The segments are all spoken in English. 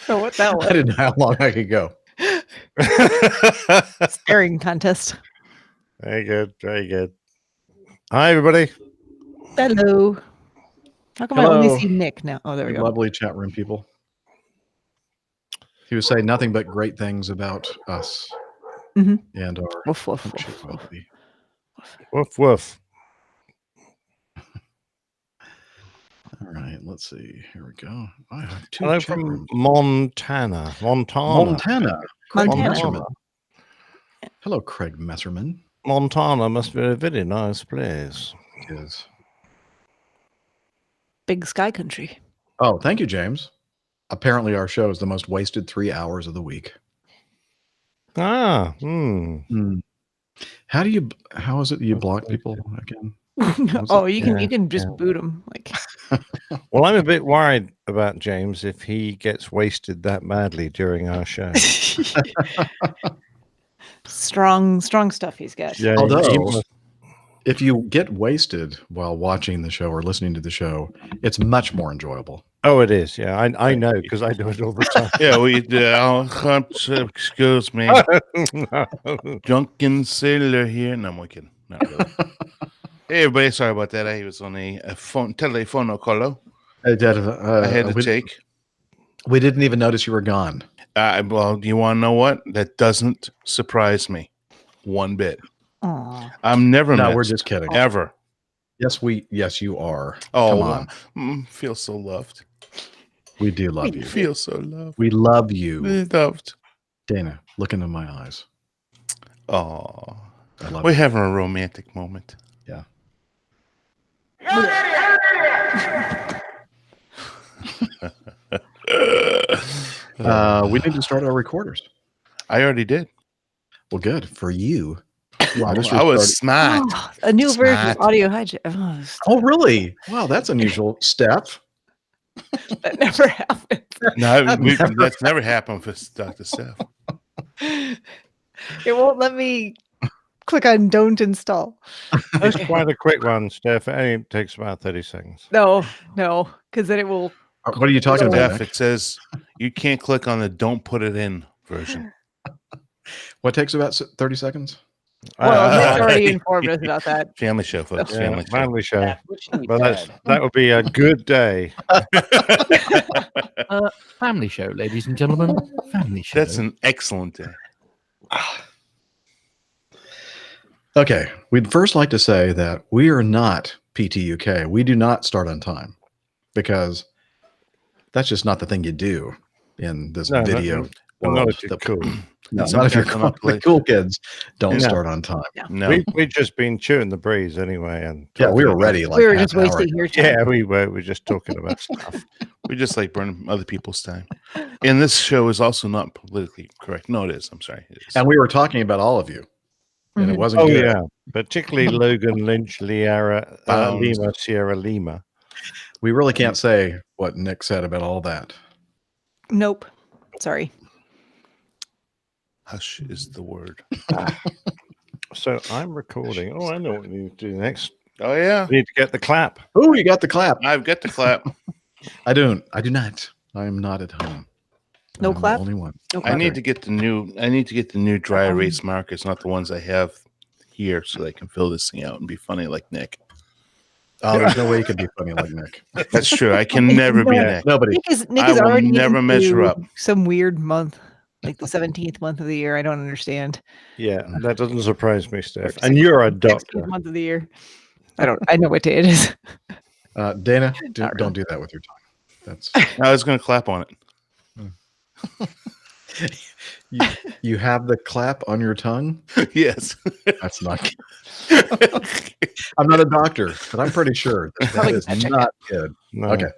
know what that was. I didn't know how long I could go. Staring contest. Very good. Very good. Hi, everybody. Hello. How come I only see Nick now? Oh, there we go. Lovely chat room people. He was saying nothing but great things about us and our woof, woof, punctuality. Woof, woof. All right, let's see. Here we go. I have two Hello chat from rooms. Montana. Craig Messerman. Hello, Craig Messerman. Montana must be a very nice place. It is. Big sky country. Oh, thank you, James. Apparently, our show is the most wasted 3 hours of the week. Ah. How is it you block people again? Oh, you can just boot them. Like, well, I'm a bit worried about James if he gets wasted that badly during our show. strong stuff he's got. Yeah, although if you get wasted while watching the show or listening to the show, it's much more enjoyable. Oh, it is. Yeah, I know because I do it all the time. Yeah, we excuse me. Drunken sailor here. No, I'm kidding. Not really. Hey, everybody. Sorry about that. I was on a telefono colo. I had to take. We didn't even notice you were gone. Well, you want to know what? That doesn't surprise me one bit. Aww. I'm never No, missed, we're just kidding. Ever. Yes, you are. Oh, come on. Feel so loved. We do love you. Feel so loved. We love you. Loved. Dana, look into my eyes. Oh, we're having a romantic moment. Yeah. We need to start our recorders. I already did. Well, good for you. I was smart. Oh, a new version of audio hijack. Oh, really? Wow, that's unusual. Steph. That never happened. No, that's never happened for Dr. Steph. It won't let me click on don't install. It's quite a quick one, Steph. It only takes about 30 seconds. No, because then it will. What are you talking about? Steph, it says you can't click on the don't put it in version. What takes about 30 seconds? Well, Nick's already informed us about that. Family show, folks. Yeah, family show. Yeah, But that would be a good day. Family show, ladies and gentlemen. Family show. That's an excellent day. Okay, we'd first like to say that we are not PTUK. We do not start on time because that's just not the thing you do in this video. Not if you're cool. No, not if you're cool. The cool kids don't start on time. No, we've just been chewing the breeze anyway, and we were ready. Like we were just wasting your time. Yeah, we were. We're just talking about stuff. We just like burning other people's time. And this show is also not politically correct. No, it is. I'm sorry. It is. And we were talking about all of you, and it wasn't good. Yeah, particularly Logan Lynch, Lima, Sierra Lima. We really can't say what Nick said about all that. Nope. Sorry. Hush is the word. So I'm recording. Oh, I know what we need to do next. Oh, yeah. We need to get the clap. Oh, you got the clap. I've got the clap. I do not. I am not at home. No I'm clap? the only one. No clap. I need to get the new dry erase markers, not the ones I have here, so I can fill this thing out and be funny like Nick. Oh, there's no way you could be funny like Nick. That's true. I can never be Nick. Nobody. Nick is already never measure up. Some weird month. Like the 17th month of the year. I don't understand. Yeah, that doesn't surprise me, Steph. And you're a doctor. 16th month of the year. I know what day it is. Dana, don't do that with your tongue. That's. I was going to clap on it. You have the clap on your tongue? Yes. That's not. I'm not a doctor, but I'm pretty sure that is not good. No. Okay,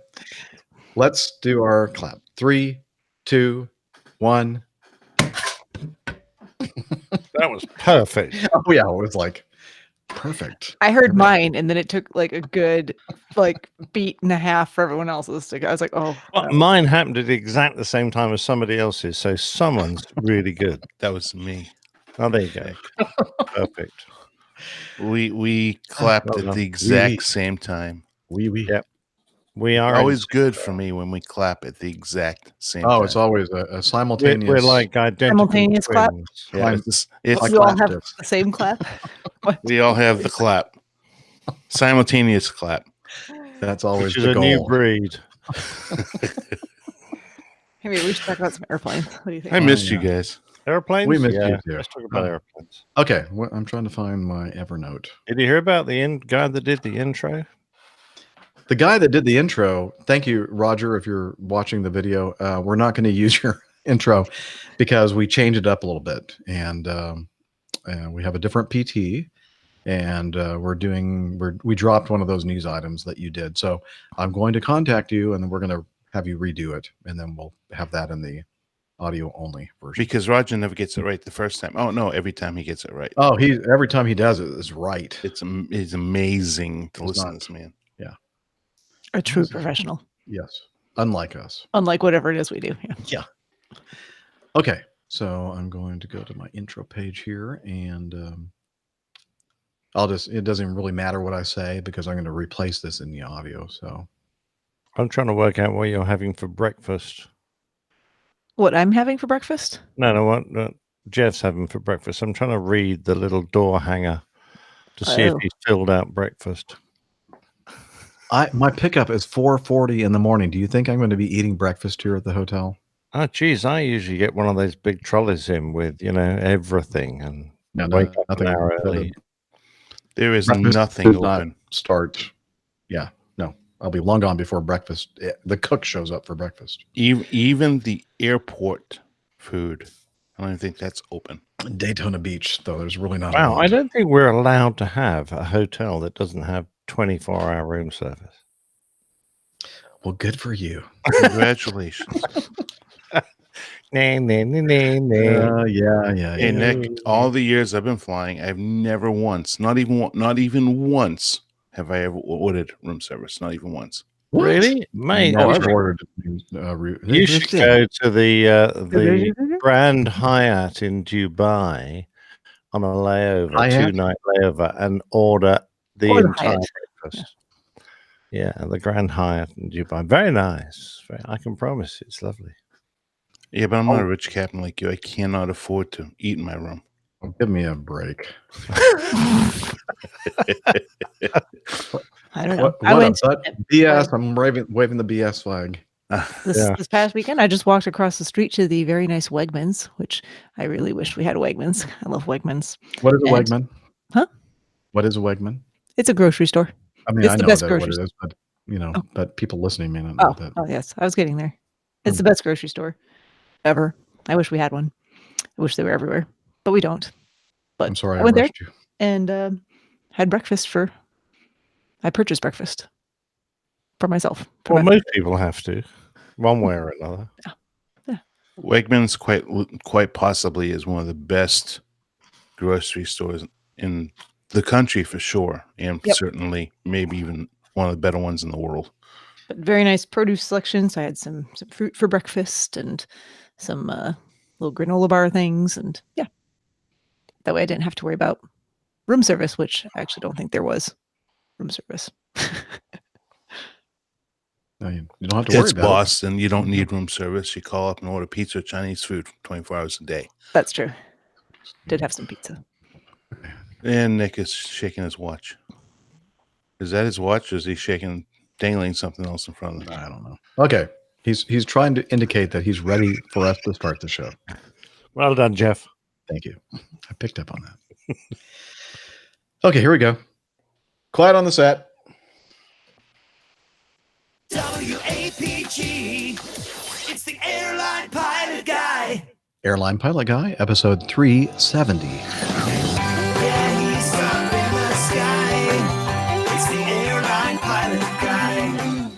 let's do our clap. 3, 2, 1. That was perfect. Oh yeah, it was like perfect. I heard mine, and then it took like a good beat and a half for everyone else's to go. I was like, oh. Well, mine happened at exactly the same time as somebody else's, so someone's really good. That was me. Oh, there you go. Perfect. We clapped at the exact same time. Yep. We are always good for me when we clap at the exact same time. Oh, it's always a simultaneous. We're like identical Simultaneous clap? twins. Yeah, it's You all have claptics. the same clap. we all have the clap. Simultaneous clap. That's always Which is the a goal. new breed. Maybe we should talk about some airplanes. What do you think? I missed you guys. Airplanes? We missed you yeah. too. Let's talk about airplanes. Okay, I'm trying to find my Evernote. Did you hear about the guy that did the intro? The guy that did the intro, thank you, Roger, if you're watching the video. We're not going to use your intro because we changed it up a little bit. And we have a different PT. And we dropped one of those news items that you did. So I'm going to contact you, and then we're going to have you redo it. And then we'll have that in the audio only version. Because Roger never gets it right the first time. Oh, no, every time he gets it right. Oh, every time he does it is right. It's amazing to listen to this man. Yeah. A true professional. Yes. Unlike us. Unlike whatever it is we do. Yeah. Okay. So I'm going to go to my intro page here, and it doesn't really matter what I say because I'm going to replace this in the audio. So I'm trying to work out what you're having for breakfast. What I'm having for breakfast? No, what Jeff's having for breakfast. I'm trying to read the little door hanger to see if he's filled out breakfast. My pickup is 4:40 in the morning. Do you think I'm going to be eating breakfast here at the hotel? Oh, geez, I usually get one of those big trolleys in with, everything and wake up an hour early. There is Breakfast nothing does not open. start. Yeah, no, I'll be long gone before breakfast. The cook shows up for breakfast. Even the airport food, I don't even think that's open. Daytona Beach, though, there's really not. Wow, I don't think we're allowed to have a hotel that doesn't have 24-hour room service. Well, good for you. Congratulations. Yeah. Hey, Nick, all the years I've been flying, I've never once, not even once, have I ever ordered room service. Not even once. What? Really, mate? I've ordered. You should go to the Grand Hyatt in Dubai on a layover, Hyatt? 2-night layover, and order the Or the entire Hyatt. breakfast. Yeah, the Grand Hyatt in Dubai. Very nice. I can promise it's lovely. Yeah, but I'm not a rich captain like you. I cannot afford to eat in my room. Give me a break. I don't know. I went BS. I'm waving the BS flag. This past weekend, I just walked across the street to the very nice Wegmans, which I really wish we had Wegmans. I love Wegmans. What is a Wegman? Huh? What is a Wegman? It's a grocery store. I mean, It's I the know best what it grocery is, but but people listening may not know that. Oh, yes. I was getting there. It's the best grocery store ever. I wish we had one. I wish they were everywhere, but we don't. But I'm sorry I went there rushed you. and had breakfast I purchased breakfast for myself. Well, most people have to, one way or another. Wegmans quite possibly is one of the best grocery stores in the country for sure, and certainly maybe even one of the better ones in the world. But very nice produce selections. I had some fruit for breakfast and some little granola bar things, and that way I didn't have to worry about room service, which I actually don't think there was room service. No, you don't have to worry It's about Boston. You don't need room service. You call up and order pizza or Chinese food 24 hours a day. That's true. Did have some pizza. And Nick is shaking his watch. Is that his watch, or is he dangling something else in front of him? I don't know. Okay. He's trying to indicate that he's ready for us to start the show. Well done, Jeff. Thank you. I picked up on that. Okay, here we go. Quiet on the set. WAPG, it's the Airline Pilot Guy. Airline Pilot Guy, episode 370. Yeah, he's up in the sky. It's the Airline Pilot Guy.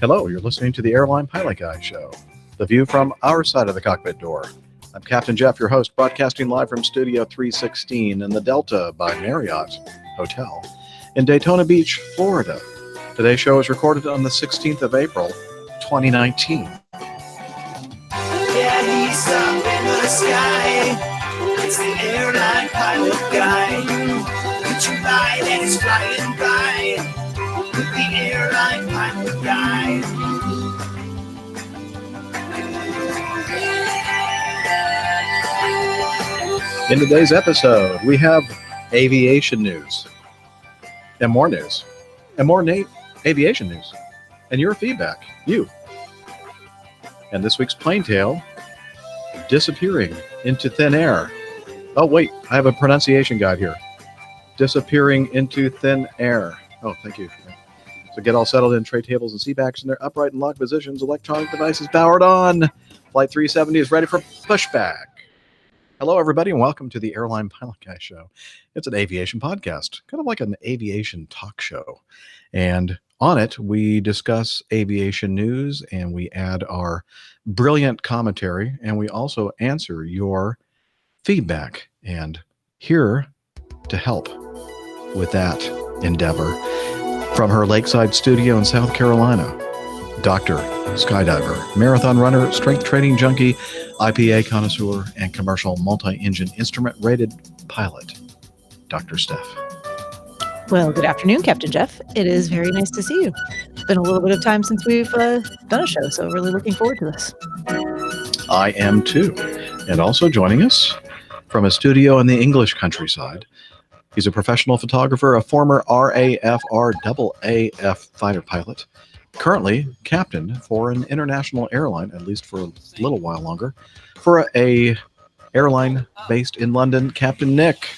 Hello, you're listening to the Airline Pilot Guy show. The view from our side of the cockpit door. I'm Captain Jeff, your host, broadcasting live from Studio 316 in the Delta by Marriott Hotel in Daytona Beach, Florida. Today's show is recorded on the 16th of April, 2019. Yeah, he's up in the sky. It's the Airline Pilot Guy. Get your light and it's flying by. with the Airline Pilot Guide. In today's episode, we have aviation news and more news and more aviation news and your feedback, you. And this week's plane tale, disappearing into thin air. Oh, wait, I have a pronunciation guide here. Disappearing into thin air. Oh, thank you. So get all settled in, tray tables and seat backs in their upright and locked positions, electronic devices powered on. Flight 370 is ready for pushback. Hello, everybody, and welcome to the Airline Pilot Guy Show. It's an aviation podcast, kind of like an aviation talk show. And on it, we discuss aviation news and we add our brilliant commentary, and we also answer your feedback. And here to help with that endeavor, from her lakeside studio in South Carolina, Dr. Skydiver, marathon runner, strength training junkie, IPA connoisseur, and commercial multi-engine instrument-rated pilot, Dr. Steph. Well, good afternoon, Captain Jeff. It is very nice to see you. It's been a little bit of time since we've done a show, so really looking forward to this. I am too. And also joining us from a studio in the English countryside, he's a professional photographer, a former RAF RAAF fighter pilot, currently captain for an international airline, at least for a little while longer, for a airline based in London, Captain Nick.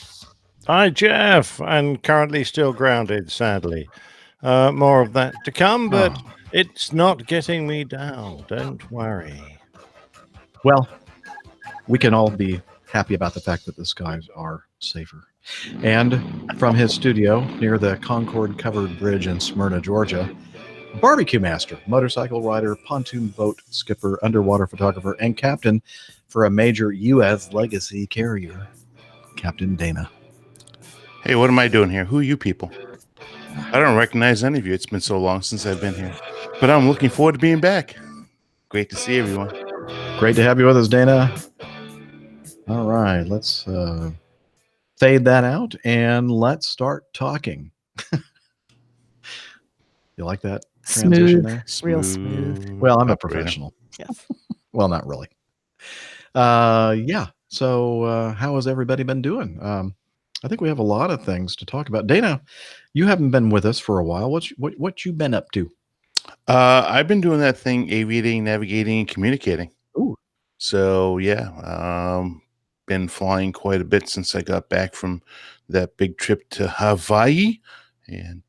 Hi, Jeff. I'm currently still grounded, sadly. More of that to come, but it's not getting me down. Don't worry. Well, we can all be happy about the fact that the skies are safer. And from his studio near the Concord Covered Bridge in Smyrna, Georgia, barbecue master, motorcycle rider, pontoon boat skipper, underwater photographer, and captain for a major U.S. legacy carrier, Captain Dana. Hey, what am I doing here? Who are you people? I don't recognize any of you. It's been so long since I've been here. But I'm looking forward to being back. Great to see everyone. Great to have you with us, Dana. All right, let's fade that out and let's start talking. You like that transition Smooth, there? real smooth. Well, I'm a Operator. professional. Yes. Well, not really. Yeah. So how has everybody been doing? I think we have a lot of things to talk about. Dana, you haven't been with us for a while. What you been up to? I've been doing that thing, aviating, navigating, and communicating. Ooh. So, yeah, been flying quite a bit since I got back from that big trip to Hawaii. And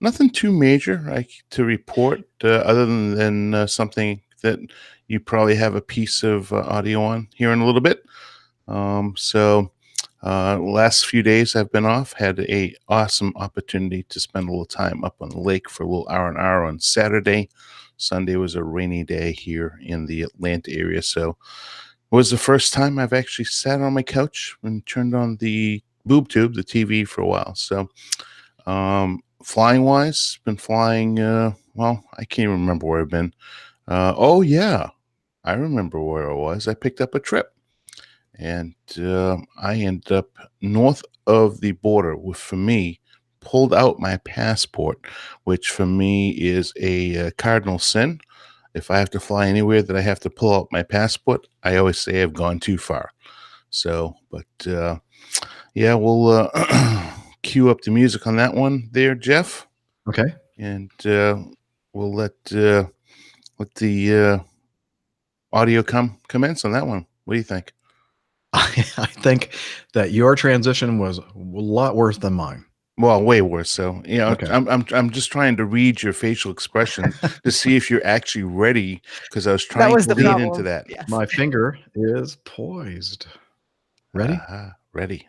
nothing too major to report other than something that you probably have a piece of audio on here in a little bit. Last few days I've been off, had a awesome opportunity to spend a little time up on the lake for a little R&R on Saturday. Sunday was a rainy day here in the Atlanta area, so it was the first time I've actually sat on my couch and turned on the boob tube, the TV, for a while. So flying wise, been flying, well, I can't even remember where I've been. Oh yeah, I remember where I was. I picked up a trip. And I ended up north of the border with, for me, pulled out my passport, which for me is a cardinal sin. If I have to fly anywhere that I have to pull out my passport, I always say I've gone too far. So, but yeah, we'll cue up the music on that one there, Jeff. Okay. And we'll let the audio commence on that one. What do you think? I think that your transition was a lot worse than mine. Well, way worse. So, you know, Okay. I'm just trying to read your facial expression to see if you're actually ready, because I was trying was to the lead problem. into that. Yes. My finger is poised. Ready? Ready.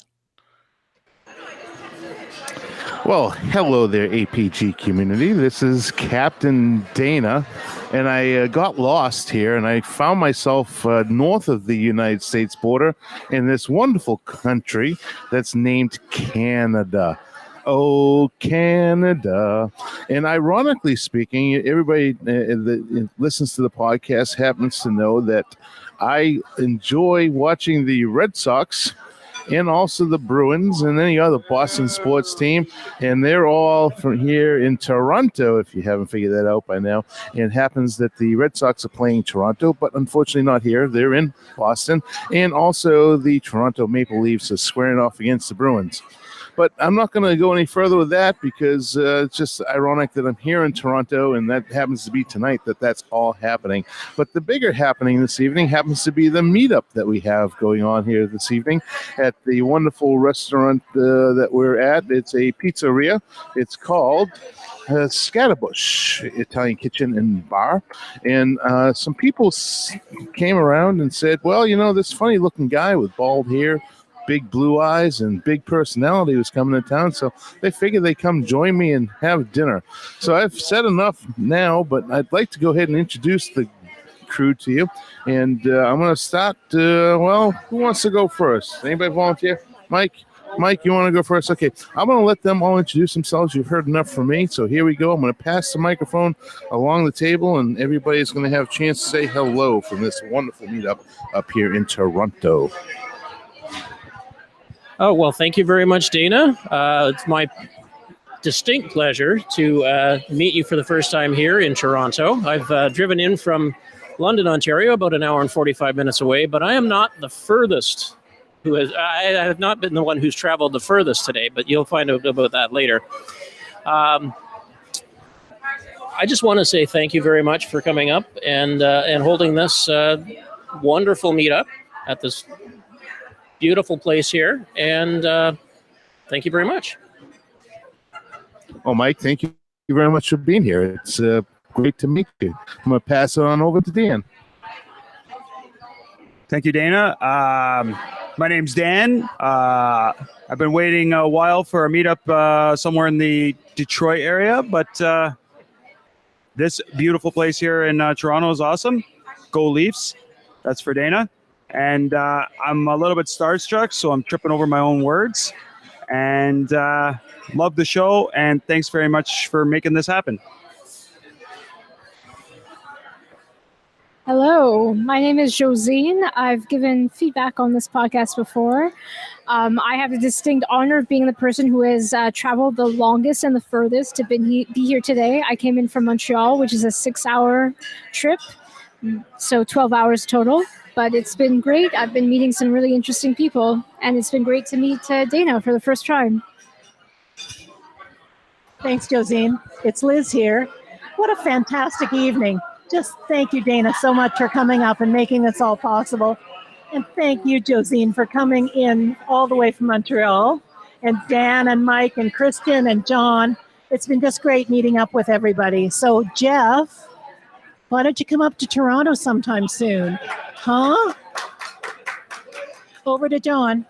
Well, hello there, APG community. This is Captain Dana, and I got lost here, and I found myself north of the United States border in this wonderful country that's named Canada. Oh, Canada. And ironically speaking, everybody that listens to the podcast happens to know that I enjoy watching the Red Sox and also the Bruins and any other Boston sports team. And they're all from here in Toronto, if you haven't figured that out by now. And it happens that the Red Sox are playing Toronto, but unfortunately not here. They're in Boston. And also the Toronto Maple Leafs are squaring off against the Bruins. But I'm not going to go any further with that because it's just ironic that I'm here in Toronto, and that happens to be tonight that's all happening. But the bigger happening this evening happens to be the meetup that we have going on here this evening at the wonderful restaurant that we're at. It's a pizzeria. It's called Scatterbush Italian Kitchen and Bar. And some people came around and said, well, this funny looking guy with bald hair, big blue eyes, and big personality was coming to town, so they figured they'd come join me and have dinner. So I've said enough now, but I'd like to go ahead and introduce the crew to you, and I'm going to start. Who wants to go first? Anybody volunteer? Mike, you want to go first? Okay, I'm going to let them all introduce themselves. You've heard enough from me, so here we go. I'm going to pass the microphone along the table, and everybody's going to have a chance to say hello from this wonderful meetup up here in Toronto. Oh, well, thank you very much, Dana. It's my distinct pleasure to meet you for the first time here in Toronto. I've driven in from London, Ontario, about an hour and 45 minutes away, but I am not the furthest I have not been the one who's traveled the furthest today, but you'll find out about that later. I just want to say thank you very much for coming up and holding this wonderful meetup at this beautiful place here, and thank you very much. Oh, Mike, thank you very much for being here. It's great to meet you. I'm going to pass it on over to Dan. Thank you, Dana. My name's Dan. I've been waiting a while for a meetup somewhere in the Detroit area, but this beautiful place here in Toronto is awesome. Go Leafs. That's for Dana. And I'm a little bit starstruck, so I'm tripping over my own words. And love the show, and thanks very much for making this happen. Hello, my name is Josine. I've given feedback on this podcast before. I have the distinct honor of being the person who has traveled the longest and the furthest to be here today. I came in from Montreal, which is a 6-hour trip, so 12 hours total. But it's been great. I've been meeting some really interesting people, and it's been great to meet Dana for the first time. Thanks, Josine. It's Liz here. What a fantastic evening. Just thank you, Dana, so much for coming up and making this all possible. And thank you, Josine, for coming in all the way from Montreal. And Dan and Mike and Christian and John. It's been just great meeting up with everybody. So, Jeff, why don't you come up to Toronto sometime soon? Huh? Over to John.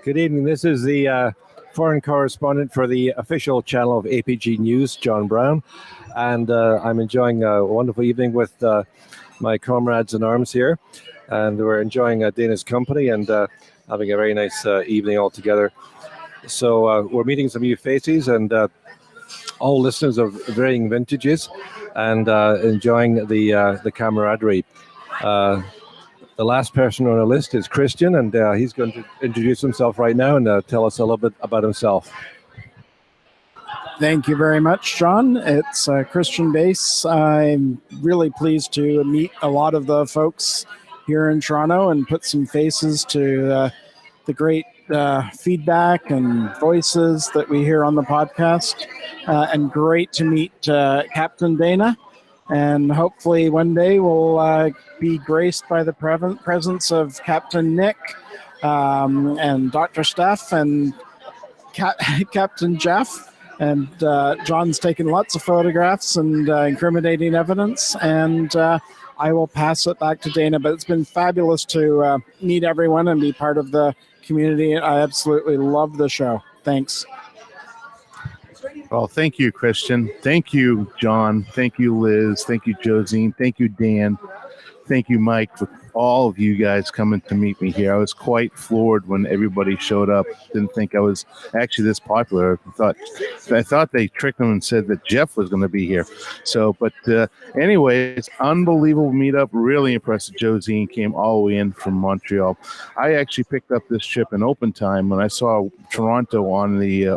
Good evening. This is the foreign correspondent for the official channel of APG News, John Brown. And I'm enjoying a wonderful evening with my comrades in arms here. And we're enjoying Dana's company and having a very nice evening all together. So we're meeting some new faces and all listeners of varying vintages and enjoying the camaraderie. The last person on our list is Christian, and he's going to introduce himself right now and tell us a little bit about himself. Thank you very much, John. It's Christian Bass. I'm really pleased to meet a lot of the folks here in Toronto and put some faces to the great feedback and voices that we hear on the podcast. And great to meet Captain Dana. And hopefully one day we'll be graced by the presence of Captain Nick and Dr. Steph and Captain Jeff. And John's taken lots of photographs and incriminating evidence. And I will pass it back to Dana. But it's been fabulous to meet everyone and be part of the community. I absolutely love the show. Thanks. Well, thank you, Christian. Thank you, John. Thank you, Liz. Thank you, Josine. Thank you, Dan. Thank you, Mike, for all of you guys coming to meet me here. I was quite floored when everybody showed up. Didn't think I was actually this popular. I thought they tricked them and said that Jeff was going to be here. So, but anyways, unbelievable meetup. Really impressive. Josine came all the way in from Montreal. I actually picked up this trip in open time when I saw Toronto on the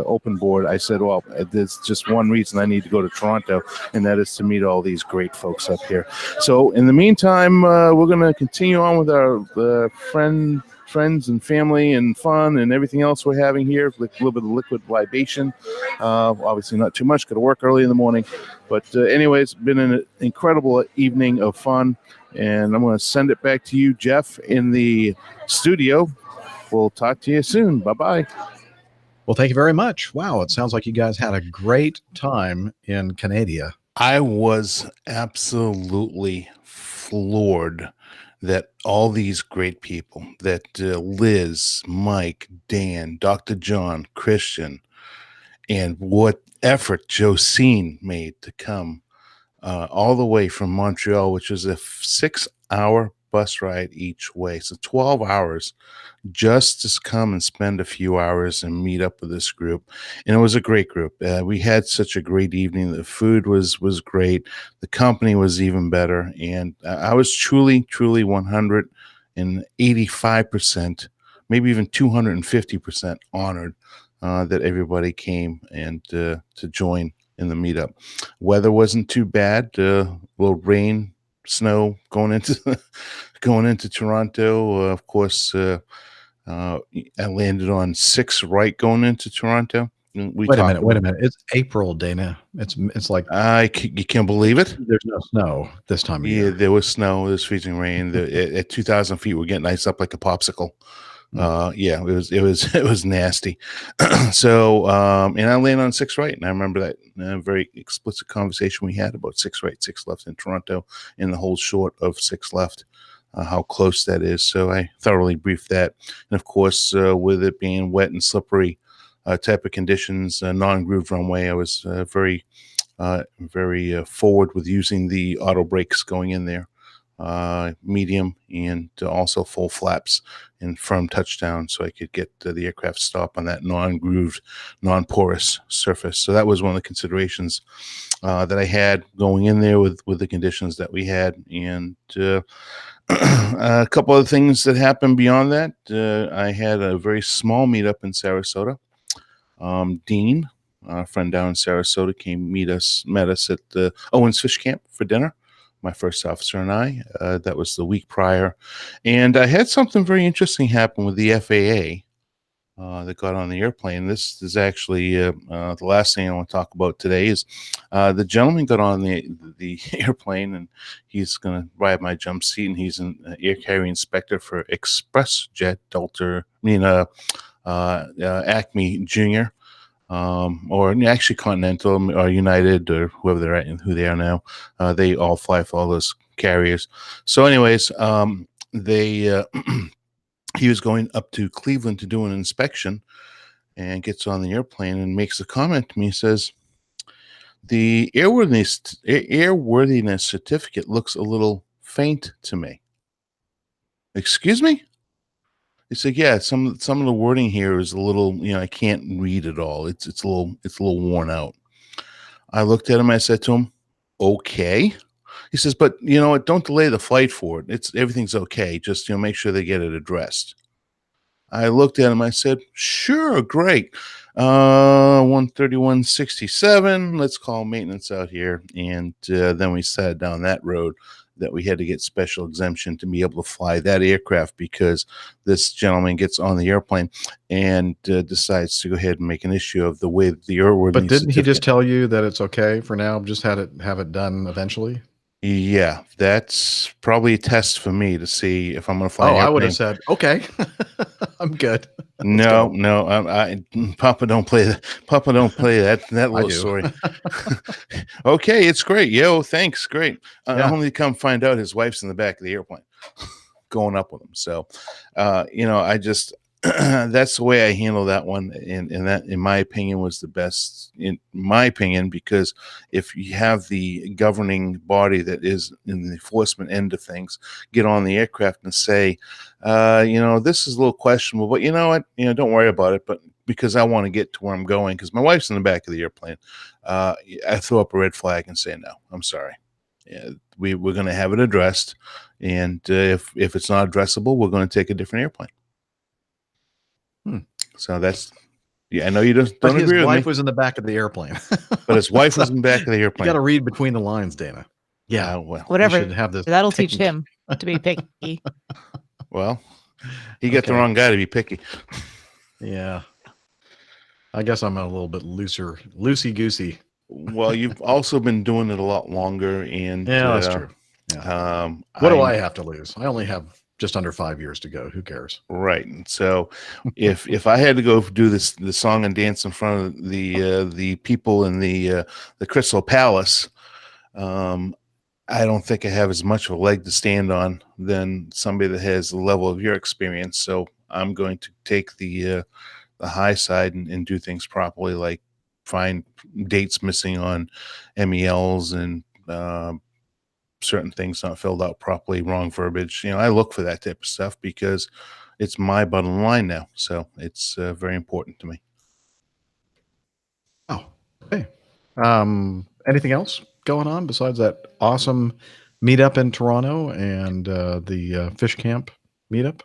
open board. I said, well, there's just one reason I need to go to Toronto, and that is to meet all these great folks up here. So in the meantime, we're going to continue on with our friends and family and fun and everything else we're having here, like a little bit of liquid libation. Obviously not too much, got to work early in the morning. But anyways, been an incredible evening of fun. And I'm going to send it back to you, Jeff, in the studio. We'll talk to you soon. Bye-bye. Well, thank you very much. Wow, it sounds like you guys had a great time in Canadia. I was absolutely floored that all these great people, that Liz, Mike, Dan, Dr. John, Christian, and what effort Josine made to come all the way from Montreal, which was a 6-hour bus ride each way. So 12 hours just to come and spend a few hours and meet up with this group. And it was a great group. We had such a great evening. The food was great. The company was even better. And I was truly 185%, maybe even 250% honored that everybody came and to join in the meetup. Weather wasn't too bad. A little rain, snow going into Toronto. Of course, I landed on 6 right going into Toronto. Wait a minute. It's April, Dana. It's like you can't believe it. There's no snow this time of year. Yeah, there was snow. There was freezing rain. At 2,000 feet, we're getting ice up like a popsicle. Yeah, it was nasty. So, and I landed on 6 right, and I remember that very explicit conversation we had about 6 right, 6 left in Toronto, and the whole short of 6 left, how close that is. So I thoroughly briefed that, and of course, with it being wet and slippery type of conditions, non-grooved runway, I was very forward with using the auto brakes going in there. Medium and also full flaps and firm touchdown, so I could get the aircraft stop on that non-grooved, non-porous surface. So that was one of the considerations that I had going in there with the conditions that we had. And a couple of things that happened beyond that. I had a very small meetup in Sarasota. Dean, our friend down in Sarasota, met us at the Owens Fish Camp for dinner. My first officer and I. That was the week prior. And I had something very interesting happen with the FAA that got on the airplane. This is actually the last thing I want to talk about today is the gentleman got on the airplane, and he's going to ride my jump seat, and he's an air carrier inspector for ExpressJet Acme Junior. Or actually Continental or United or whoever they're at and who they are now. They all fly for all those carriers. So anyways, he was going up to Cleveland to do an inspection and gets on the airplane and makes a comment to me. He says, the airworthiness certificate looks a little faint to me. Excuse me? He said, yeah, some of the wording here is a little, I can't read it all. It's a little worn out. I looked at him. I said to him, okay. He says, but you know what? Don't delay the flight for it. Everything's okay. Just, make sure they get it addressed. I looked at him. I said, sure, great. 131.67. Let's call maintenance out here. And then we sat down that road that we had to get special exemption to be able to fly that aircraft, because this gentleman gets on the airplane and decides to go ahead and make an issue of the way that the airworthiness. But didn't he just tell you that it's okay for now? Just have it done eventually. Yeah, that's probably a test for me to see if I'm going to fly. I would have said, okay, I'm good. No, Papa don't play that. Papa don't play that little story. Okay, it's great. Yo, thanks, great. Only come find out his wife's in the back of the airplane, going up with him. So, that's the way I handle that one, and that, in my opinion, was the best, in my opinion, because if you have the governing body that is in the enforcement end of things get on the aircraft and say, this is a little questionable, but you know what, don't worry about it, but because I want to get to where I'm going, because my wife's in the back of the airplane, I throw up a red flag and say, no, I'm sorry. Yeah, we're going to have it addressed, and if it's not addressable, we're going to take a different airplane. So that's, I know you don't But his agree with me. wife was in the back of the airplane. But his wife was in the back of the You airplane. got to read between the lines, Dana. Yeah, well, Whatever. you should have this. That'll teach him to be picky. Well, he got the wrong guy to be picky. Yeah. I guess I'm a little bit loosey-goosey. Well, you've also been doing it a lot longer, and yeah, that's true. Yeah. What do I have to lose? I only have just under 5 years to go. Who cares? Right. And so if I had to go do the song and dance in front of the people in the Crystal Palace, I don't think I have as much of a leg to stand on than somebody that has the level of your experience. So I'm going to take the high side and do things properly, like find dates missing on MELs and certain things not filled out properly, wrong verbiage. I look for that type of stuff because it's my bottom line now. So it's very important to me. Oh, okay. Anything else going on besides that awesome meetup in Toronto and the fish camp meetup?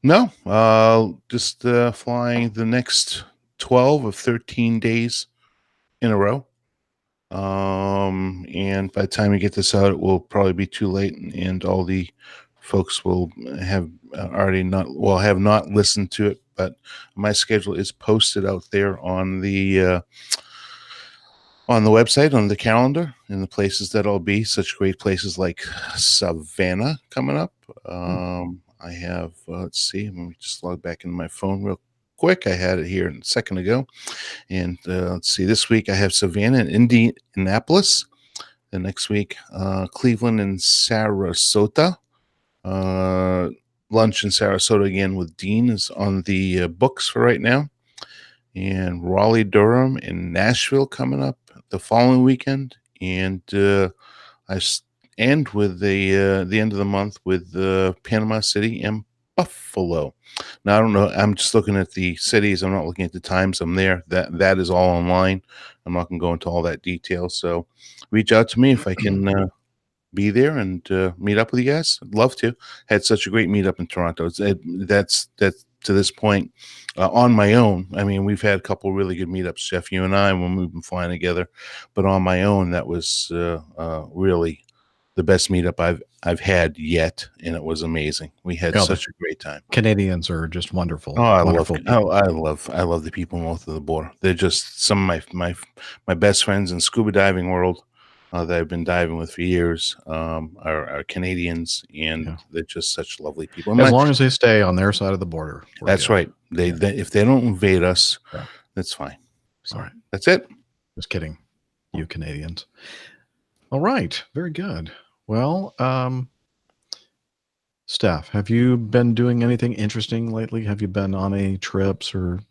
No, just flying the next 12 of 13 days in a row. And by the time we get this out, it will probably be too late, and all the folks will have have not listened to it, but my schedule is posted out there on the website, on the calendar, and the places that I'll be, such great places like Savannah coming up. I have, let's see, let me just log back into my phone real quick. I had it here a second ago. And let's see, this week I have Savannah and Indianapolis. The next week, Cleveland and Sarasota. Lunch in Sarasota again with Dean is on the books for right now. And Raleigh, Durham, and Nashville coming up the following weekend. And I end with the end of the month with Panama City and Buffalo. Now, I don't know. I'm just looking at the cities. I'm not looking at the times I'm there. That is all online. I'm not going to go into all that detail. So reach out to me if I can be there and meet up with you guys. I'd love to. Had such a great meetup in Toronto. That's to this point on my own. I mean, we've had a couple really good meetups, Jeff, you and I, when we've been flying together. But on my own, that was really the best meetup I've had yet, and it was amazing. We had such a great time. Canadians are just wonderful. Oh, I wonderful love the people north of the border. They're just some of my best friends in scuba diving world that I've been diving with for years. Are Canadians, and they're just such lovely people. As long as they stay on their side of the border. That's right. They if they don't invade us, that's fine. So, all right, that's it. Just kidding, you Canadians. All right, very good. Well, Steph, have you been doing anything interesting lately? Have you been on any trips or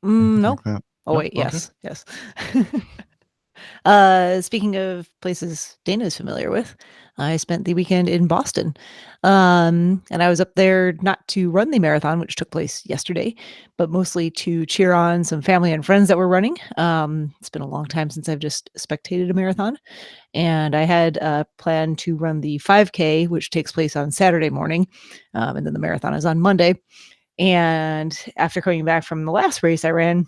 no? Like that? Oh No? wait, Okay. yes. Speaking of places Dana's familiar with, I spent the weekend in Boston. And I was up there not to run the marathon, which took place yesterday, but mostly to cheer on some family and friends that were running. It's been a long time since I've just spectated a marathon. And I had planned to run the 5K, which takes place on Saturday morning. And then the marathon is on Monday. And after coming back from the last race I ran,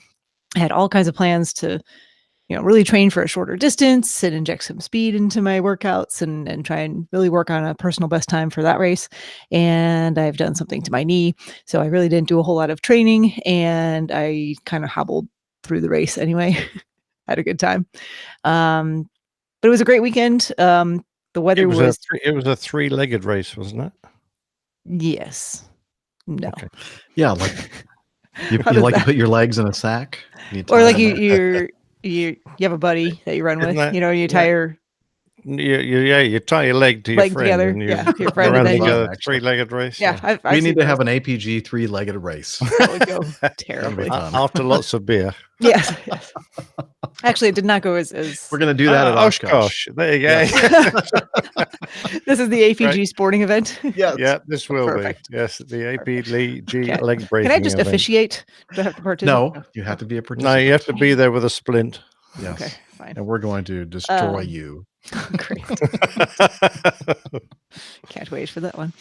I had all kinds of plans to really train for a shorter distance and inject some speed into my workouts and try and really work on a personal best time for that race. And I've done something to my knee. So I really didn't do a whole lot of training, and I kind of hobbled through the race anyway. Had a good time. But it was a great weekend. The weather was it was a 3-legged race, wasn't it? Yes. No. Okay. Yeah, like you like to put your legs in a sack, or like you have a buddy that you run with, Isn't that- you tie your you tie your leg to your Leg friend together, and you yeah, to your friend, run and then together, you- three-legged race. Yeah, I've we seen need to those. have an APG 3-legged race. That would go That'd terribly. be fun. After lots of beer. Yes, yes. Actually, it did not go as. We're going to do that at Oshkosh. There you go. Yes. This is the APG Right. sporting event. Yes. Yeah, this will Perfect. be. Yes, the ABG Can- leg breaking. Can I just event. officiate? Do I have to participate? No, you have to be a No, participant. you have to be there with a splint. Yes. Okay, fine. And we're going to destroy Um, you. Great. Can't wait for that one.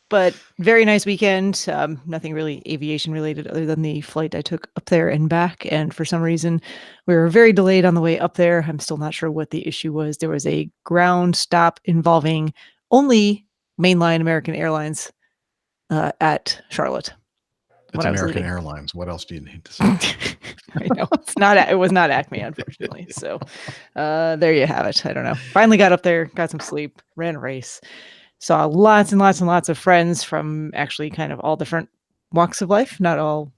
But very nice weekend. Nothing really aviation related other than the flight I took up there and back. And for some reason, we were very delayed on the way up there. I'm still not sure what the issue was. There was a ground stop involving only mainline American Airlines at Charlotte. It's when I was American leaving. Airlines. What else do you need to say? I know it's not. It was not Acme, unfortunately. So there you have it. I don't know. Finally got up there, got some sleep, ran a race, saw lots and lots and lots of friends from actually kind of all different walks of life. Not all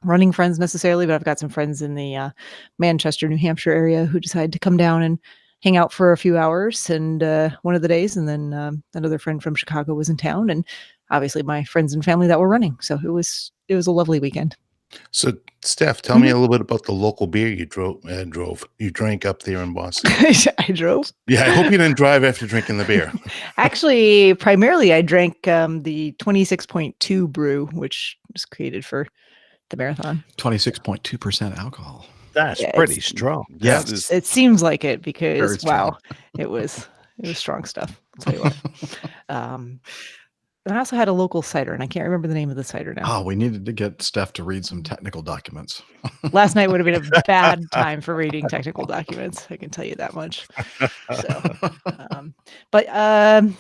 running friends necessarily, but I've got some friends in the Manchester, New Hampshire area who decided to come down and hang out for a few hours and one of the days, and then another friend from Chicago was in town, and obviously my friends and family that were running. So it was a lovely weekend. So, Steph, tell me a little bit about the local beer you you drank up there in Boston. I drove. Yeah, I hope you didn't drive after drinking the beer. Actually, primarily I drank the 26.2 brew, which was created for the marathon. 26.2% alcohol. That's Yeah, pretty it's- strong. Yes. It seems like it because Very strong. wow, it was strong stuff. I'll tell you what. And I also had a local cider, and I can't remember the name of the cider now. Oh, we needed to get Steph to read some technical documents. Last night would have been a bad time for reading technical documents. I can tell you that much. So, but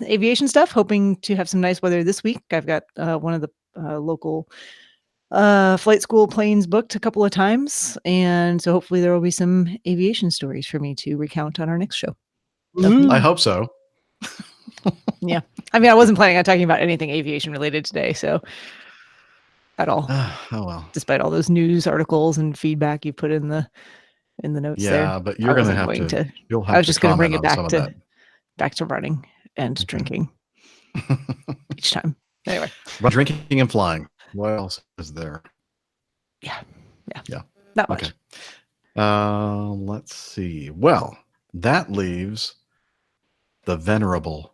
aviation stuff. Hoping to have some nice weather this week. I've got one of the local flight school planes booked a couple of times, and so hopefully there will be some aviation stories for me to recount on our next show. I hope so. Yeah, I mean, I wasn't planning on talking about anything aviation related today, so at all. Oh well. Despite all those news articles and feedback you put in the notes there. Yeah, but you're going to have to. You'll have I was to just going to bring it comment on some of back to running and drinking each time. Anyway, drinking and flying. What else is there? Yeah. Okay. Not much. Let's see. Well, that leaves the venerable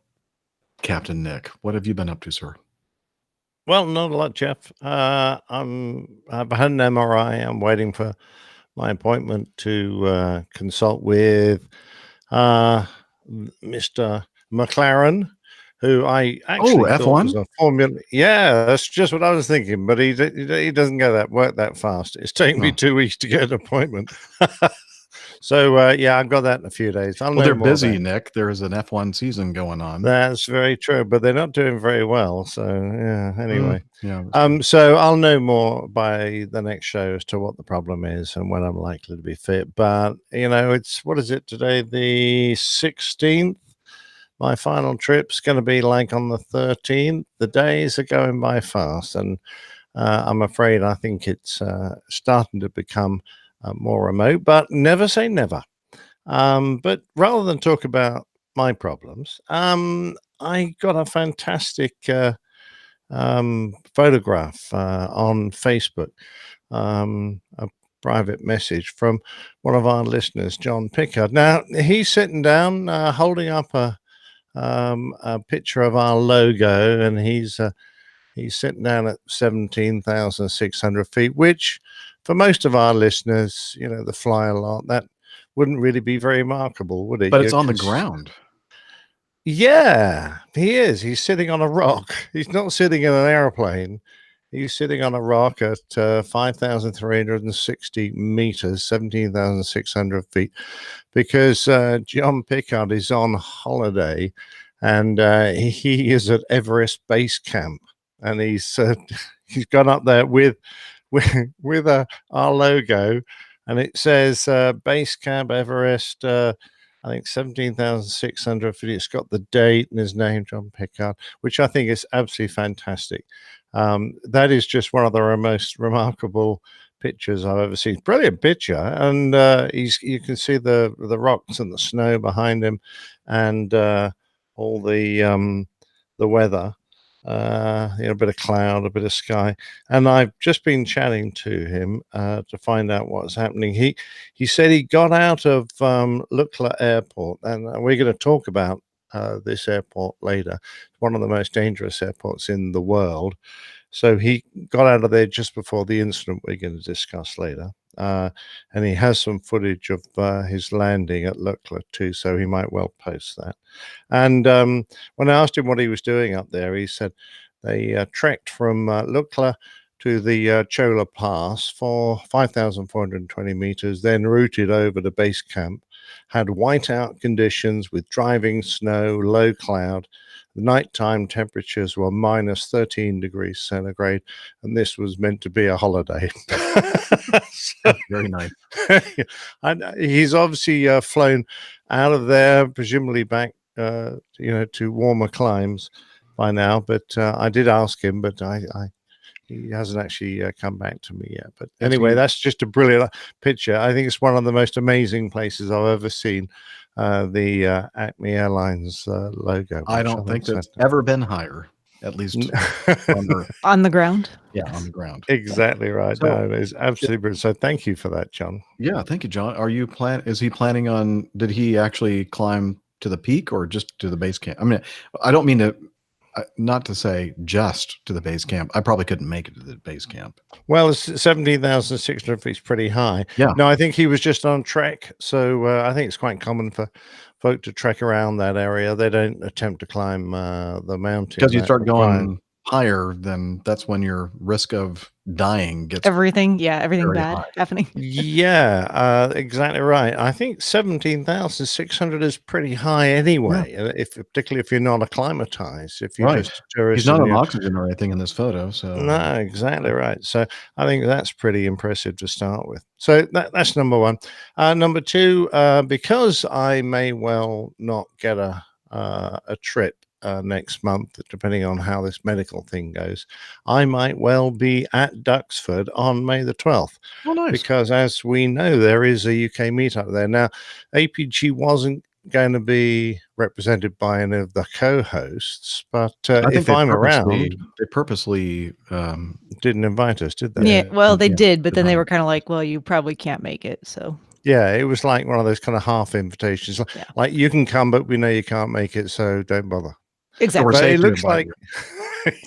Captain Nick. What have you been up to, sir? Well, not a lot, Jeff. I've had an MRI. I'm waiting for my appointment to consult with Mr. McLaren, who I actually thought F1? was a Formula. Yeah, that's just what I was thinking. But he doesn't work that fast. It's taken me 2 weeks to get an appointment. So yeah, I've got that in a few days. Well, they're busy, Nick. There is an F1 season going on. That's very true, but they're not doing very well. So yeah. Anyway, yeah. So I'll know more by the next show as to what the problem is and when I'm likely to be fit. But it's what is it today? The 16th. My final trip's going to be like on the 13th. The days are going by fast, and I'm afraid I think it's starting to become more remote, but never say never. But rather than talk about my problems, I got a fantastic photograph on Facebook, a private message from one of our listeners, John Pickard. Now, he's sitting down holding up a picture of our logo, and he's sitting down at 17,600 feet, which for most of our listeners, that fly a lot, that wouldn't really be very remarkable, would it? But it's on the ground. Yeah, he is. He's sitting on a rock. He's not sitting in an airplane. He's sitting on a rock at 5,360 meters, 17,600 feet, because John Pickard is on holiday, and he is at Everest Base Camp, and he's gone up there with our logo, and it says Base Camp Everest. I think 17,600 feet. It's got the date and his name, John Pickard, which I think is absolutely fantastic. That is just one of the most remarkable pictures I've ever seen. Brilliant picture, and you can see the rocks and the snow behind him, and all the weather. A bit of cloud, a bit of sky, and I've just been chatting to him to find out what's happening. He said he got out of Lukla Airport, and we're going to talk about this airport later. It's one of the most dangerous airports in the world. So he got out of there just before the incident we're going to discuss later. And he has some footage of his landing at Lukla too, so he might well post that. And when I asked him what he was doing up there, he said they trekked from Lukla to the Chola Pass for 5,420 meters, then routed over to base camp, had whiteout conditions with driving snow, low cloud. The nighttime temperatures were minus 13 degrees centigrade, and this was meant to be a holiday. Very nice. And he's obviously flown out of there, presumably back, to warmer climes by now. But I did ask him, but he hasn't actually come back to me yet. But anyway, that's just a brilliant picture. I think it's one of the most amazing places I've ever seen. The Acme Airlines logo. I don't think that's ever been higher, at least on the ground. Yeah, on the ground. Exactly right. So, no, it's absolutely brilliant. So thank you for that, John. Yeah, thank you, John. Is he planning on? Did he actually climb to the peak or just to the base camp? I mean, I don't mean to. Not to say just to the base camp. I probably couldn't make it to the base camp. Well, 17,600 feet is pretty high. Yeah. No, I think he was just on trek. So I think it's quite common for folk to trek around that area. They don't attempt to climb the mountain. Because you start going higher, then that's when your risk of dying gets everything bad happening. Yeah, exactly right. I think 17,600 is pretty high anyway. Yeah. Particularly if you're not acclimatized, if you're just a tourist. He's not on oxygen or anything in this photo, so no, exactly right. So I think that's pretty impressive to start with. So that's number one. Number two, because I may well not get a trip next month, depending on how this medical thing goes, I might well be at Duxford on May the 12th. Oh, nice. Because as we know, there is a UK meetup there. Now, APG wasn't going to be represented by any of the co-hosts, but if I'm around... They purposely didn't invite us, did they? Yeah, well, they did, but then they were kind of like, well, you probably can't make it, so... Yeah, it was like one of those kind of half invitations. Like, you can come, but we know you can't make it, so don't bother. Exactly. But it looks like...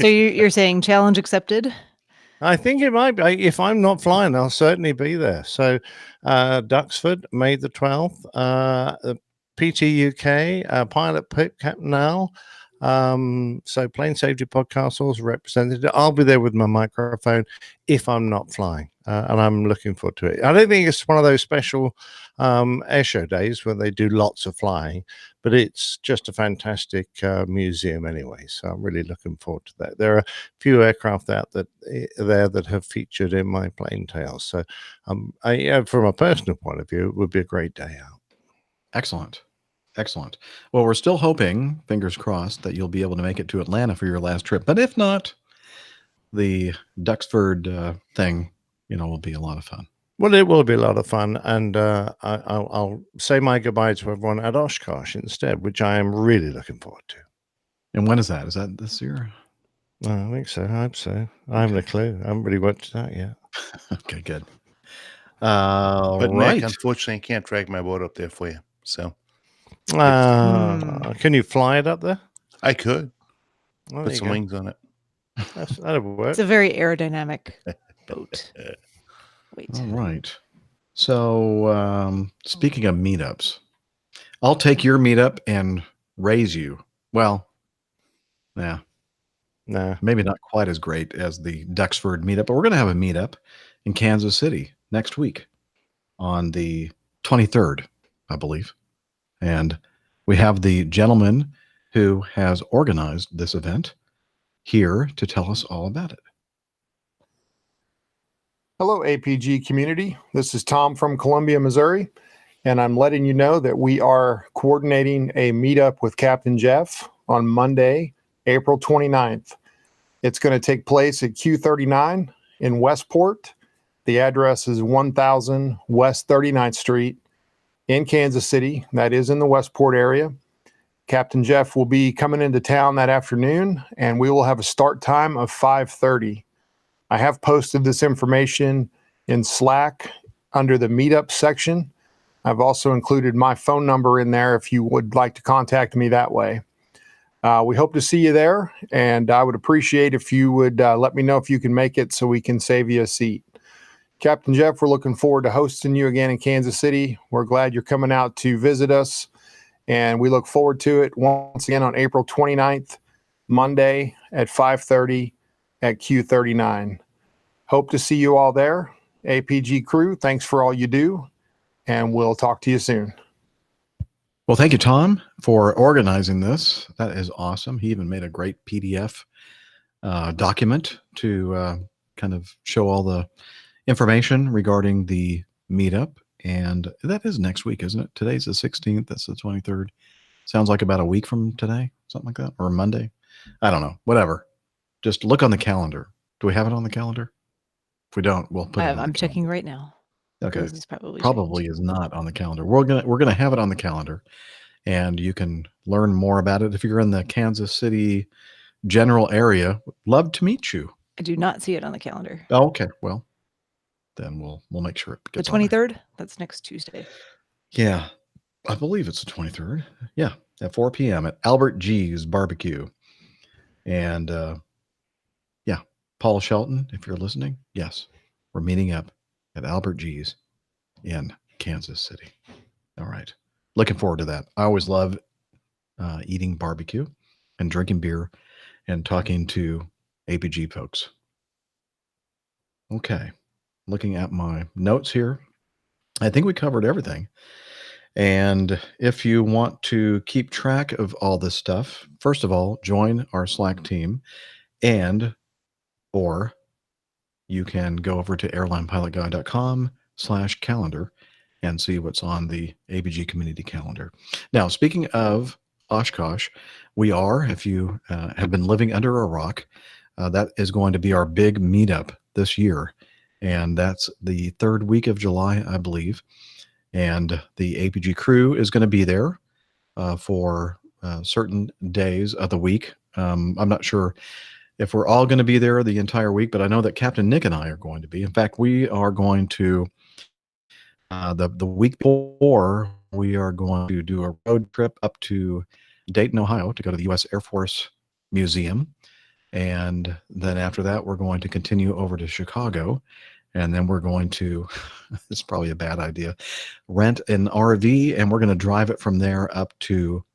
So you're saying challenge accepted? I think it might be. If I'm not flying, I'll certainly be there. So Duxford, May the 12th. PT UK, Pilot Pip Captain Al. So Plane Safety Podcast also represented. I'll be there with my microphone if I'm not flying. And I'm looking forward to it. I don't think it's one of those special airshow days where they do lots of flying, but it's just a fantastic museum anyway. So I'm really looking forward to that. There are a few aircraft out there that have featured in my plane tales. So from a personal point of view, it would be a great day out. Excellent. Excellent. Well, we're still hoping, fingers crossed, that you'll be able to make it to Atlanta for your last trip. But if not, the Duxford thing, will be a lot of fun. Well, it will be a lot of fun. And I'll say my goodbye to everyone at Oshkosh instead, which I am really looking forward to. And when is that? Is that this year? I think so. I hope so. I haven't a clue. I haven't really worked it out yet. Okay, good. But Nick, unfortunately, I can't drag my boat up there for you. So, can you fly it up there? I could put some wings on it. That'll work. It's a very aerodynamic boat. Wait. All right. So, speaking of meetups, I'll take your meetup and raise you. Well, yeah. No, maybe not quite as great as the Duxford meetup, but we're going to have a meetup in Kansas City next week on the 23rd, I believe. And we have the gentleman who has organized this event here to tell us all about it. Hello, APG community. This is Tom from Columbia, Missouri, and I'm letting you know that we are coordinating a meetup with Captain Jeff on Monday, April 29th. It's going to take place at Q39 in Westport. The address is 1000 West 39th Street in Kansas City. That is in the Westport area. Captain Jeff will be coming into town that afternoon, and we will have a start time of 5:30. I have posted this information in Slack under the Meetup section. I've also included my phone number in there if you would like to contact me that way. We hope to see you there, and I would appreciate if you would let me know if you can make it so we can save you a seat. Captain Jeff, we're looking forward to hosting you again in Kansas City. We're glad you're coming out to visit us, and we look forward to it once again on April 29th, Monday at 5:30 at Q39. Hope to see you all there. APG crew, thanks for all you do, and we'll talk to you soon. Well, thank you, Tom, for organizing this. That is awesome. He even made a great PDF document to kind of show all the information regarding the meetup. And that is next week, isn't it? Today's the 16th. That's the 23rd. Sounds like about a week from today, something like that, or Monday. I don't know. Whatever. Just look on the calendar. Do we have it on the calendar? If we don't, we'll put it on I'm checking right now. Okay. This is probably Probably is not on the calendar. We're gonna have it on the calendar, and you can learn more about it if you're in the Kansas City general area. Love to meet you. I do not see it on the calendar. Oh, okay. Well, then we'll make sure it The gets on there. 23rd? That's next Tuesday. Yeah, I believe it's the 23rd. Yeah, at 4 p.m. at Albert G's Barbecue. And yeah, Paul Shelton, if you're listening, yes, we're meeting up at Albert G's in Kansas City. All right. Looking forward to that. I always love eating barbecue and drinking beer and talking to ABG folks. Okay. Looking at my notes here, I think we covered everything. And if you want to keep track of all this stuff, first of all, join our Slack team, or you can go over to airlinepilotguide.com/calendar and see what's on the ABG Community Calendar. Now, speaking of Oshkosh, we are, if you have been living under a rock, that is going to be our big meetup this year. And that's the third week of July, I believe. And the APG crew is going to be there for certain days of the week. I'm not sure if we're all going to be there the entire week, but I know that Captain Nick and I are going to be. In fact, we are going to, the week before, we are going to do a road trip up to Dayton, Ohio to go to the U.S. Air Force Museum. And then after that, we're going to continue over to Chicago. And then we're going to, it's probably a bad idea, rent an RV, and we're going to drive it from there up to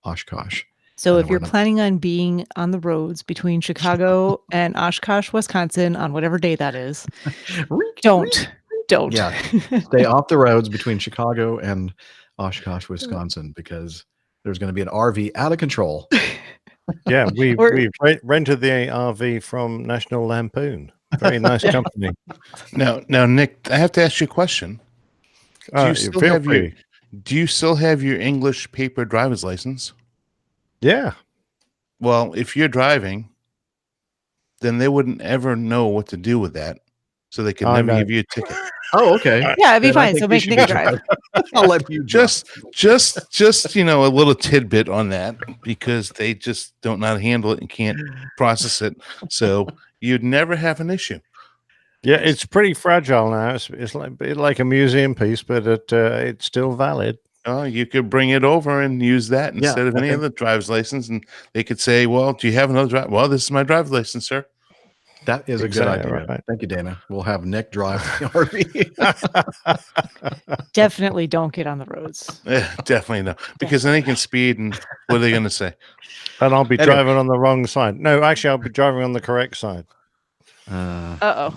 Oshkosh. So if you're planning on being on the roads between Chicago and Oshkosh, Wisconsin, on whatever day that is, don't. Yeah, stay off the roads between Chicago and Oshkosh, Wisconsin, because there's going to be an RV out of control. Yeah, we've rented the RV from National Lampoon. Very nice company. Now, Nick, I have to ask you a question. Do you still have your English paper driver's license? Yeah. Well, if you're driving, then they wouldn't ever know what to do with that, so they could never give you a ticket. Oh, okay. Yeah, it'd be fine. So make Nick drive. I'll let you just a little tidbit on that, because they just don't know how to handle it and can't process it. So you'd never have an issue. Yeah, it's pretty fragile now. It's like a museum piece, but it's still valid. Oh, you could bring it over and use that instead of any other driver's license, and they could say, "Well, do you have another drive?" "Well, this is my driver's license, sir." That is a good idea. Right. Thank you, Dana. We'll have Nick drive the RV. Definitely don't get on the roads. Definitely no, because then they can speed, and what are they going to say? And I'll be driving on the wrong side. No, actually, I'll be driving on the correct side. Uh-oh.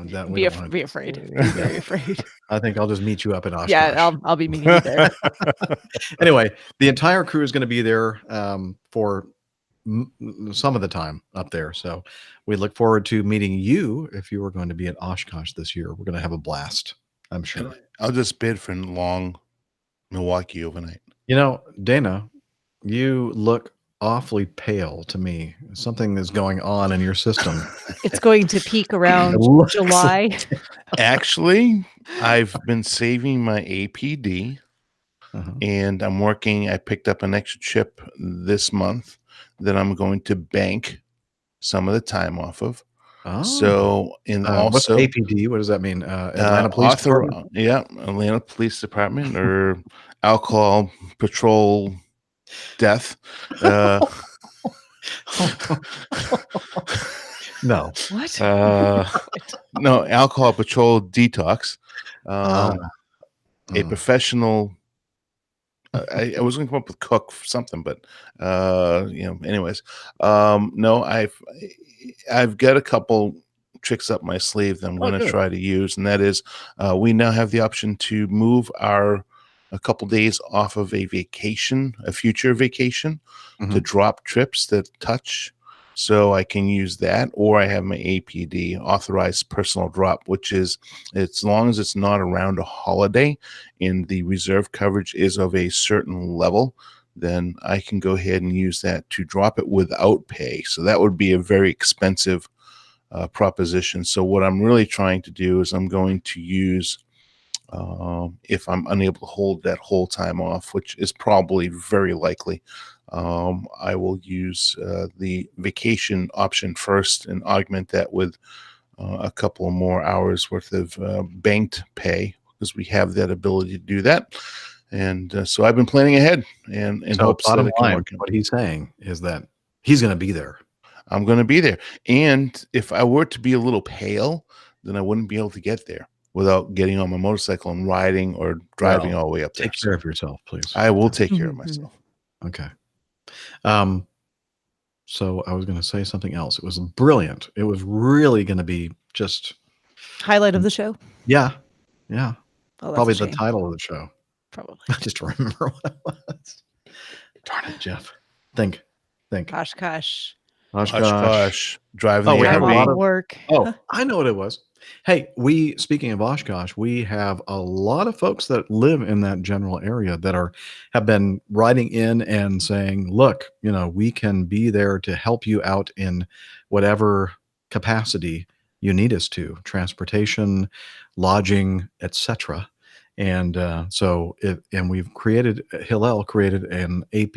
No, be afraid. Be very afraid. I think I'll just meet you up at Oshkosh. Yeah, I'll be meeting you there. Anyway, the entire crew is going to be there for some of the time up there. So we look forward to meeting you if you are going to be at Oshkosh this year. We're going to have a blast, I'm sure. I'll just bid for long Milwaukee overnight. You know, Dana, you look awfully pale to me. Something is going on in your system. It's going to peak around looks July. Actually, I've been saving my APD, Uh-huh. and I picked up an extra chip this month that I'm going to bank some of the time off of. Oh. So, and What's also APD? What does that mean? Atlanta Police Department? Yeah, Atlanta Police Department or Alcohol Patrol Death. No. What? No, Alcohol Patrol Detox. A professional. I was going to come up with cook for something, but anyways, no, I've got a couple tricks up my sleeve that I'm going to try to use, and that is, we now have the option to move a couple days off of a future vacation, to drop trips that touch. So I can use that, or I have my APD, authorized personal drop, which is, as long as it's not around a holiday and the reserve coverage is of a certain level, then I can go ahead and use that to drop it without pay. So that would be a very expensive proposition. So what I'm really trying to do is I'm going to use, if I'm unable to hold that whole time off, which is probably very likely, I will use the vacation option first and augment that with a couple of more hours worth of banked pay, because we have that ability to do that. And so I've been planning ahead, and in hopes that it can work. What he's saying is that he's going to be there. I'm going to be there. And if I were to be a little pale, then I wouldn't be able to get there without getting on my motorcycle and riding or driving all the way up there. Take care of yourself, please. I will take care of myself. Okay. So I was going to say something else. It was brilliant. It was really going to be just highlight of the show. Yeah. Yeah. Oh, probably the title of the show. Probably. I just remember what it was. Darn it, Jeff. Think. Oshkosh. Driving we have a lot of work. Oh, I know what it was. Hey, speaking of Oshkosh, we have a lot of folks that live in that general area that have been writing in and saying, look, we can be there to help you out in whatever capacity you need us to, transportation, lodging, etc. And we've created, Hillel created an a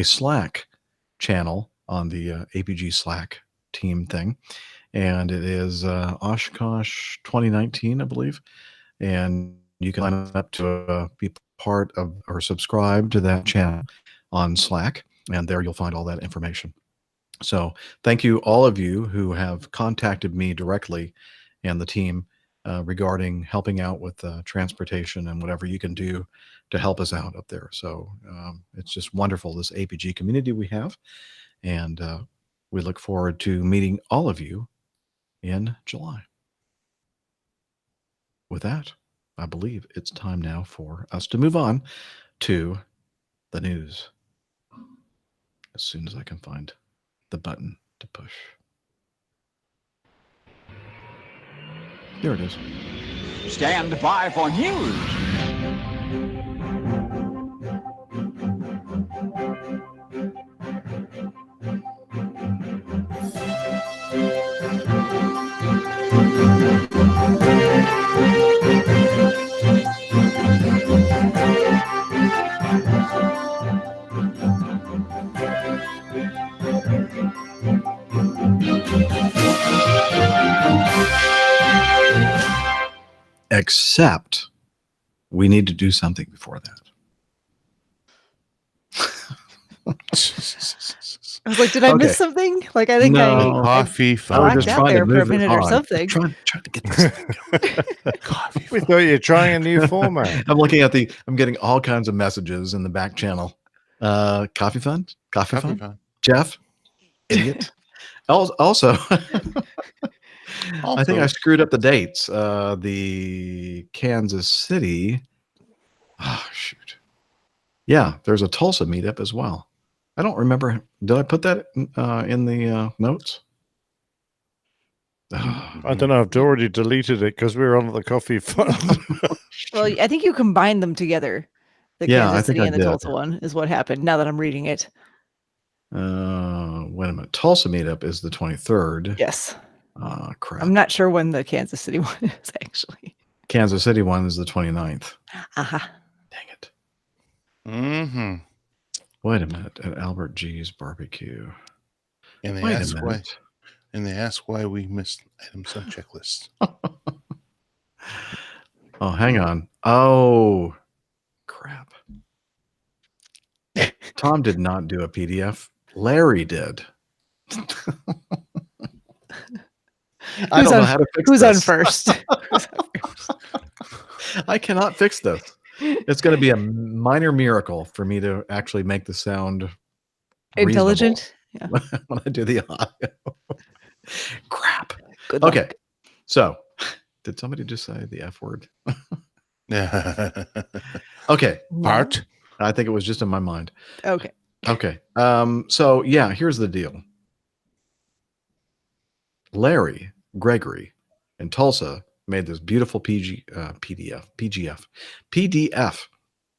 Slack channel on the ABG Slack team thing. And it is Oshkosh 2019, I believe. And you can sign up to be part of or subscribe to that channel on Slack. And there you'll find all that information. So thank you, all of you who have contacted me directly and the team regarding helping out with transportation and whatever you can do to help us out up there. So it's just wonderful, this APG community we have. And we look forward to meeting all of you in July. With that, I believe it's time now for us to move on to the news. As soon as I can find the button to push. There it is. Stand by for news. Except we need to do something before that. I was like, did I miss something? Like, I think coffee. I was just trying to move for a minute or something. Trying to get this thing going. Coffee. We thought you were trying a new format. I'm looking at I'm getting all kinds of messages in the back channel. Coffee fund? Coffee fund? Jeff? Idiot. Also, I think I screwed up the dates. The Kansas City. Oh, shoot. Yeah, there's a Tulsa meetup as well. I don't remember. Did I put that in the notes? I don't know. I've already deleted it because we were on the coffee fund. Well, I think you combined them together. The Yeah, I Kansas think City I and the did. Tulsa one is what happened. Now that I'm reading it. Wait a minute. Tulsa meetup is the 23rd. Yes. Crap. I'm not sure when the Kansas City one is actually. Kansas City one is the 29th. Aha. Dang it. Mm-hmm. Wait a minute. At Albert G's barbecue. And they Wait a ask why. minute. And they ask why we missed items on checklist. Oh, hang on. Oh, crap. Tom did not do a PDF. Larry did. I don't know how to fix Who's this. on first? I cannot fix this. It's going to be a minor miracle for me to actually make the sound Intelligent. Yeah. When I do the audio. Crap. Good Okay. luck. So, did somebody just say the F word? Yeah. Okay. Part. I think it was just in my mind. Okay. Okay. So yeah, here's the deal. Larry, Gregory, and Tulsa made this beautiful PDF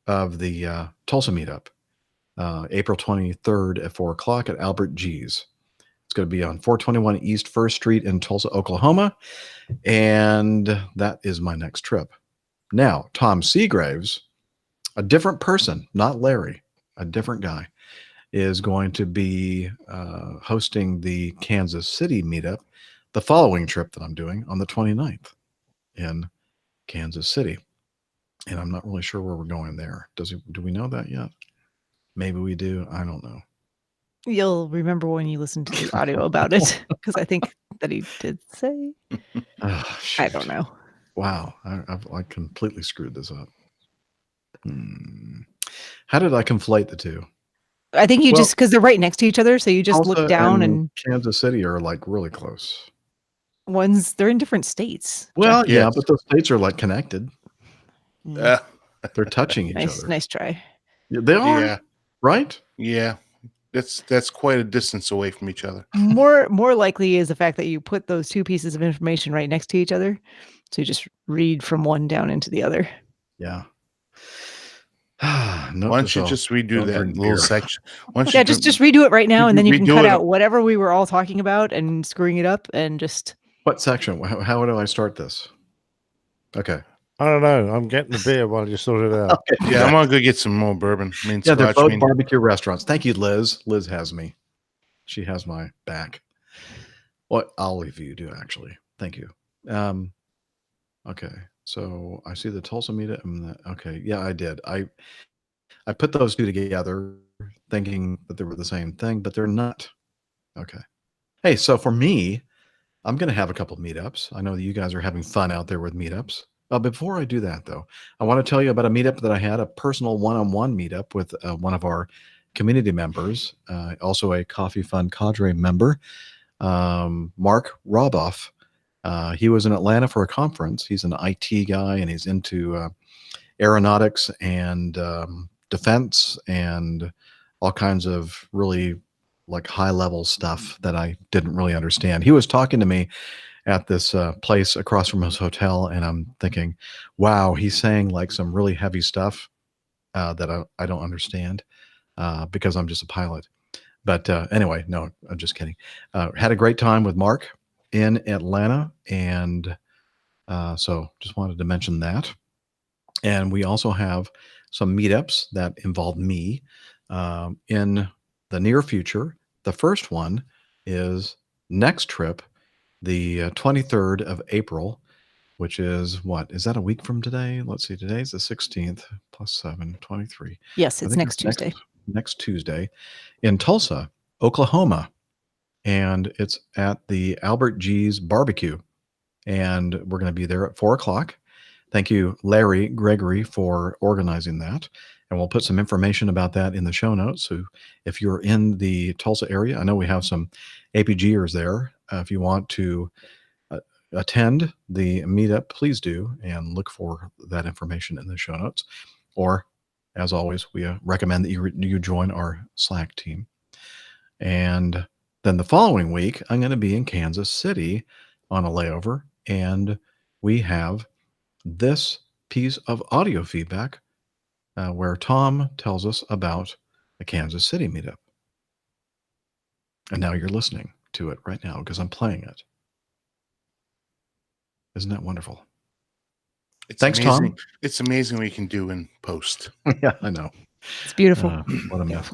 of the Tulsa meetup, April 23rd at 4 o'clock at Albert G's. It's going to be on 421 East 1st Street in Tulsa, Oklahoma. And that is my next trip. Now, Tom Seagraves, a different person, not Larry, a different guy, is going to be hosting the Kansas City meetup, the following trip that I'm doing on the 29th in Kansas City. And I'm not really sure where we're going there. Do we know that yet? Maybe we do. I don't know. You'll remember when you listen to the audio about it, because I think that he did say. Oh, I don't know. Wow. I completely screwed this up. How did I conflate the two? I think you just, because they're right next to each other, so you just Tulsa look down and Kansas City are like really close. they're in different states. Well, Jeff. yeah, but those states are like connected. Mm. They're touching each other. Nice try. Yeah, they are, Yeah. right? Yeah. That's quite a distance away from each other. More likely is the fact that you put those two pieces of information right next to each other, so you just read from one down into the other. Yeah. Why don't you just redo that little beer. section? Yeah, just redo it right now, and then you can redo cut it. out whatever we were all talking about and screwing it up, and just. What section? How do I start this? Okay. I don't know. I'm getting the beer while you sort it out. Okay. Yeah, I'm gonna go get some more bourbon. Yeah, they're both barbecue restaurants. Thank you, Liz. Liz has me. She has my back. What all of you do, actually. Thank you. Okay. So I see the Tulsa meetup. Okay. Yeah, I did. I put those two together thinking that they were the same thing, but they're not. Okay. Hey, so for me, I'm going to have a couple of meetups. I know that you guys are having fun out there with meetups. Before I do that, though, I want to tell you about a meetup that I had, a personal one-on-one meetup with one of our community members, also a Coffee Fund Cadre member, Mark Roboff. He was in Atlanta for a conference. He's an IT guy, and he's into aeronautics and defense and all kinds of really like high-level stuff that I didn't really understand. He was talking to me at this place across from his hotel, and I'm thinking, wow, he's saying like some really heavy stuff that I don't understand because I'm just a pilot. But anyway, no, I'm just kidding. Had a great time with Mark in Atlanta, and so just wanted to mention that. And we also have some meetups that involve me in the near future. The first one is next trip, the 23rd of April, which is what? Is that a week from today? Let's see. Today's the 16th plus 7, 23. Yes, it's next Tuesday. Next Tuesday in Tulsa, Oklahoma. And it's at the Albert G's barbecue. And we're going to be there at 4 o'clock. Thank you, Larry Gregory, for organizing that. And we'll put some information about that in the show notes. So if you're in the Tulsa area, I know we have some APGers there. If you want to attend the meetup, please do, and look for that information in the show notes. Or, as always, we recommend that you join our Slack team. And then the following week, I'm going to be in Kansas City on a layover, and we have this piece of audio feedback where Tom tells us about the Kansas City meetup. And now you're listening to it right now because I'm playing it. Isn't that wonderful? Thanks, amazing. Tom. It's amazing what you can do in post. Yeah, I know. It's beautiful. What a mess.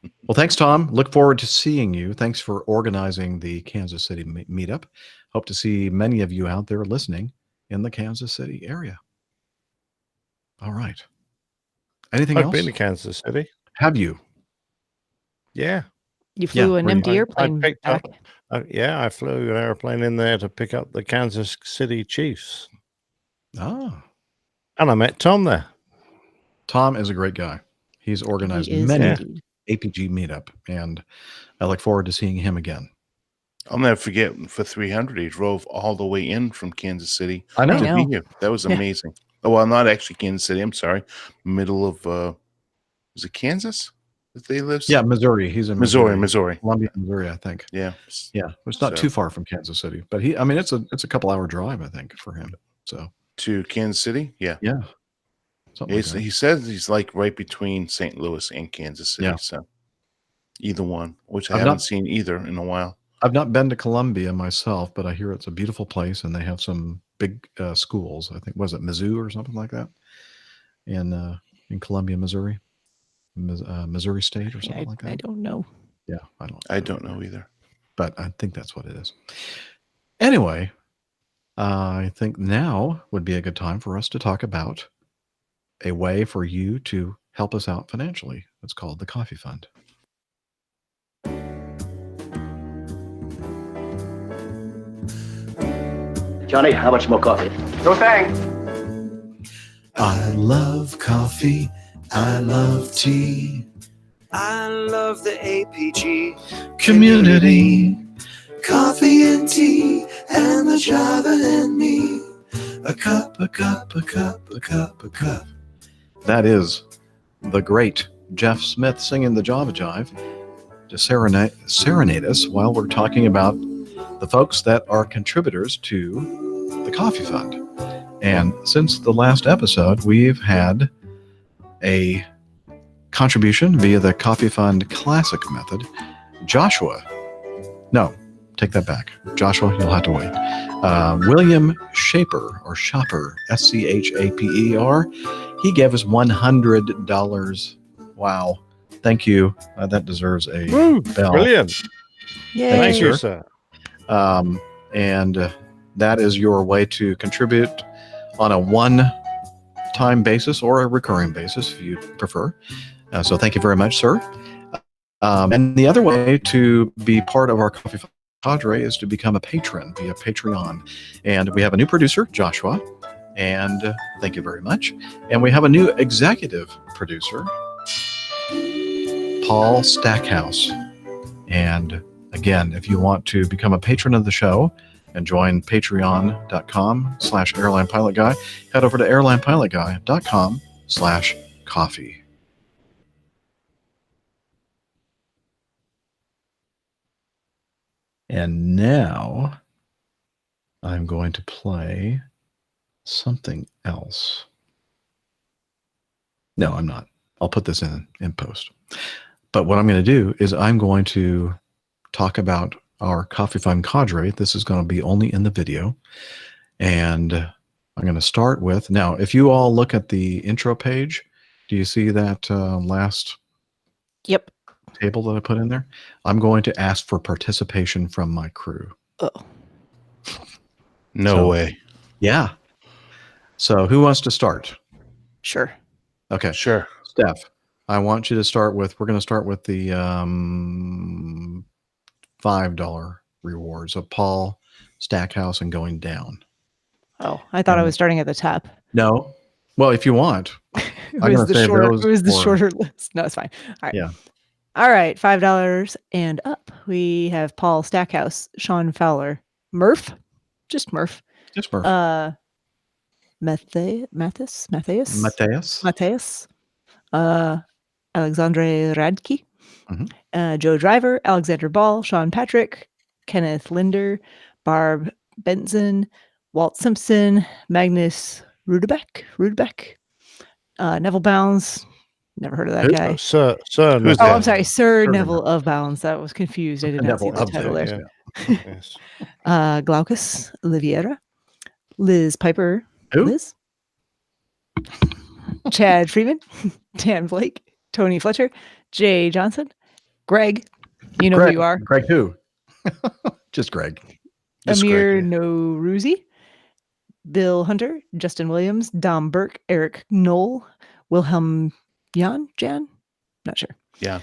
Well, thanks, Tom. Look forward to seeing you. Thanks for organizing the Kansas City meetup. Hope to see many of you out there listening in the Kansas City area. All right. Anything else? I've been to Kansas City. Have you? Yeah. You flew an empty I airplane picked back. up. I flew an airplane in there to pick up the Kansas City Chiefs. Ah. And I met Tom there. Tom is a great guy. He's organized many APG meetup, and I look forward to seeing him again. I'll never forget for 300, he drove all the way in from Kansas City. I know. To be here. That was amazing. Oh, well, not actually Kansas City. I'm sorry. Middle of, was it Kansas that they live? Yeah, Missouri. He's in Missouri. Columbia, Missouri, I think. Yeah. Yeah. It's not too far from Kansas City, but it's a couple hour drive, I think, for him. So to Kansas City? Yeah. Yeah. He says he's like right between St. Louis and Kansas City. Yeah. So either one, which I haven't seen either in a while. I've not been to Columbia myself, but I hear it's a beautiful place, and they have some big schools. I think, was it Mizzou or something like that in Columbia, Missouri, Missouri State or something like that. I don't know. Yeah, I don't know either, but I think that's what it is. Anyway, I think now would be a good time for us to talk about a way for you to help us out financially. It's called the Coffee Fund. Johnny, how much more coffee? No thanks. I love coffee. I love tea. I love the APG Community. Coffee and tea and the Java and me. A cup, a cup, a cup, a cup, a cup. That is the great Jeff Smith singing the Java Jive to serenade us while we're talking about the folks that are contributors to the Coffee Fund. And since the last episode, we've had a contribution via the Coffee Fund Classic method. Joshua, no, take that back. Joshua, you'll have to wait. William Shaper, or Shopper, Schaper, he gave us $100. Wow. Thank you. That deserves a bell. Brilliant. Yay. Thank you, sir. And that is your way to contribute on a one-time basis or a recurring basis if you prefer. So thank you very much, sir. And the other way to be part of our Coffee Fund cadre is to become a patron via Patreon. And we have a new producer, Joshua, and thank you very much. And we have a new executive producer, Paul Stackhouse. And again, if you want to become a patron of the show and join patreon.com/airlinepilotguy, head over to airlinepilotguy.com/coffee. And now I'm going to play something else. No, I'm not. I'll put this in post. But what I'm going to do is I'm going to talk about our Coffee Fund cadre. This is going to be only in the video. And I'm going to start with, now, if you all look at the intro page, do you see that last table that I put in there? I'm going to ask for participation from my crew. Oh. No way. Yeah. So who wants to start? Sure. Okay. Sure. Steph, I want you to start with, we're going to start with the $5 reward. So Paul, Stackhouse, and going down. Oh, I thought I was starting at the top. No. Well, if you want. It was the shorter list. No, it's fine. All right. Yeah. All right. $5 and up. We have Paul Stackhouse, Sean Fowler, Murph. Just Murph. Matthias. Alexandre Radke. Joe Driver, Alexander Ball, Sean Patrick, Kenneth Linder, Barb Benson, Walt Simpson, Magnus Rudebeck, Neville Bounds. Never heard of that Who? guy. Sir Who's Oh, that? I'm sorry, Sir Sir Neville of Bounds. That was confused. I did not see Neville the of title Bounds, there. Yes. Glaucus Oliveira, Liz Piper, Who? Liz, Chad Freeman, Dan Blake, Tony Fletcher, Jay Johnson, Greg. You know Greg, who you are. Greg who? Just Greg. Just Amir Greg, yeah. Noruzi, Bill Hunter, Justin Williams, Dom Burke, Eric Knoll, Wilhelm Jan, not sure. Yeah.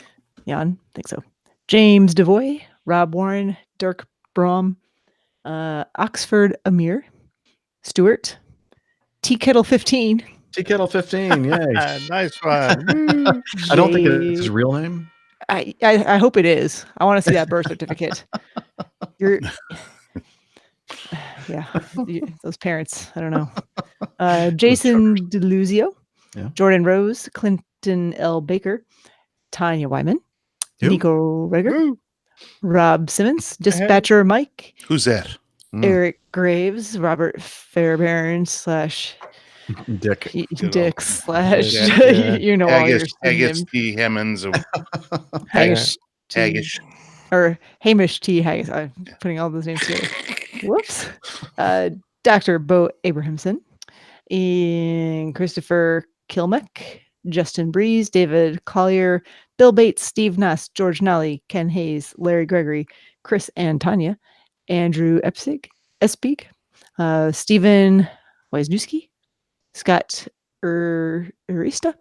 Jan, think so. James Devoy, Rob Warren, Dirk Brom, Oxford Amir, Stewart, Tea Kettle 15. Tea Kettle 15, yay. Nice one. I don't think it's his real name. I hope it is. I want to see that birth certificate. You're, yeah, those parents. I don't know. Jason DeLuzio, Yeah. Jordan Rose, Clinton L. Baker, Tanya Wyman, Who? Nico Reger, Rob Simmons, Dispatcher Mike, Who's that? Eric Graves, Robert Fairbairn / Dick. Dick slash Yeah. you know all your Haggis names. T. Hemmons. Hamish T. Haggish. Or Hamish T. Haggis. I'm putting all those names together. Whoops. Dr. Bo Abrahamson, and Christopher Kilmeck, Justin Breeze, David Collier, Bill Bates, Steve Nuss, George Nally, Ken Hayes, Larry Gregory, Chris and Tanya, Andrew Espig, Stephen Wisniewski, Scott Urista,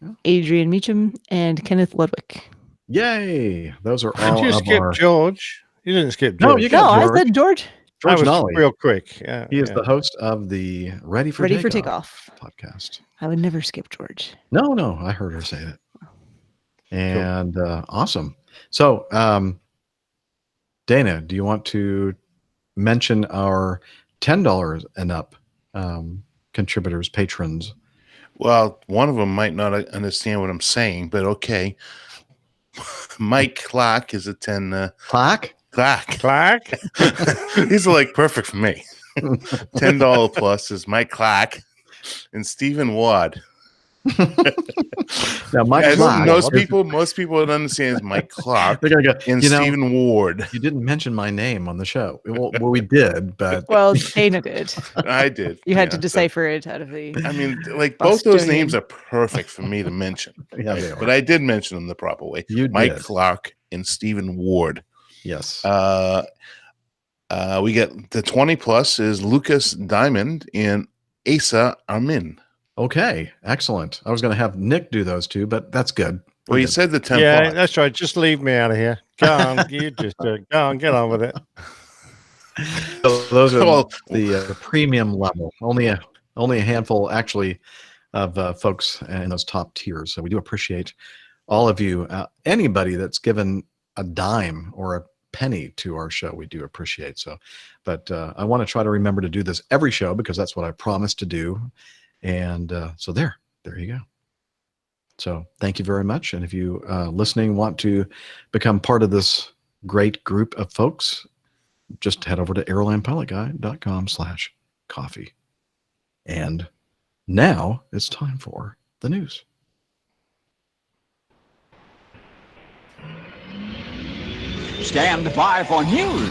Yeah. Adrian Meacham, and Kenneth Ludwig. Yay. Those are Did all you of skip our... George? You didn't skip George. No, you got No, George. I said George. George That was Nolly. real quick. Yeah, He is yeah. the host of the Ready for Takeoff podcast. I would never skip George. No, I heard her say it. And awesome. So, Dana, do you want to mention our $10 and up contributors, patrons? Well, one of them might not understand what I'm saying, but okay. Mike Clark is a 10. Clark? Clark. These are like perfect for me. $10 plus is Mike Clark and Stephen Ward. Now, Mike Clark. Most people would understand is Mike Clark They're gonna go, and Stephen Ward. You didn't mention my name on the show. Well, we did, but Well, Dana did. I did. You had to decipher it out of the. I mean, like both those Bostonian. names are perfect for me to mention. Yeah, they are. But I did mention them the proper way. You Mike did. Clark and Stephen Ward. Yes. We get the 20 plus is Lucas Diamond and Asa Armin. Okay, excellent. I was going to have Nick do those two, but that's good. Well, you said the 10 Yeah, plus. that's right. Just leave me out of here. Go on. You just go on. Get on with it. So those are Well- the premium level. Only a handful, actually, of folks in those top tiers. So we do appreciate all of you. Anybody that's given a dime or a penny to our show, we do appreciate. So, but I want to try to remember to do this every show because that's what I promised to do. And so there you go. So thank you very much. And if you listening want to become part of this great group of folks, just head over to airlinepilotguide.com/coffee. And now it's time for the news. Stand by for news.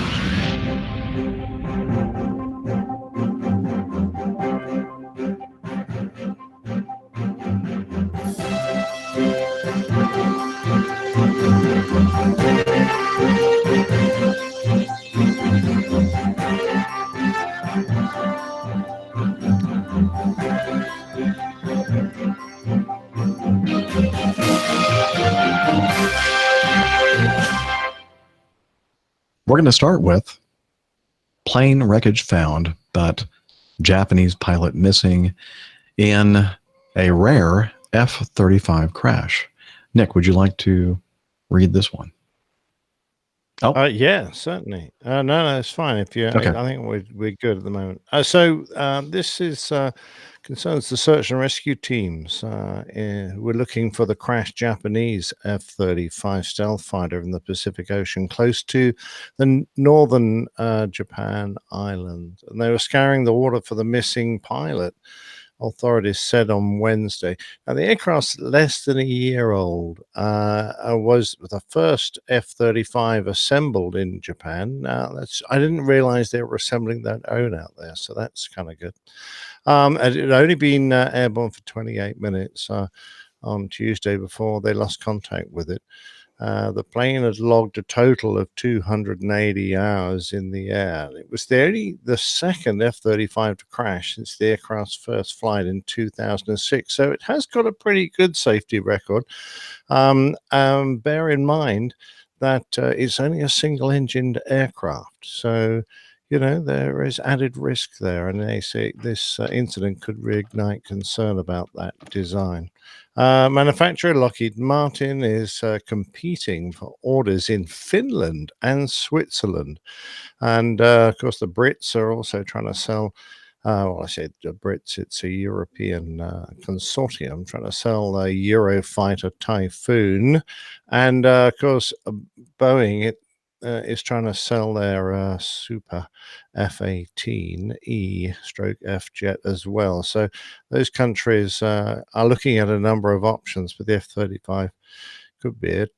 We're going to start with plane wreckage found, but Japanese pilot missing in a rare F-35 crash. Nick, would you like to read this one? Oh, Yeah, certainly. No, it's fine. If you, Okay. I think we're good at the moment. This is concerns the search and rescue teams. We're looking for the crashed Japanese F-35 stealth fighter in the Pacific Ocean, close to the northern Japan island, and they were scouring the water for the missing pilot authorities said on Wednesday. Now, the aircraft's less than a year old. Was the first F-35 assembled in Japan. Now, I didn't realize they were assembling their own out there, so that's kind of good. And it had only been airborne for 28 minutes on Tuesday before they lost contact with it. The plane had logged a total of 280 hours in the air. It was the second F-35 to crash since the aircraft's first flight in 2006. So it has got a pretty good safety record. Bear in mind that it's only a single-engined aircraft. So, there is added risk there. And they say this incident could reignite concern about that design. Manufacturer Lockheed Martin is competing for orders in Finland and Switzerland. And, of course, the Brits are also trying to sell, I say the Brits, it's a European consortium trying to sell a Eurofighter Typhoon. And, of course, Boeing is trying to sell their Super F-18E/F jet as well. So those countries are looking at a number of options, but the F-35 could be it.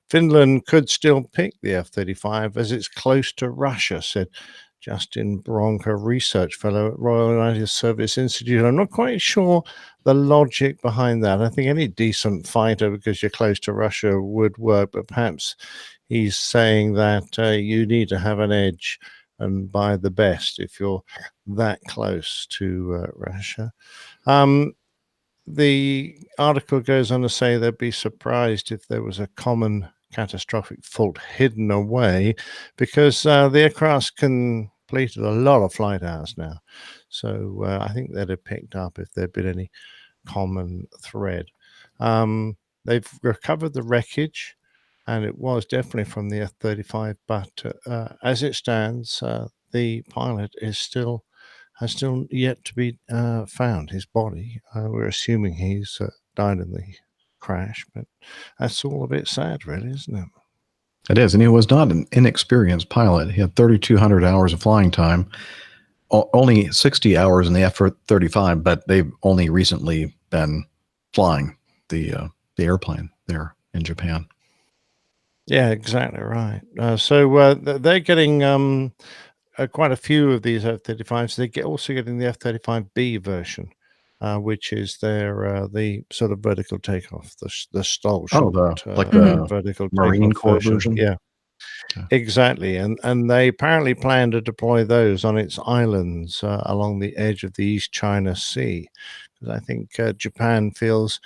Finland could still pick the F-35 as it's close to Russia, said Justin Bronca, research fellow at Royal United Service Institute. I'm not quite sure the logic behind that. I think any decent fighter, because you're close to Russia, would work, but perhaps he's saying that you need to have an edge and buy the best if you're that close to Russia. The article goes on to say they'd be surprised if there was a common catastrophic fault hidden away, because the aircraft's completed a lot of flight hours now. So I think they'd have picked up if there'd been any common thread. They've recovered the wreckage, and it was definitely from the F-35, but as it stands, the pilot has still yet to be found, his body. We're assuming he's died in the crash, but that's all a bit sad, really, isn't it? It is, and he was not an inexperienced pilot. He had 3,200 hours of flying time, only 60 hours in the F-35, but they've only recently been flying the airplane there in Japan. Yeah, exactly right. So they're getting quite a few of these F-35s. They're also getting the F-35B version, which is the sort of vertical takeoff, the stall shot, the vertical Marine takeoff Corps version. Yeah, exactly. And they apparently plan to deploy those on its islands along the edge of the East China Sea, because I think Japan feels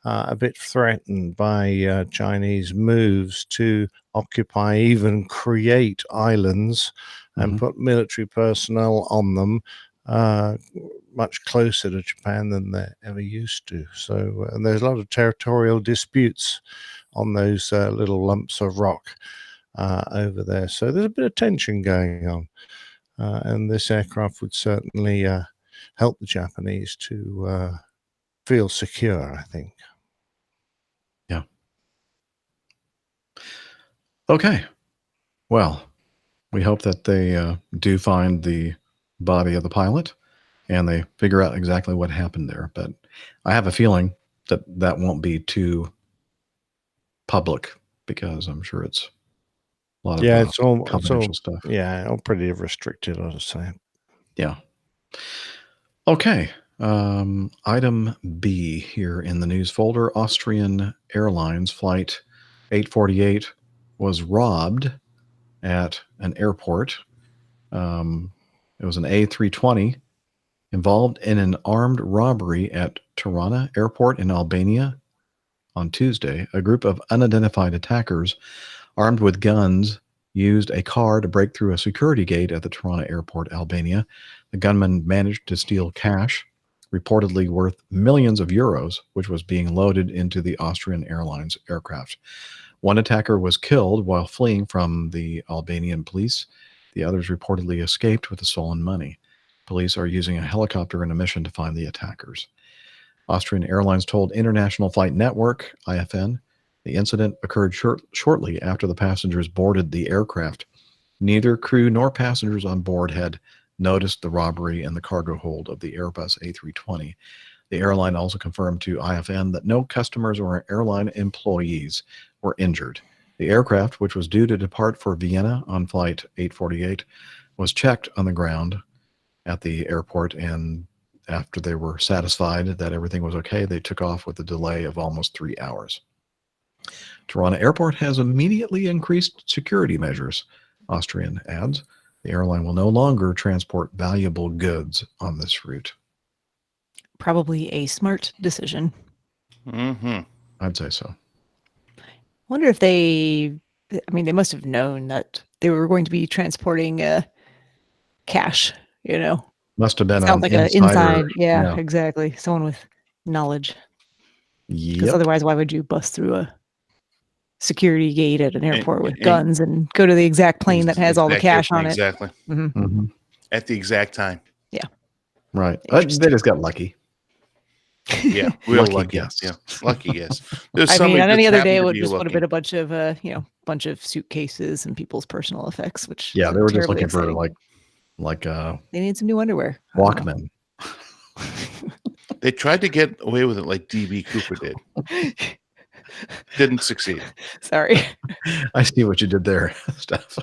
a bit threatened by Chinese moves to occupy, even create islands and put military personnel on them much closer to Japan than they're ever used to. So, and there's a lot of territorial disputes on those little lumps of rock over there. So there's a bit of tension going on. And this aircraft would certainly help the Japanese to feel secure, I think. Yeah. Okay. Well, we hope that they do find the body of the pilot and they figure out exactly what happened there. But I have a feeling that that won't be too public, because I'm sure it's a lot of it's all confidential stuff. Yeah, all pretty restricted, I would say. Yeah. Okay. Item B here in the news folder: Austrian Airlines flight 848 was robbed at an airport. It was an A320 involved in an armed robbery at Tirana Airport in Albania on Tuesday. A group of unidentified attackers armed with guns used a car to break through a security gate at the Tirana Airport, Albania. The gunman managed to steal cash, reportedly worth millions of euros, which was being loaded into the Austrian Airlines aircraft. One attacker was killed while fleeing from the Albanian police. The others reportedly escaped with the stolen money. Police are using a helicopter in a mission to find the attackers. Austrian Airlines told International Flight Network, IFN, the incident occurred shortly after the passengers boarded the aircraft. Neither crew nor passengers on board had noticed the robbery in the cargo hold of the Airbus A320. The airline also confirmed to IFN that no customers or airline employees were injured. The aircraft, which was due to depart for Vienna on flight 848, was checked on the ground at the airport, and after they were satisfied that everything was okay, they took off with a delay of almost 3 hours. Toronto Airport has immediately increased security measures, Austrian adds. The airline will no longer transport valuable goods on this route. Probably a smart decision. I'd say so. Wonder if they must have known that they were going to be transporting cash, Must have been Sounds an like insider. an inside. Yeah, exactly. Someone with knowledge. Because Yep. otherwise, why would you bust through a security gate at an airport with and- guns and go to the exact plane that has all the cash on it? Exactly. Mhm. At the exact time. Yeah. Right. They just got lucky. Yeah. Real Lucky lucky. guess. Yeah. Lucky guess. There's I mean, somebody on any that's other day, happened it to would be just would have lucky. been a bunch of, bunch of suitcases and people's personal effects, which Yeah, isn't they were just terribly looking exciting. for like They need some new underwear. I don't know. Walkman. They tried to get away with it like DB Cooper did. Didn't succeed. Sorry. I see what you did there, Steph.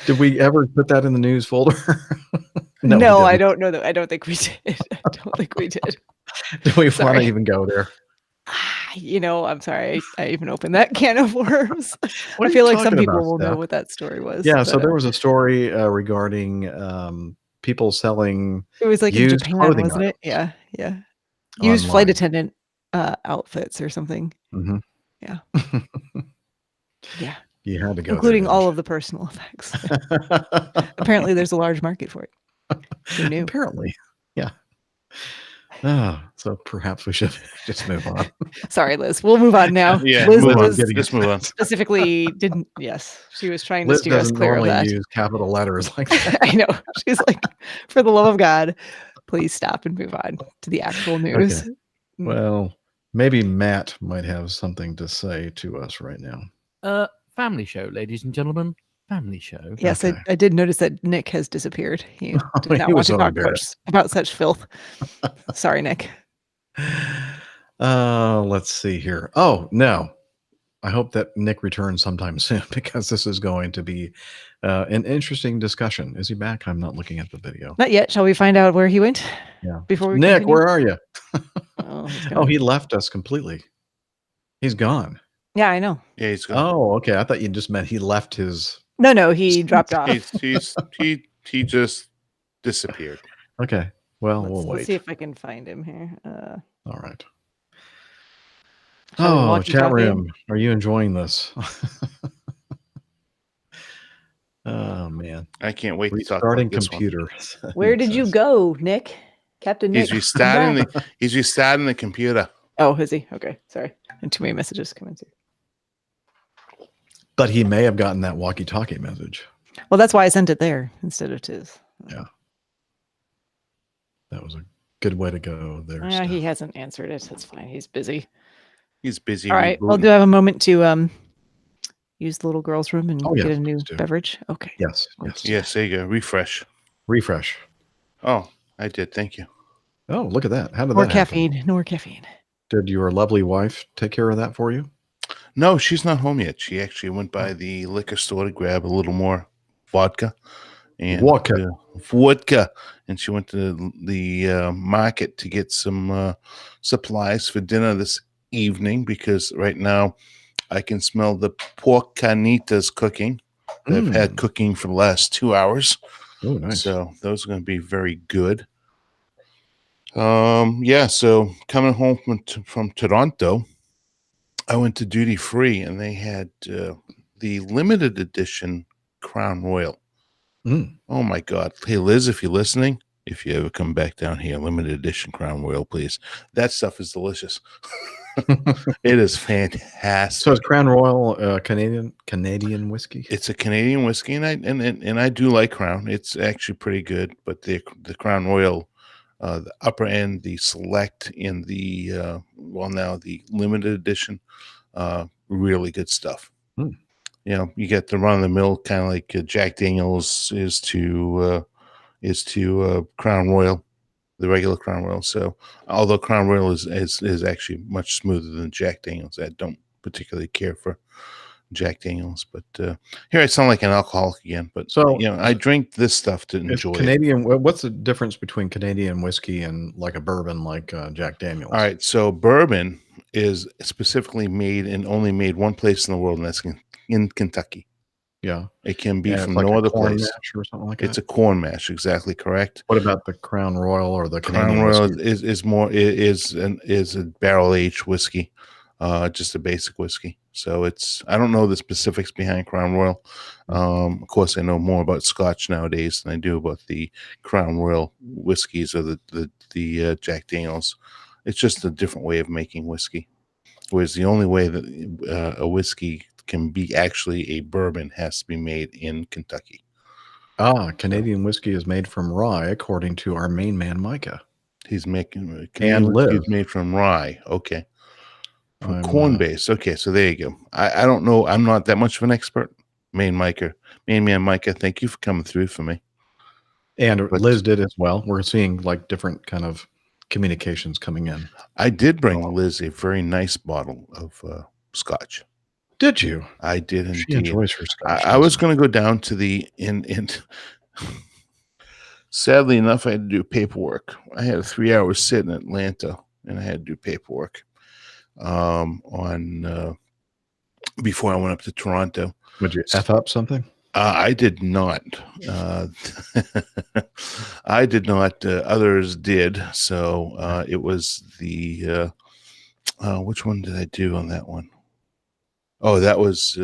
Did we ever put that in the news folder? No, we I didn't. don't know that. I don't think we did. I don't think we did. Do we want Sorry. to even go there? I'm sorry. I even opened that can of worms. What I are you feel like some talking people about, will know Steph? what that story was. Yeah, so but, there was a story regarding people selling it was like in used Japan, clothing wasn't it? items Yeah. Used flight online. attendant outfits or something. Mhm. Yeah. Yeah. You had to go there, Including didn't all you? of the personal effects. Apparently, there's a large market for it. Who knew? Apparently, yeah. So perhaps we should just move on. Sorry, Liz. We'll move on now. Yeah, Liz, move on. Liz Let's move on. specifically didn't. Yes, she was trying to Liz steer us doesn't clear of normally that. use capital letters like that. I know. She's like, for the love of God, please stop and move on to the actual news. Okay. Well, maybe Matt might have something to say to us right now. Family show, ladies and gentlemen. Family show. Yes, Okay. I did notice that Nick has disappeared. He did He not was want to so talk embarrassed. about such filth. Sorry, Nick. Let's see here. Oh, no. I hope that Nick returns sometime soon because this is going to be an interesting discussion. Is he back? I'm not looking at the video. Not yet. Shall we find out where he went? Yeah. Before we Nick, continue? where are you? Oh, he's Oh, gone. he left us completely. He's gone. Yeah, I know. Yeah, he's gone. Oh, okay. I thought you just meant he left his. No, he dropped off. He just disappeared. Okay. Well, we'll Let's wait. see if I can find him here. All right. Shall we Oh, walkie chat talkie? room. Are you enjoying this? Oh, man. I can't wait to talk Restarting about this computer. Where did you go, Nick? Captain Nick. He's restarting the computer. Oh, is he? Okay, sorry. And too many messages coming through. But he may have gotten that walkie-talkie message. Well, that's why I sent it there instead of to his. Yeah. That was a good way to go there. Yeah, he hasn't answered it. That's fine. He's busy. He's busy. All right. Well, rebooting. do I have a moment to use the little girl's room and Oh, yes, get a new please do. beverage? Okay. Yes. Yes, there you go. Refresh. Refresh. Oh, I did. Thank you. Oh, look at that. How did More that happen? caffeine. No more caffeine. Did your lovely wife take care of that for you? No, she's not home yet. She actually went by the liquor store to grab a little more vodka. And vodka. And she went to the market to get some supplies for dinner this evening because right now I can smell the pork carnitas cooking. They've had cooking for the last 2 hours. Oh, nice. So those are going to be very good. Yeah, so coming home from Toronto, I went to duty free and they had the limited edition Crown Royal. Oh my God. Hey, Liz, if you're listening, if you ever come back down here, limited edition Crown Royal, please. That stuff is delicious. It is fantastic. So is Crown Royal Canadian whiskey? It's a Canadian whiskey, and I do like Crown. It's actually pretty good, but the Crown Royal, the upper end, the select, and the now the limited edition, really good stuff. You know, you get the run of the mill kind of like Jack Daniels is to Crown Royal, the regular Crown Royal. So although Crown Royal is actually much smoother than Jack Daniels, I don't particularly care for Jack Daniels. But here I sound like an alcoholic again. But So, you know, I drink this stuff to enjoy it. Canadian. What's the difference between Canadian whiskey and like a bourbon like Jack Daniels? All right, so bourbon is specifically made and only made one place in the world, and that's in Kentucky. Yeah, it can be And from it's like no a other corn place. mash or something like It's that? a corn mash, exactly correct. What about the Crown Royal or the Crown Canadian Royal whiskey? is a barrel aged whiskey, just a basic whiskey. So I don't know the specifics behind Crown Royal. Of course, I know more about Scotch nowadays than I do about the Crown Royal whiskeys or the Jack Daniels. It's just a different way of making whiskey. Whereas the only way that a whiskey can be actually a bourbon has to be made in Kentucky. Canadian whiskey is made from rye, according to our main man, Micah. He's making And whiskey Liv. is made from rye. Okay. From I'm, corn base. Okay, so there you go. I don't know. I'm not that much of an expert. Main man Micah, thank you for coming through for me. And Liz did as well. We're seeing like different kind of communications coming in. I did bring Liz a very nice bottle of scotch. Did you? I did She indeed. enjoys her scotch. I was going to go down to the and sadly enough, I had to do paperwork. I had a 3-hour sit in Atlanta, and I had to do paperwork on before I went up to Toronto. Would you F up something? I did not. I did not. Others did. So it was the which one did I do on that one? Oh, that was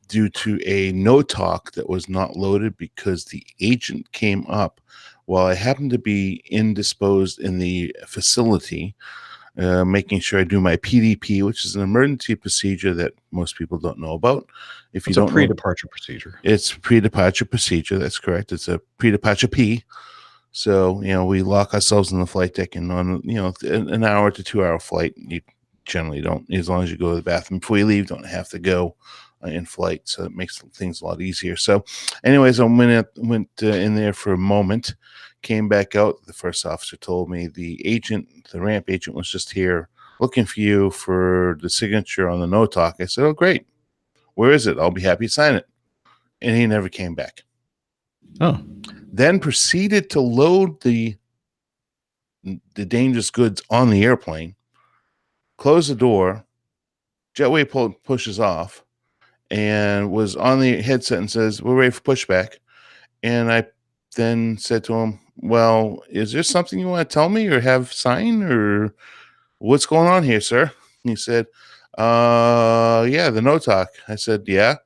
due to a no talk that was not loaded because the agent came up while I happened to be indisposed in the facility, making sure I do my PDP, which is an emergency procedure that most people don't know about. If you It's a don't pre-departure procedure. It's pre-departure procedure. That's correct. It's a pre-departure P. So, you know, we lock ourselves in the flight deck, and on, you know, an hour to 2 hour flight, you generally don't, as long as you go to the bathroom before you leave, don't have to go in flight. So it makes things a lot easier. So anyways, I went in there for a moment, came back out. The first officer told me the ramp agent was just here looking for you for the signature on the no talk. I said, oh, great. Where is it? I'll be happy to sign it. And he never came back. Oh. Then proceeded to load the dangerous goods on the airplane, close the door, jetway pushes off, and was on the headset and says, we're ready for pushback. And I then said to him, well, is there something you want to tell me or have signed, or what's going on here, sir? And he said, yeah, the no talk. I said, yeah.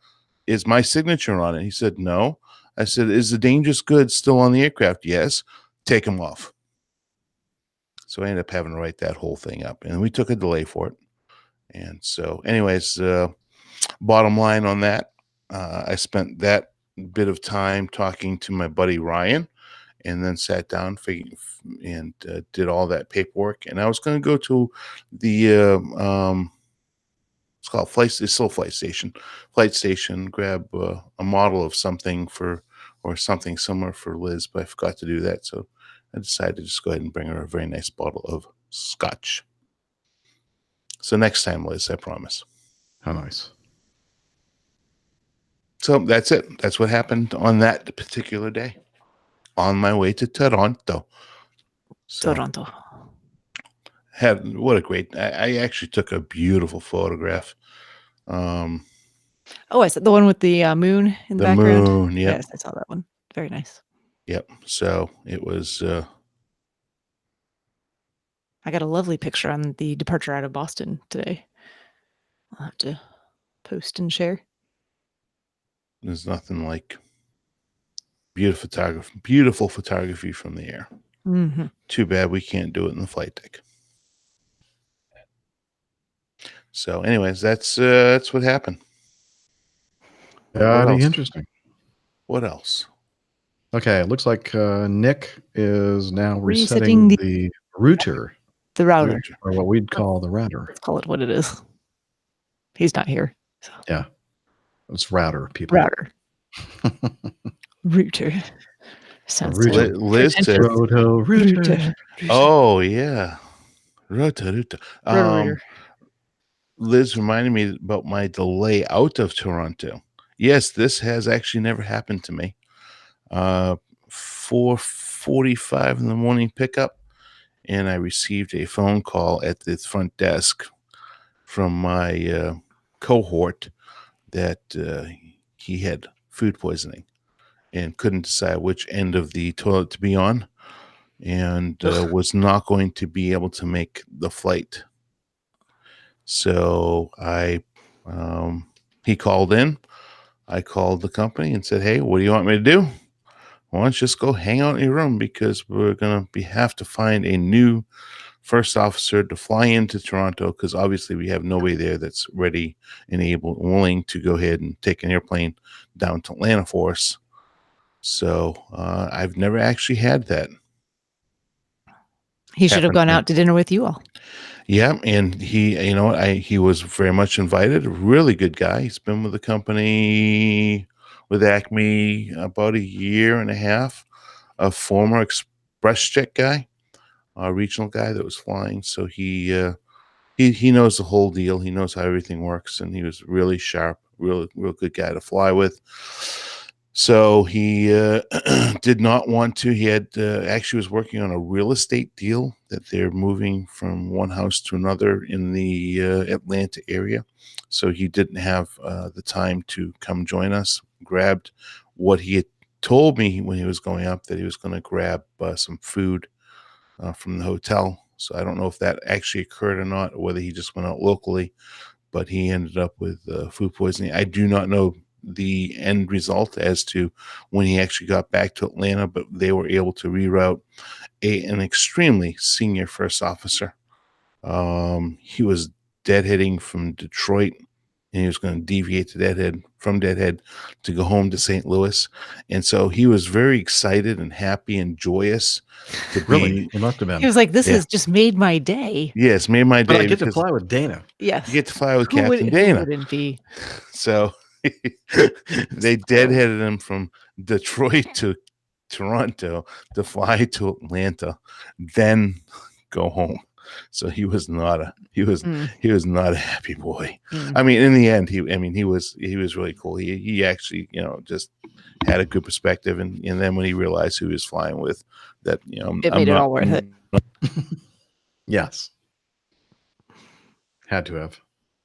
Is my signature on it? He said, no. I said, is the dangerous goods still on the aircraft? Yes. Take them off. So I ended up having to write that whole thing up, and we took a delay for it. And so anyways, bottom line on that, I spent that bit of time talking to my buddy Ryan, and then sat down and did all that paperwork. And I was going to go to the it's called flight station, grab a model of something or something similar for Liz, but I forgot to do that. So I decided to just go ahead and bring her a very nice bottle of scotch. So next time, Liz, I promise. How nice. So that's it. That's what happened on that particular day on my way to Toronto. Toronto. What a great, I actually took a beautiful photograph. Oh, I said the one with the moon in the background. Moon, yep. Yes, I saw that one. Very nice. Yep. So it was. I got a lovely picture on the departure out of Boston today. I'll have to post and share. There's nothing like beautiful photography from the air. Mm-hmm. Too bad we can't do it in the flight deck. So, anyways, that's what happened. Interesting. What else? Okay, it looks like Nick is now resetting the router. The router. Or what we'd call the router. Let's call it what it is. He's not here. So. Yeah. It's router, people. Router. Router. Sounds Router. so Liz said, Roto router. "Oh yeah, Roto. Roto-Rooter. Liz reminded me about my delay out of Toronto. Yes, this has actually never happened to me. 4:45 in the morning pickup, and I received a phone call at the front desk from my cohort that he had food poisoning and couldn't decide which end of the toilet to be on, and was not going to be able to make the flight. So he called in. I called the company and said, "Hey, what do you want me to do? Why don't you just go hang out in your room, because we're going to have to find a new first officer to fly into Toronto, because obviously we have nobody there that's ready and able and willing to go ahead and take an airplane down to Atlanta for us." So I've never actually had that. He should have happen gone to me. out to dinner with you all. Yeah, and he was very much invited. A really good guy. He's been with the company with Acme about a year and a half. A former ExpressJet guy, a regional guy that was flying. So he knows the whole deal. He knows how everything works, and he was really sharp, real good guy to fly with. So he did not want to. He had actually was working on a real estate deal that they're moving from one house to another in the Atlanta area. So he didn't have the time to come join us. Grabbed what he had told me when he was going up, that he was going to grab some food from the hotel. So I don't know if that actually occurred or not, or whether he just went out locally, but he ended up with food poisoning. I do not know the end result as to when he actually got back to Atlanta, but they were able to reroute an extremely senior first officer. He was deadheading from Detroit, and he was going to deviate to from Deadhead to go home to St. Louis. And so he was very excited and happy and joyous to Really? He must have been. He was like, this has just made my day. Yes, made my day. But I get to fly with Dana. Yes. You get to fly with Who Captain Dana. Who wouldn't be? So they deadheaded him from Detroit to Toronto to fly to Atlanta, then go home. So he was not a not a happy boy. I mean, in the end, he was really cool. He actually, just had a good perspective, and then when he realized who he was flying with, that it made it all worth it. Yes, had to have.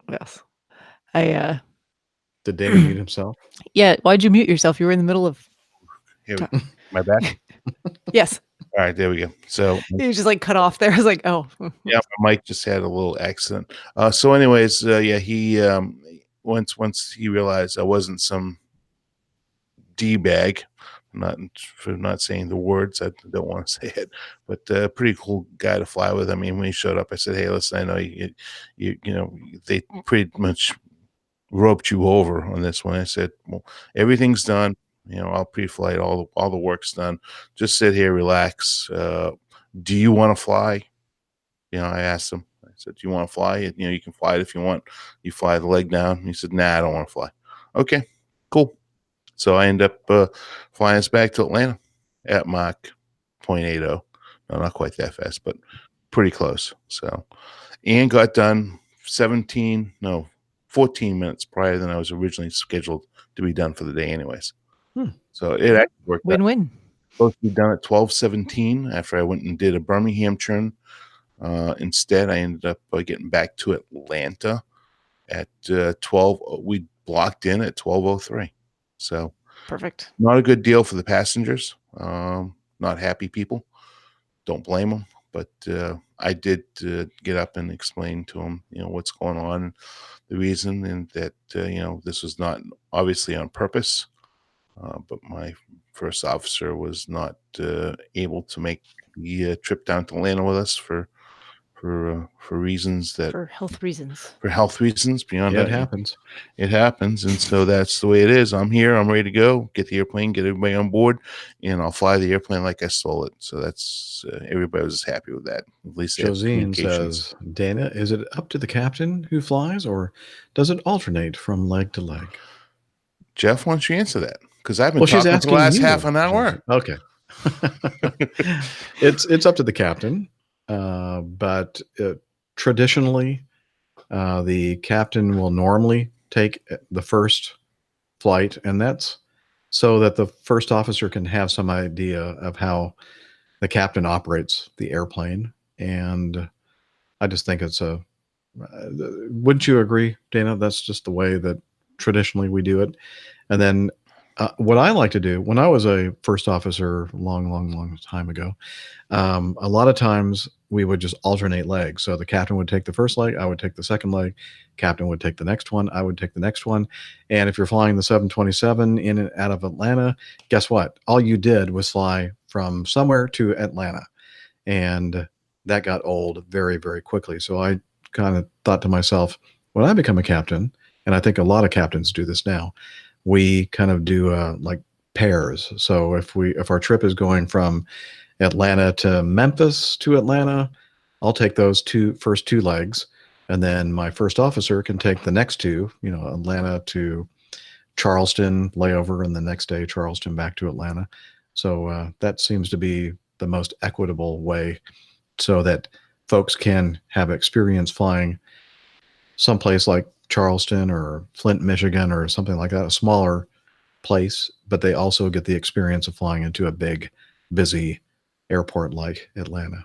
Yes, I. Did David mute himself? Yeah. Why'd you mute yourself? You were in the middle of. Here, my back. Yes. All right, there we go. So you just like cut off there. I was like, oh. Yeah, my mic just had a little accident. So, anyways, he once he realized I wasn't some D-bag, not saying the words, I don't want to say it, but a pretty cool guy to fly with. I mean, when he showed up, I said, "Hey, listen, I know they pretty much roped you over on this one." I said, "Well, everything's done. I'll pre-flight, all the work's done. Just sit here, relax. Do you want to fly?" I asked him. I said, "Do you want to fly? You can fly it if you want. You fly the leg down." And he said, "Nah, I don't want to fly." Okay, cool. So I end up flying us back to Atlanta at Mach 0.80. No, not quite that fast, but pretty close. So, and got done 14 minutes prior than I was originally scheduled to be done for the day anyways. So it actually worked out. Win-win. Supposed to be done at 12:17 after I went and did a Birmingham turn. Instead, I ended up getting back to Atlanta at 12. We blocked in at 12:03. So perfect. Not a good deal for the passengers. Not happy people. Don't blame them. But I did get up and explain to them, what's going on, the reason, and that this was not obviously on purpose. But my first officer was not able to make the trip down to Atlanta with us for reasons that for health reasons. Beyond Yeah, that, it happens. And so that's the way it is. I'm here. I'm ready to go. Get the airplane. Get everybody on board, and I'll fly the airplane like I stole it. So that's everybody was happy with that. At least Josine says, "Dana, is it up to the captain who flies, or does it alternate from leg to leg?" Jeff, why don't you answer that? Because I've been Well, she's talking for the asking last you. half an hour. Okay. It's up to the captain, but traditionally, the captain will normally take the first flight, and that's so that the first officer can have some idea of how the captain operates the airplane. And I just think it's wouldn't you agree, Dana? That's just the way that traditionally we do it. And then what I like to do when I was a first officer long time ago, a lot of times we would just alternate legs. So the captain would take the first leg, I would take the second leg, captain would take the next one, I would take the next one. And if you're flying the 727 in and out of Atlanta, guess what? All you did was fly from somewhere to Atlanta. And that got old very, very quickly. So I kind of thought to myself, when I become a captain, and I think a lot of captains do this now, we kind of do like pairs. So if our trip is going from Atlanta to Memphis to Atlanta, I'll take those first two legs, and then my first officer can take the next two, Atlanta to Charleston layover, and the next day Charleston back to Atlanta. So that seems to be the most equitable way, so that folks can have experience flying someplace like Charleston or Flint, Michigan, or something like that, a smaller place, but they also get the experience of flying into a big, busy airport like Atlanta.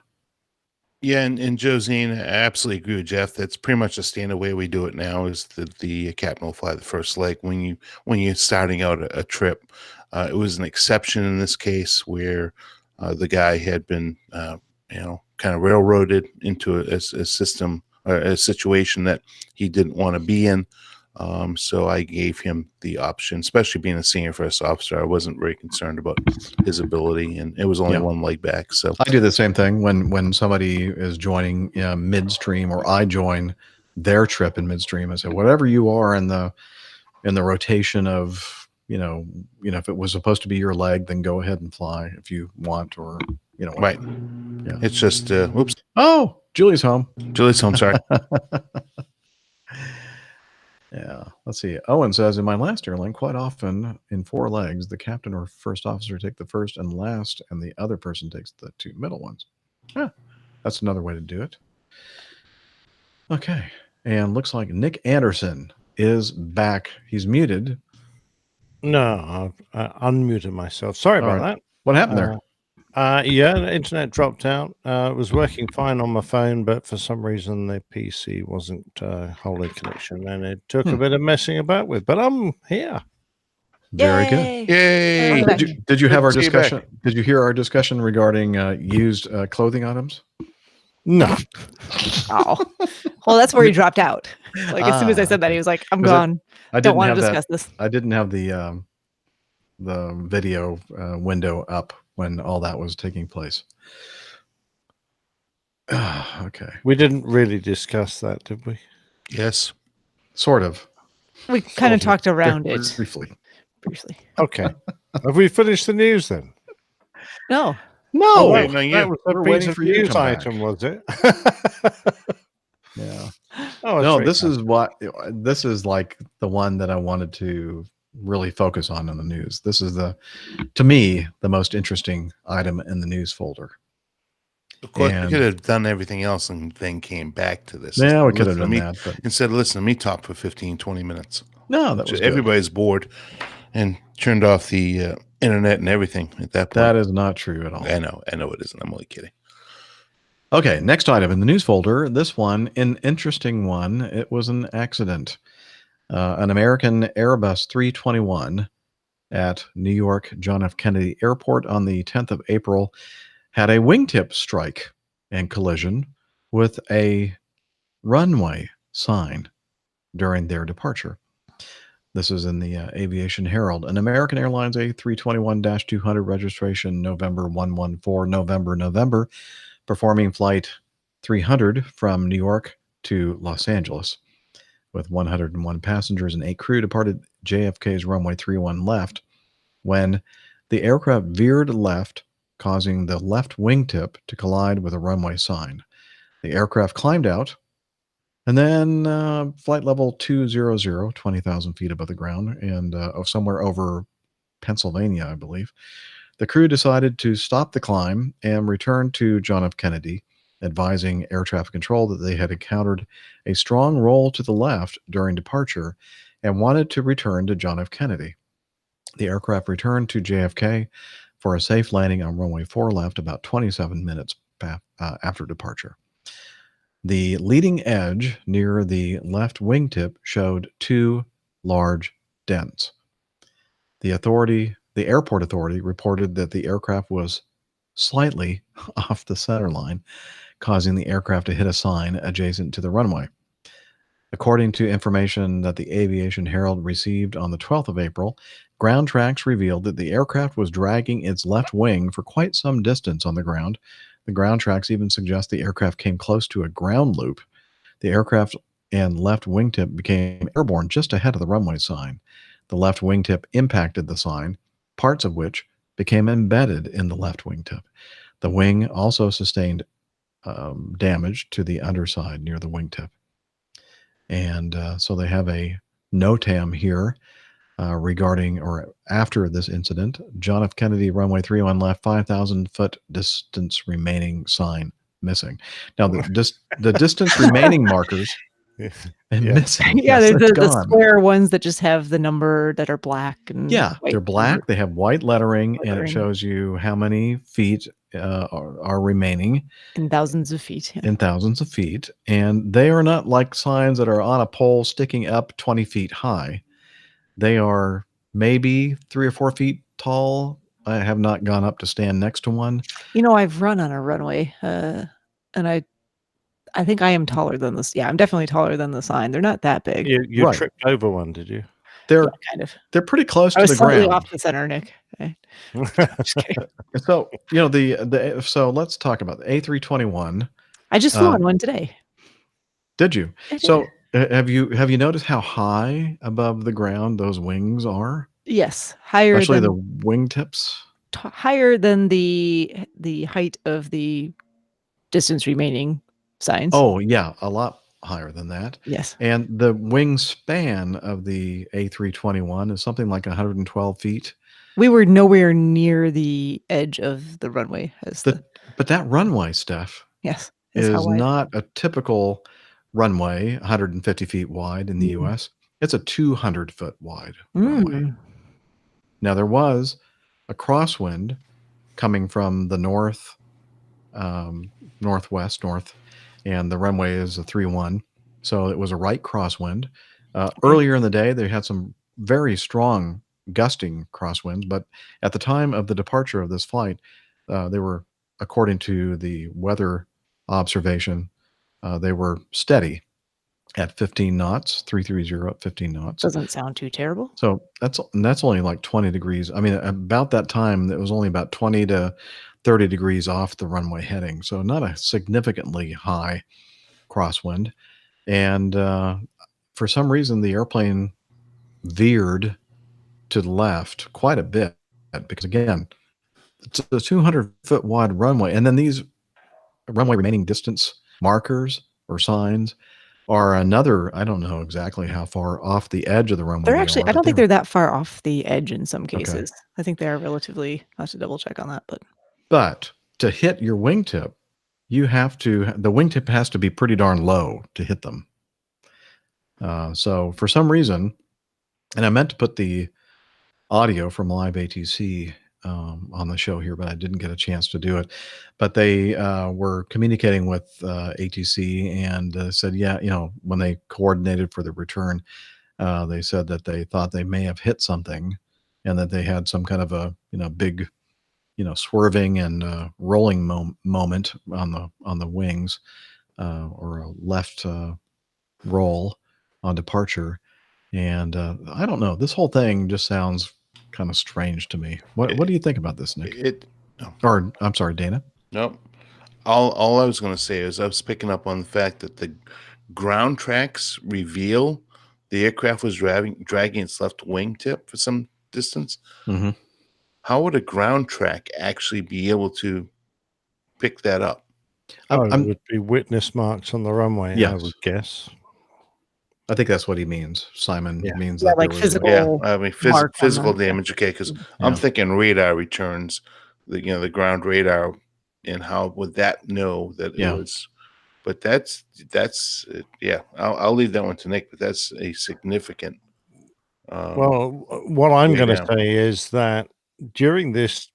Yeah, and Josine, I absolutely agree with Jeff. That's pretty much the standard way we do it now. Is that the captain will fly the first leg when you're starting out a trip. It was an exception in this case where the guy had been kind of railroaded into a system or a situation that he didn't want to be in. So I gave him the option, especially being a senior first officer. I wasn't very concerned about his ability, and it was only one leg back. So I do the same thing when somebody is joining midstream, or I join their trip in midstream. I say, whatever you are in the rotation of, if it was supposed to be your leg, then go ahead and fly if you want, or right. Yeah. It's just oops. Oh, Julie's home. Julie's home. Sorry. Yeah, let's see. Owen says, in my last airline, quite often in 4 legs, the captain or first officer take the first and last, and the other person takes the 2 middle ones. Yeah, that's another way to do it. Okay, and looks like Nick Anderson is back. He's muted. No, I've unmuted myself. Sorry about that. What happened there? Yeah, the internet dropped out. It was working fine on my phone, but for some reason the PC wasn't holding connection, and it took a bit of messing about with. But I'm here. Very good. Yay! Did you have our discussion? Did you hear our discussion regarding used clothing items? No. Oh, well, that's where he dropped out. Like as soon as I said that, he was like, "I'm gone. I don't want to discuss this." I didn't have the video window up when all that was taking place. Okay. We didn't really discuss that, did we? Yes. Sort of. We kind of talked around it. Briefly. Okay. Have we finished the news then? No. Oh, wait, no, that was a piece of news item, was it? Yeah. Oh, no, this is like the one that I wanted to really focus on in the news. This is to me, the most interesting item in the news folder. Of course, we could have done everything else and then came back to this. Yeah, we could have done that. But instead of listening to me talk for 15, 20 minutes. No, that was everybody's bored and turned off the internet and everything at that point. That is not true at all. I know it isn't. I'm only kidding. Okay, next item in the news folder. This one, an interesting one. It was an accident. An American Airbus 321 at New York John F. Kennedy Airport on the 10th of April had a wingtip strike and collision with a runway sign during their departure. This is in the Aviation Herald. An American Airlines A321-200 registration November 114 November, performing flight 300 from New York to Los Angeles with 101 passengers and 8 crew departed JFK's runway 31 left when the aircraft veered left, causing the left wingtip to collide with a runway sign. The aircraft climbed out And then flight level 200, 20,000 feet above the ground, and somewhere over Pennsylvania, I believe. The crew decided to stop the climb and return to John F. Kennedy, advising air traffic control that they had encountered a strong roll to the left during departure and wanted to return to John F. Kennedy. The aircraft returned to JFK for a safe landing on runway 4 left about 27 minutes after departure. The leading edge near the left wingtip showed 2 large dents. The airport authority reported that the aircraft was slightly off the center line, causing the aircraft to hit a sign adjacent to the runway. According to information that the Aviation Herald received on the 12th of April, ground tracks revealed that the aircraft was dragging its left wing for quite some distance on the ground. The ground tracks even suggest the aircraft came close to a ground loop. The aircraft and left wingtip became airborne just ahead of the runway sign. The left wingtip impacted the sign, parts of which became embedded in the left wingtip. The wing also sustained damage to the underside near the wingtip. And so they have a NOTAM here regarding or after this incident. John F. Kennedy, runway 31 left, 5,000 foot distance remaining sign missing. Now, the distance remaining markers and missing. Yeah, Yes, there's that's the gone. square ones that just have the number that are black. And Yeah, white they're black. They have white lettering, and it lettering. shows you how many feet are remaining. In thousands of feet. Yeah. In thousands of feet. And they are not like signs that are on a pole sticking up 20 feet high. They are maybe 3 or 4 feet tall. I have not gone up to stand next to one. You know, I've run on a runway, and I think I am taller than this. Yeah, I'm definitely taller than the sign. They're not that big. You Right. tripped over one, did you? They're kind of. They're pretty close I to was the slightly ground. off the center, Nick. Okay. Just kidding. So, you know, so let's talk about the A321. I just flew on one today. Did you? I did. So, have you noticed how high above the ground those wings are? Yes, higher Especially than the wingtips. higher than the height of the distance remaining signs. Oh, yeah, a lot higher than that. Yes. And the wingspan of the A321 is something like 112 feet. We were nowhere near the edge of the runway But that runway, Steph, yes, is how is wide. not a typical runway, 150 feet wide in the US. It's a 200-foot wide runway. Now, there was a crosswind coming from the north, northwest, and the runway is a 3-1. So it was a right crosswind. Earlier in the day, they had some very strong gusting crosswinds, but at the time of the departure of this flight, they were, according to the weather observation, they were steady at 15 knots, 330 at 15 knots. Doesn't sound too terrible. So that's only like 20 degrees. I mean, about that time, it was only about 20 to 30 degrees off the runway heading. So not a significantly high crosswind. And for some reason, the airplane veered to the left quite a bit because, again, it's a 200-foot wide runway. And then these runway remaining distance markers or signs are another, I don't know exactly how far off the edge of the runway. They're actually, are, I don't but think they're that far off the edge in some Okay. cases. I think they are relatively, I have to double check on that, But to hit your wingtip, the wingtip has to be pretty darn low to hit them. So for some reason, and I meant to put the audio from live ATC on the show here, but I didn't get a chance to do it. But they were communicating with ATC and said, yeah, you know, when they coordinated for the return, they said that they thought they may have hit something and that they had some kind of a, you know, big, you know, swerving and rolling moment on the wings or a left roll on departure. And I don't know, this whole thing just sounds kind of strange to me. What do you think about this, Nick? Or I'm sorry, Dana. Nope. All I was going to say is I was picking up on the fact that the ground tracks reveal the aircraft was dragging its left wingtip for some distance. Mm-hmm. How would a ground track actually be able to pick that up? It would be witness marks on the runway, I Yes. would guess. I think that's what he means. Simon means Yeah, that like there was physical I mean, mark on physical the- damage. Okay, because Yeah. I'm thinking radar returns, the ground radar, and how would that know that it was? But that's yeah. I'll leave that one to Nick. But that's a significant. Well, what I'm way going to down. say is that during this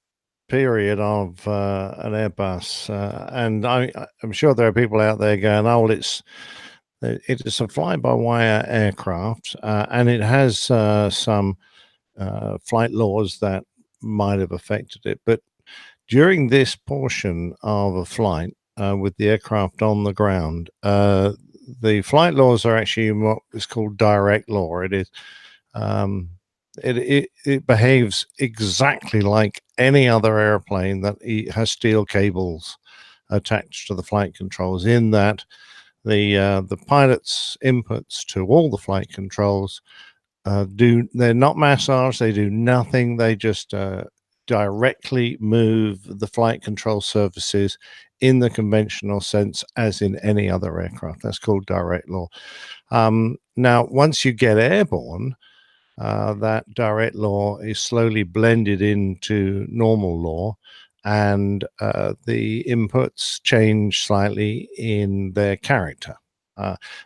period of an Airbus, and I'm sure there are people out there going, "Oh, well, it is a fly-by-wire aircraft, and it has some flight laws that might have affected it." But during this portion of a flight with the aircraft on the ground, the flight laws are actually what is called direct law. It is it behaves exactly like any other airplane that has steel cables attached to the flight controls, in that the pilot's inputs to all the flight controls they're not massaged, they do nothing, they just directly move the flight control surfaces in the conventional sense as in any other aircraft. That's called direct law. Now, once you get airborne, that direct law is slowly blended into normal law, and the inputs change slightly in their character.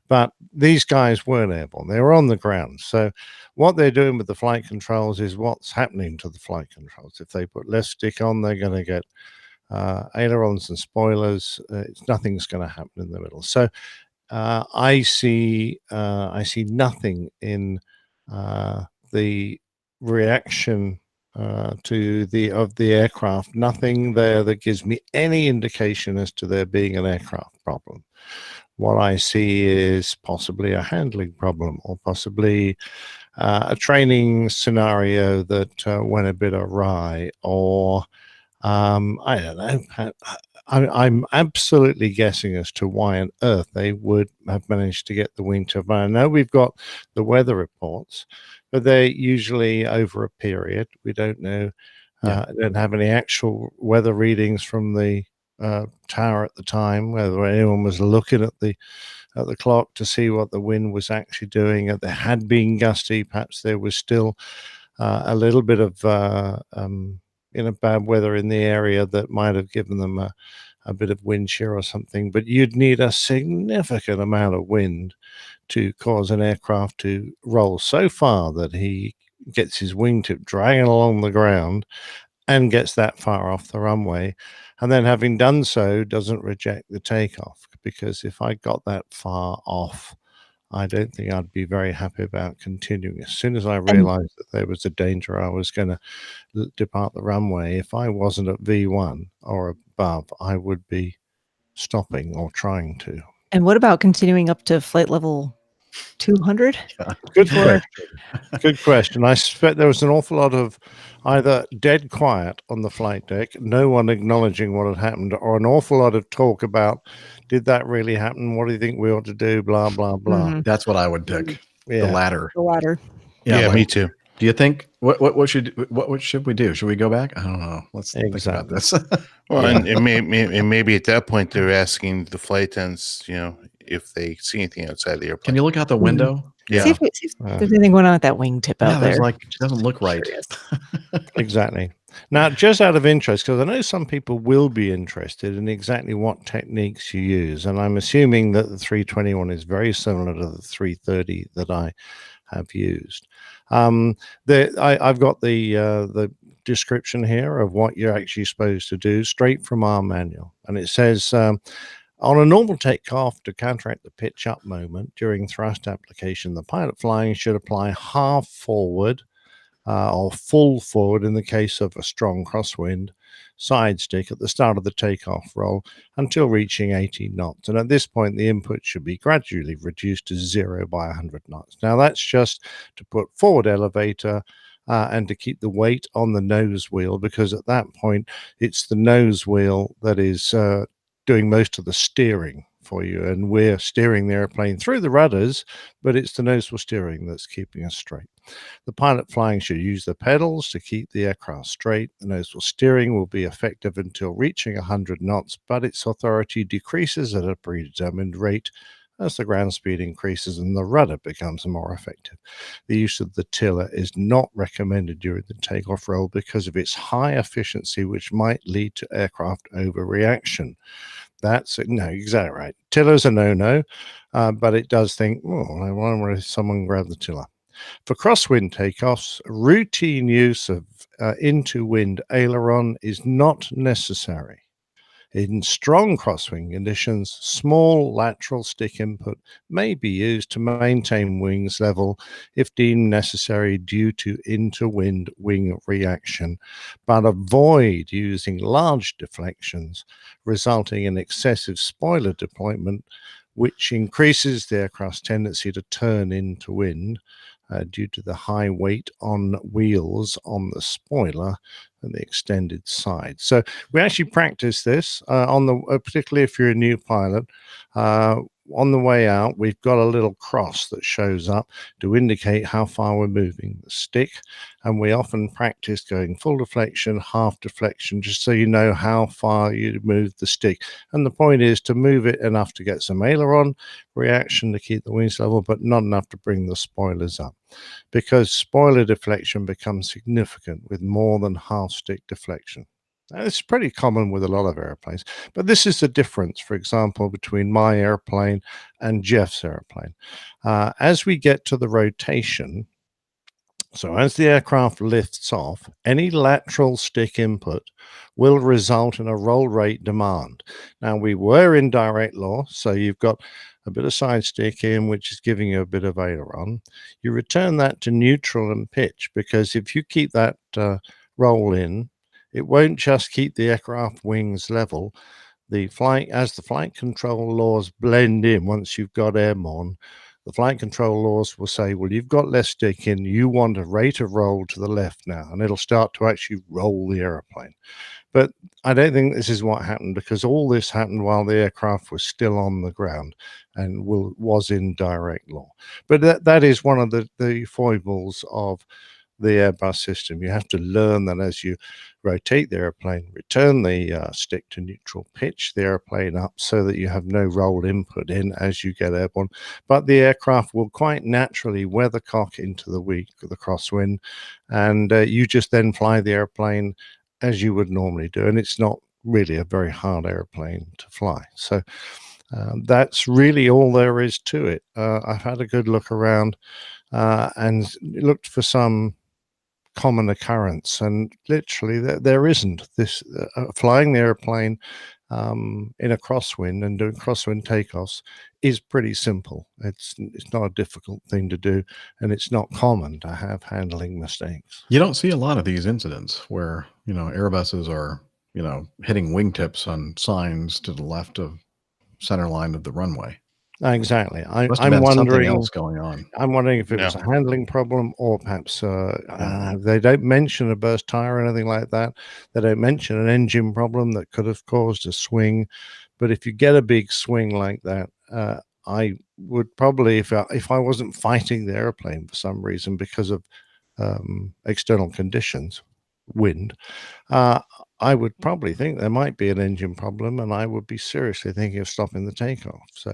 But these guys weren't airborne, they were on the ground. So what they're doing with the flight controls is what's happening to the flight controls. If they put left stick on, they're going to get ailerons and spoilers. Nothing's going to happen in the middle. So I see nothing in the reaction to the aircraft. Nothing there that gives me any indication as to there being an aircraft problem. What I see is possibly a handling problem, or possibly a training scenario that went a bit awry, or I don't know. I'm absolutely guessing as to why on earth they would have managed to get the wingtip. I know we've got the weather reports, but they're usually over a period. We don't know. Don't have any actual weather readings from the tower at the time, whether anyone was looking at the clock to see what the wind was actually doing. If there had been gusty, perhaps there was still a little bit of bad weather in the area that might have given them a bit of wind shear or something. But you'd need a significant amount of wind to cause an aircraft to roll so far that he gets his wingtip dragging along the ground and gets that far off the runway, and then having done so doesn't reject the takeoff. Because if I got that far off, I don't think I'd be very happy about continuing. As soon as I realized that there was a danger, I was going to depart the runway. If I wasn't at V1 or above, I would be stopping or trying to. And what about continuing up to flight level 200? Good question. Good question. I suspect there was an awful lot of either dead quiet on the flight deck, no one acknowledging what had happened, or an awful lot of talk about, did that really happen? What do you think we ought to do? Blah, blah, blah. That's what I would pick. Yeah. The latter. The latter. Yeah, me too. Do you think what should we do? Should we go back? I don't know. Let's think about this. Well, and maybe at that point they're asking the flight attendants, if they see anything outside the airplane. Can you look out the window? See if there's anything going on with that wingtip out there. It doesn't look right. Exactly. Now, just out of interest, because I know some people will be interested in exactly what techniques you use, and I'm assuming that the 321 is very similar to the 330 that I have used. I've got the description here of what you're actually supposed to do straight from our manual, and it says on a normal takeoff, to counteract the pitch up moment during thrust application, the pilot flying should apply half forward or full forward in the case of a strong crosswind side stick at the start of the takeoff roll until reaching 18 knots. And at this point, the input should be gradually reduced to 0 by 100 knots. Now, that's just to put forward elevator and to keep the weight on the nose wheel, because at that point, it's the nose wheel that is doing most of the steering for you. And we're steering the airplane through the rudders, but it's the nose wheel steering that's keeping us straight. The pilot flying should use the pedals to keep the aircraft straight. The nose wheel steering will be effective until reaching 100 knots, but its authority decreases at a predetermined rate as the ground speed increases and the rudder becomes more effective. The use of the tiller is not recommended during the takeoff roll because of its high efficiency, which might lead to aircraft overreaction. That's it. No, exactly right. Tiller's a no-no, but it does think, oh, I wonder if someone grab the tiller. For crosswind takeoffs, routine use of into-wind aileron is not necessary. In strong crosswind conditions, small lateral stick input may be used to maintain wings level if deemed necessary due to interwind wing reaction, but avoid using large deflections, resulting in excessive spoiler deployment, which increases the aircraft's tendency to turn into wind due to the high weight on wheels on the spoiler and the extended side. So we actually practice this on the particularly if you're a new pilot. On the way out, we've got a little cross that shows up to indicate how far we're moving the stick, and we often practice going full deflection, half deflection, just so you know how far you move the stick. And the point is to move it enough to get some aileron reaction to keep the wings level, but not enough to bring the spoilers up, because spoiler deflection becomes significant with more than half stick deflection. It's pretty common with a lot of airplanes, but this is the difference, for example, between my airplane and Jeff's airplane. As we get to the rotation, so as the aircraft lifts off, any lateral stick input will result in a roll rate demand. Now, we were in direct law, so you've got a bit of side stick in, which is giving you a bit of aileron. You return that to neutral and pitch, because if you keep that roll in, it won't just keep the aircraft wings level. As the flight control laws blend in, once you've got airborne, the flight control laws will say, well, you've got less stick in, you want a rate of roll to the left now, and it'll start to actually roll the airplane. But I don't think this is what happened, because all this happened while the aircraft was still on the ground and was in direct law. But that is one of the foibles of the Airbus system. You have to learn that as you rotate the airplane, return the stick to neutral, pitch the airplane up so that you have no roll input in as you get airborne. But the aircraft will quite naturally weathercock into the crosswind, and you just then fly the airplane as you would normally do. And it's not really a very hard airplane to fly. So that's really all there is to it. I've had a good look around and looked for some common occurrence, and literally there isn't. This flying the airplane in a crosswind and doing crosswind takeoffs is pretty simple. It's not a difficult thing to do, and it's not common to have handling mistakes. You don't see a lot of these incidents where, Airbuses are, hitting wingtips on signs to the left of center line of the runway. Exactly. I'm wondering wondering else going on. I'm wondering if it was a handling problem, or perhaps they don't mention a burst tire or anything like that. They don't mention an engine problem that could have caused a swing. But if you get a big swing like that, I would probably, if I wasn't fighting the airplane for some reason because of external conditions, wind, I would probably think there might be an engine problem, and I would be seriously thinking of stopping the takeoff. So.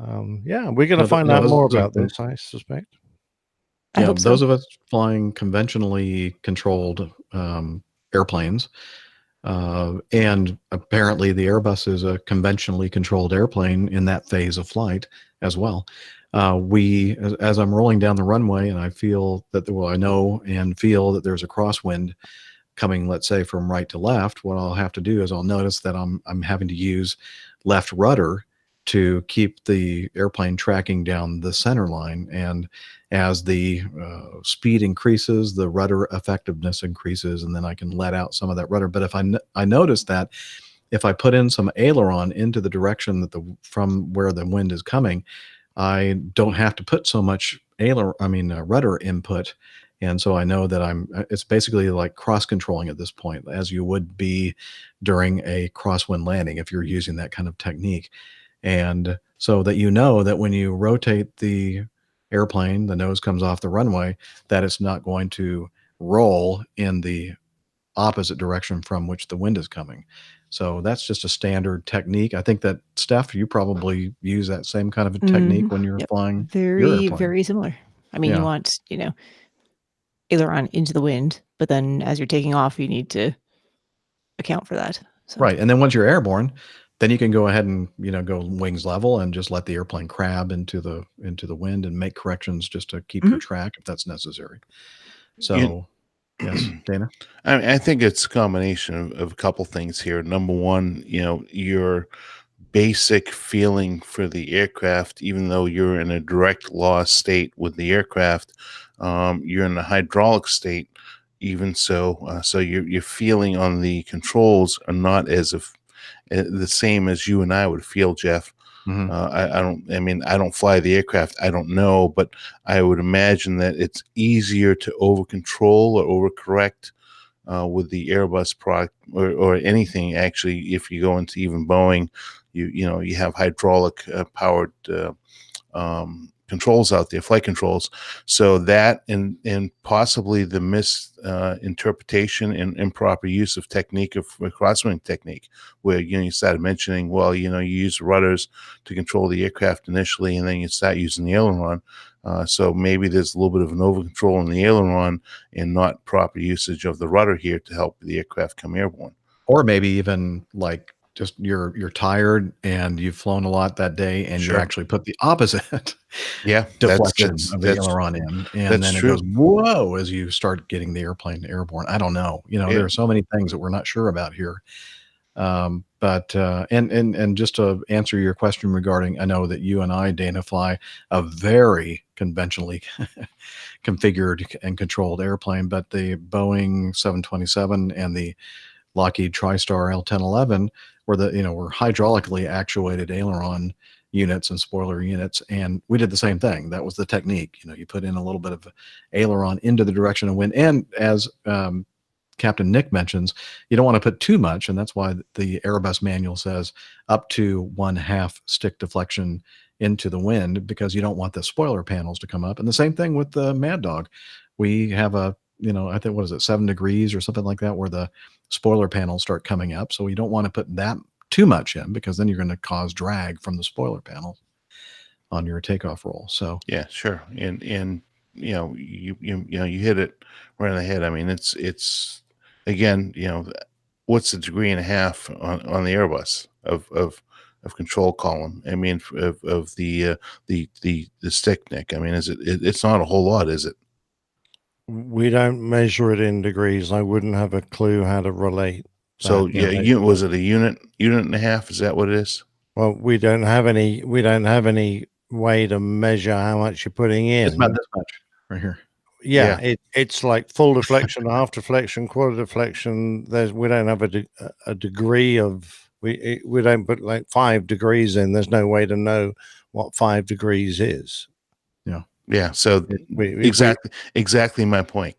We're going to find out more about this, I suspect. Yeah, those of us flying conventionally controlled airplanes, and apparently the Airbus is a conventionally controlled airplane in that phase of flight as well. As I'm rolling down the runway and I feel that, I know and feel that there's a crosswind coming, let's say from right to left, what I'll have to do is I'll notice that I'm having to use left rudder to keep the airplane tracking down the center line. And as the speed increases, the rudder effectiveness increases, and then I can let out some of that rudder. But if I notice that if I put in some aileron into the direction that from where the wind is coming, I don't have to put so much rudder input. And so I know that it's basically like cross controlling at this point, as you would be during a crosswind landing if you're using that kind of technique. And so that you know that when you rotate the airplane, the nose comes off the runway, that it's not going to roll in the opposite direction from which the wind is coming. So that's just a standard technique. I think that, Steph, you probably use that same kind of a technique when you're flying your Very, airplane. very similar. I mean, you want, aileron into the wind, but then as you're taking off, you need to account for that. So. Right. And then once you're airborne, then you can go ahead and, go wings level and just let the airplane crab into the wind and make corrections just to keep your track if that's necessary. So, yes, Dana? I think it's a combination of a couple things here. Number one, your basic feeling for the aircraft, even though you're in a direct law state with the aircraft, you're in a hydraulic state. Even so, so your feeling on the controls are not as if the same as you and I would feel, Jeff. I don't fly the aircraft. I don't know, but I would imagine that it's easier to over control or overcorrect with the Airbus product or anything. Actually, if you go into even Boeing, you have hydraulic powered controls out there, flight controls. So that and possibly the misinterpretation and improper use of technique of crosswind technique, where you started mentioning, well, you use rudders to control the aircraft initially, and then you start using the aileron. So maybe there's a little bit of an over control in the aileron and not proper usage of the rudder here to help the aircraft come airborne. Or maybe even like just you're tired and you've flown a lot that day, and you actually put the opposite deflection of the aileron in, and then it goes whoa as you start getting the airplane airborne. I don't know. There are so many things that we're not sure about here. But just to answer your question regarding, I know that you and I, Dana, fly a very conventionally configured and controlled airplane, but the Boeing 727 and the Lockheed TriStar L1011 were were hydraulically actuated aileron units and spoiler units, and we did the same thing. That was the technique. You put in a little bit of aileron into the direction of wind, and as Captain Nick mentions, you don't want to put too much, and that's why the Airbus manual says up to 1/2 stick deflection into the wind, because you don't want the spoiler panels to come up. And the same thing with the Mad Dog. We have I think, what is it, 7 degrees or something like that, where the spoiler panels start coming up. So you don't want to put that too much in, because then you're going to cause drag from the spoiler panels on your takeoff roll. So yeah, sure. And you hit it right on the head. I mean, it's again, what's the 1.5 degrees on the Airbus of control column? I mean, of the stick, Nick. I mean, it's not a whole lot, is it? We don't measure it in degrees. I wouldn't have a clue how to relate. So was it a unit and a half? Is that what it is? Well, we don't have any way to measure how much you're putting in. It's about this much right here. Yeah. It's like full deflection, half deflection, quarter deflection. We don't have a degree of, we don't put like 5 degrees in. There's no way to know what 5 degrees is. Yeah. So exactly my point.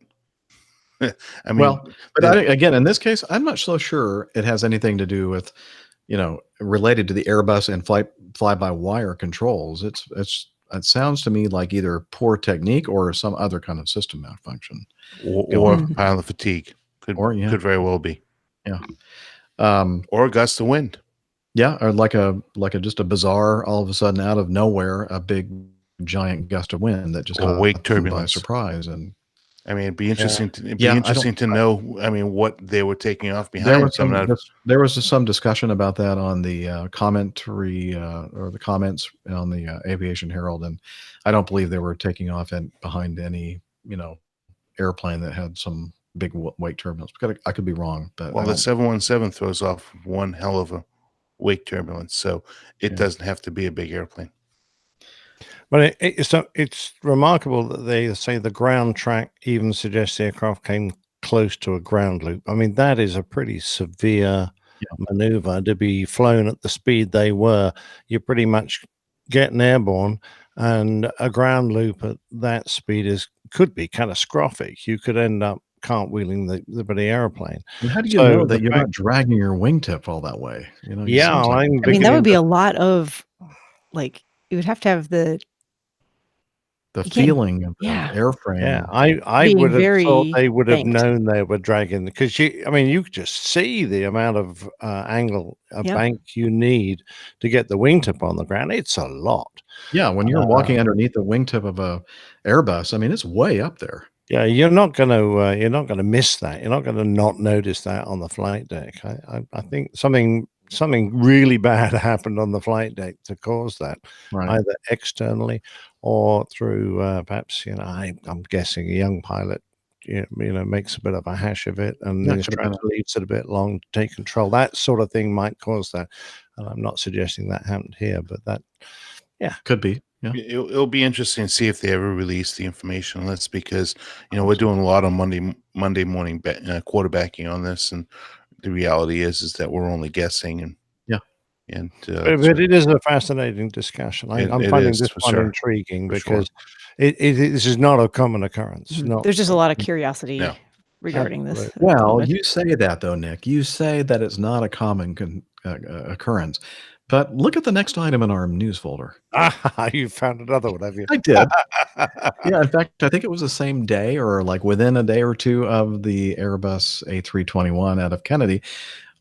I mean, well, but again, in this case, I'm not so sure it has anything to do with, related to the Airbus and fly-by-wire controls. It sounds to me like either poor technique or some other kind of system malfunction, or pilot fatigue. Could very well be. Yeah. Or a gust of wind. Yeah, or like just a bizarre, all of a sudden out of nowhere, a big giant gust of wind that just wake turbulence by surprise. And I mean, it'd be interesting to know. I mean, what they were taking off behind. There was some discussion about that on the commentary or the comments on the Aviation Herald, and I don't believe they were taking off behind any airplane that had some big wake turbulence. I could be wrong, but the 717 throws off one hell of a wake turbulence, so it doesn't have to be a big airplane. But it's remarkable that they say the ground track even suggests the aircraft came close to a ground loop. I mean, that is a pretty severe maneuver to be flown at the speed they were. You're pretty much getting airborne, and a ground loop at that speed could be catastrophic. You could end up cartwheeling the bloody airplane. And how do you So know the that you're fact- not dragging your wingtip all that way? You know, it Yeah, seems like I mean, that would be a lot of like you would have to have the the you can't- feeling of the yeah. airframe. Yeah, I being would have thought very they would have banked. known they were dragging because I mean, you could just see the amount of angle Yep. bank you need to get the wingtip on the ground. It's a lot. Yeah, when you're walking underneath the wingtip of a Airbus, I mean, it's way up there. Yeah, you're not gonna miss that. You're not gonna not notice that on the flight deck. I think something really bad happened on the flight deck to cause that, Right. either externally or through perhaps I'm guessing a young pilot makes a bit of a hash of it, and Yeah, the it could have been instructor leaves it a bit long to take control. That sort of thing might cause that. And I'm not suggesting that happened here, but that could be. Yeah. It'll be interesting to see if they ever release the information on this because we're doing a lot of Monday morning quarterbacking on this, and the reality is that we're only guessing and but it is a fascinating discussion. I'm finding this one intriguing because this is not a common occurrence. Mhm. There's just a lot of curiosity regarding this. Absolutely. Well, you say that though, Nick. You say that it's not a common occurrence, but look at the next item in our news folder. You found another one, have you? I did. Yeah, in fact, I think it was the same day or like within a day or two of the Airbus A321 out of Kennedy.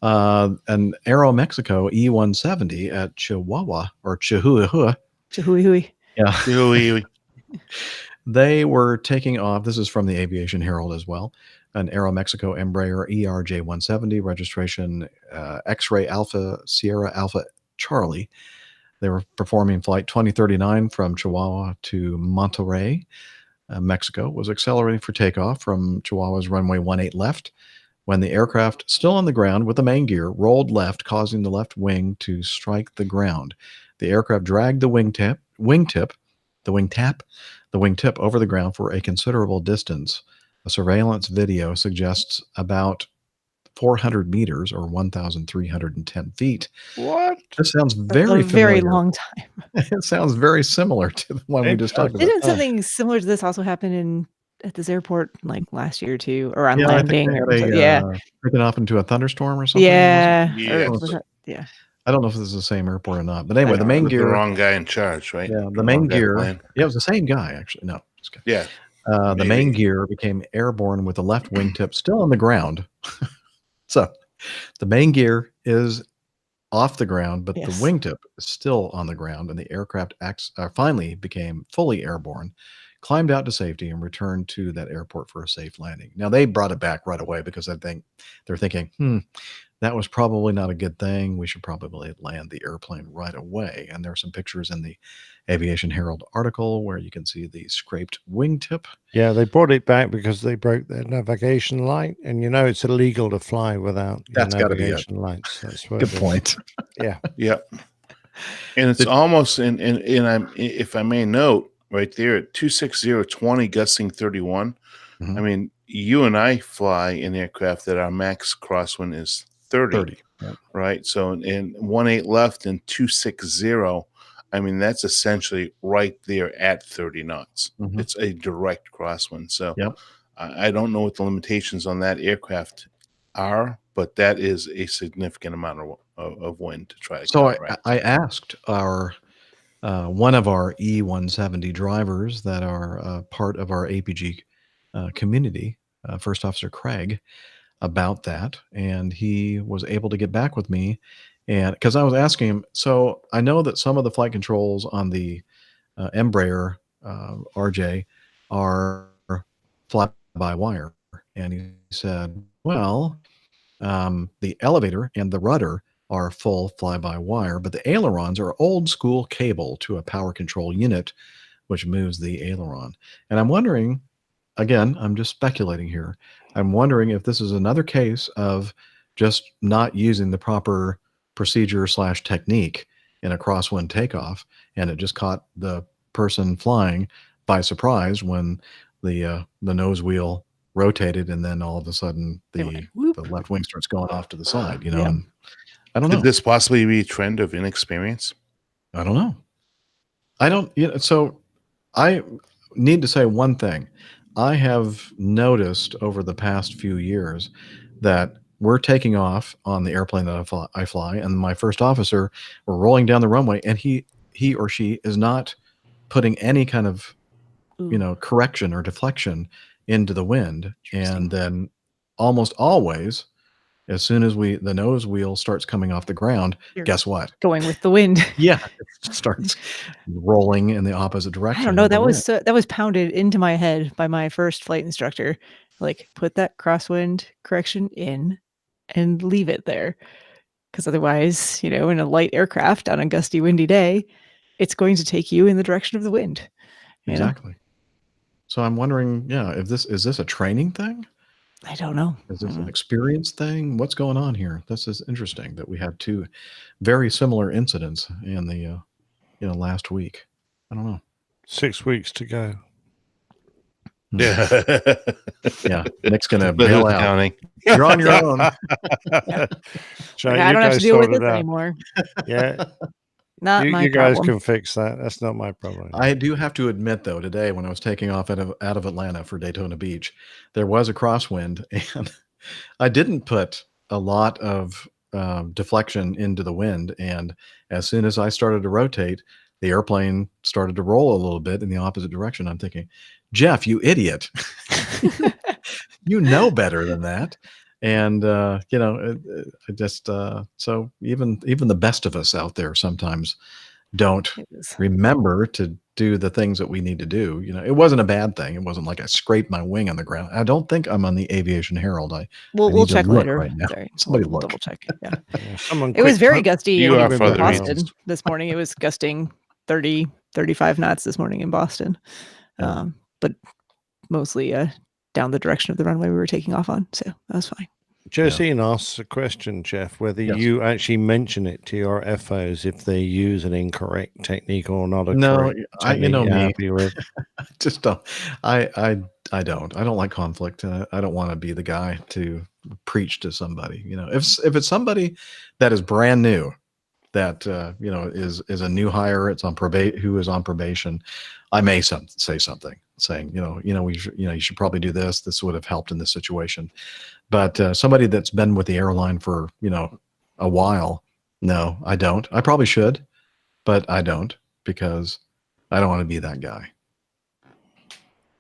An Aero Mexico E170 at Chihuahua or Chihuahua. Chihuahua. Yeah. Chihuahua. They were taking off. This is from the Aviation Herald as well. An Aero Mexico Embraer ERJ170 registration X-Ray Alpha Sierra Alpha Charlie. They were performing flight 2039 from Chihuahua to Monterrey, Mexico. Was accelerating for takeoff from Chihuahua's runway 18 left when the aircraft, still on the ground with the main gear, rolled left, causing the left wing to strike the ground. The aircraft dragged the wingtip over the ground for a considerable distance. A surveillance video suggests about 400 meters or 1,310 feet. What? This sounds That's very a very familiar. long time. It sounds very similar to the one we just talked about. Didn't something similar to this also happen at this airport like last year too, or on Yeah, I think landing? they Or had taken off into a thunderstorm or something. yeah, Yeah. or was that- yeah. I don't know if this is the same airport or not, but anyway, the main With gear. the wrong guy in charge, right? Yeah, the The main wrong guy gear. playing. Yeah, it was the same guy actually. No, just kidding. Yeah. The main gear became airborne with the left wingtip still on the ground. So the main gear is off the ground, but the wingtip is still on the ground, and the aircraft finally became fully airborne, climbed out to safety, and returned to that airport for a safe landing. Now they brought it back right away because I think they're thinking, that was probably not a good thing. We should probably land the airplane right away. And there are some pictures in the Aviation Herald article where you can see the scraped wingtip. Yeah, they brought it back because they broke their navigation light, and it's illegal to fly without That's gotta be it. navigation lights. That's what Good it is. point. Yeah, Yeah. And it's almost and I'm if I may note right there at 26020 gusting 31. I mean, you and I fly in aircraft that our max crosswind is 30. Yeah. Right. So in 18 left and 260, I mean, that's essentially right there at 30 knots. It's a direct crosswind. So I don't know what the limitations on that aircraft are, but that is a significant amount of wind to try to So counteract. I asked our one of our E170 drivers that are part of our APG community, First Officer Craig, about that, and he was able to get back with me, and because I was asking him, so I know that some of the flight controls on the Embraer RJ are fly-by-wire, and he said, well, the elevator and the rudder are full fly-by-wire, but the ailerons are old school cable to a power control unit, which moves the aileron. And I'm wondering, again, I'm just speculating here. I'm wondering if this is another case of just not using the proper procedure / technique in a crosswind takeoff, and it just caught the person flying by surprise when the nose wheel rotated, and then all of a sudden the left wing starts going off to the side. And I don't know. Could this possibly be a trend of inexperience? I don't know. I don't. So I need to say one thing. I have noticed over the past few years that we're taking off on the airplane that I fly, and my first officer, we're rolling down the runway, and he or she is not putting any kind of correction or deflection into the wind. And then almost always, as soon as the nose wheel starts coming off the ground, guess what? Going with the wind. Yeah, it starts rolling in the opposite direction. I don't know. of the That was pounded into my head by my first flight instructor. Like, put that crosswind correction in and leave it there. Because otherwise, in a light aircraft on a gusty, windy day, it's going to take you in the direction of the wind. Exactly. So I'm wondering, if is this a training thing? I don't know. Is this an experience thing? What's going on here? This is interesting that we have two very similar incidents in the last week. I don't know. 6 weeks to go. Yeah. Yeah. Nick's gonna bail out. Counting. You're on your own. So I don't have to deal with this anymore. Yeah. Not my you guys problem. can fix that. That's not my problem. I do have to admit, though, today when I was taking off out of Atlanta for Daytona Beach, there was a crosswind, and I didn't put a lot of deflection into the wind. And as soon as I started to rotate, the airplane started to roll a little bit in the opposite direction. I'm thinking, Jeff, you idiot. You know better than that. And, I just, so even the best of us out there sometimes don't remember to do the things that we need to do. It wasn't a bad thing. It wasn't like I scraped my wing on the ground. I don't think I'm on the Aviation Herald. We'll check later. Right now. Sorry. Somebody we'll look. double check. Yeah. It was very gusty in Boston this morning. It was gusting 30, 35 knots this morning in Boston. But mostly down the direction of the runway we were taking off on. So that was fine. Josine asks a question, Jeff, whether you actually mention it to your FOs if they use an incorrect technique or not. No, me. Just don't. I don't. I don't like conflict. I don't want to be the guy to preach to somebody. If it's somebody that is brand new, that is a new hire, it's on who is on probation, I may say something saying, you should probably do this. This would have helped in this situation. But somebody that's been with the airline for, a while, no, I don't. I probably should, but I don't, because I don't want to be that guy.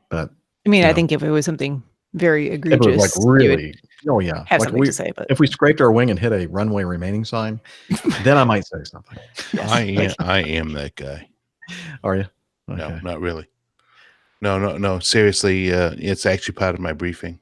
But I mean, I think if it was something very egregious, it was like really, have something to say. But if we scraped our wing and hit a runway remaining sign, then I might say something. Yes. I am that guy. Are you? Okay. No, not really. No. Seriously, it's actually part of my briefing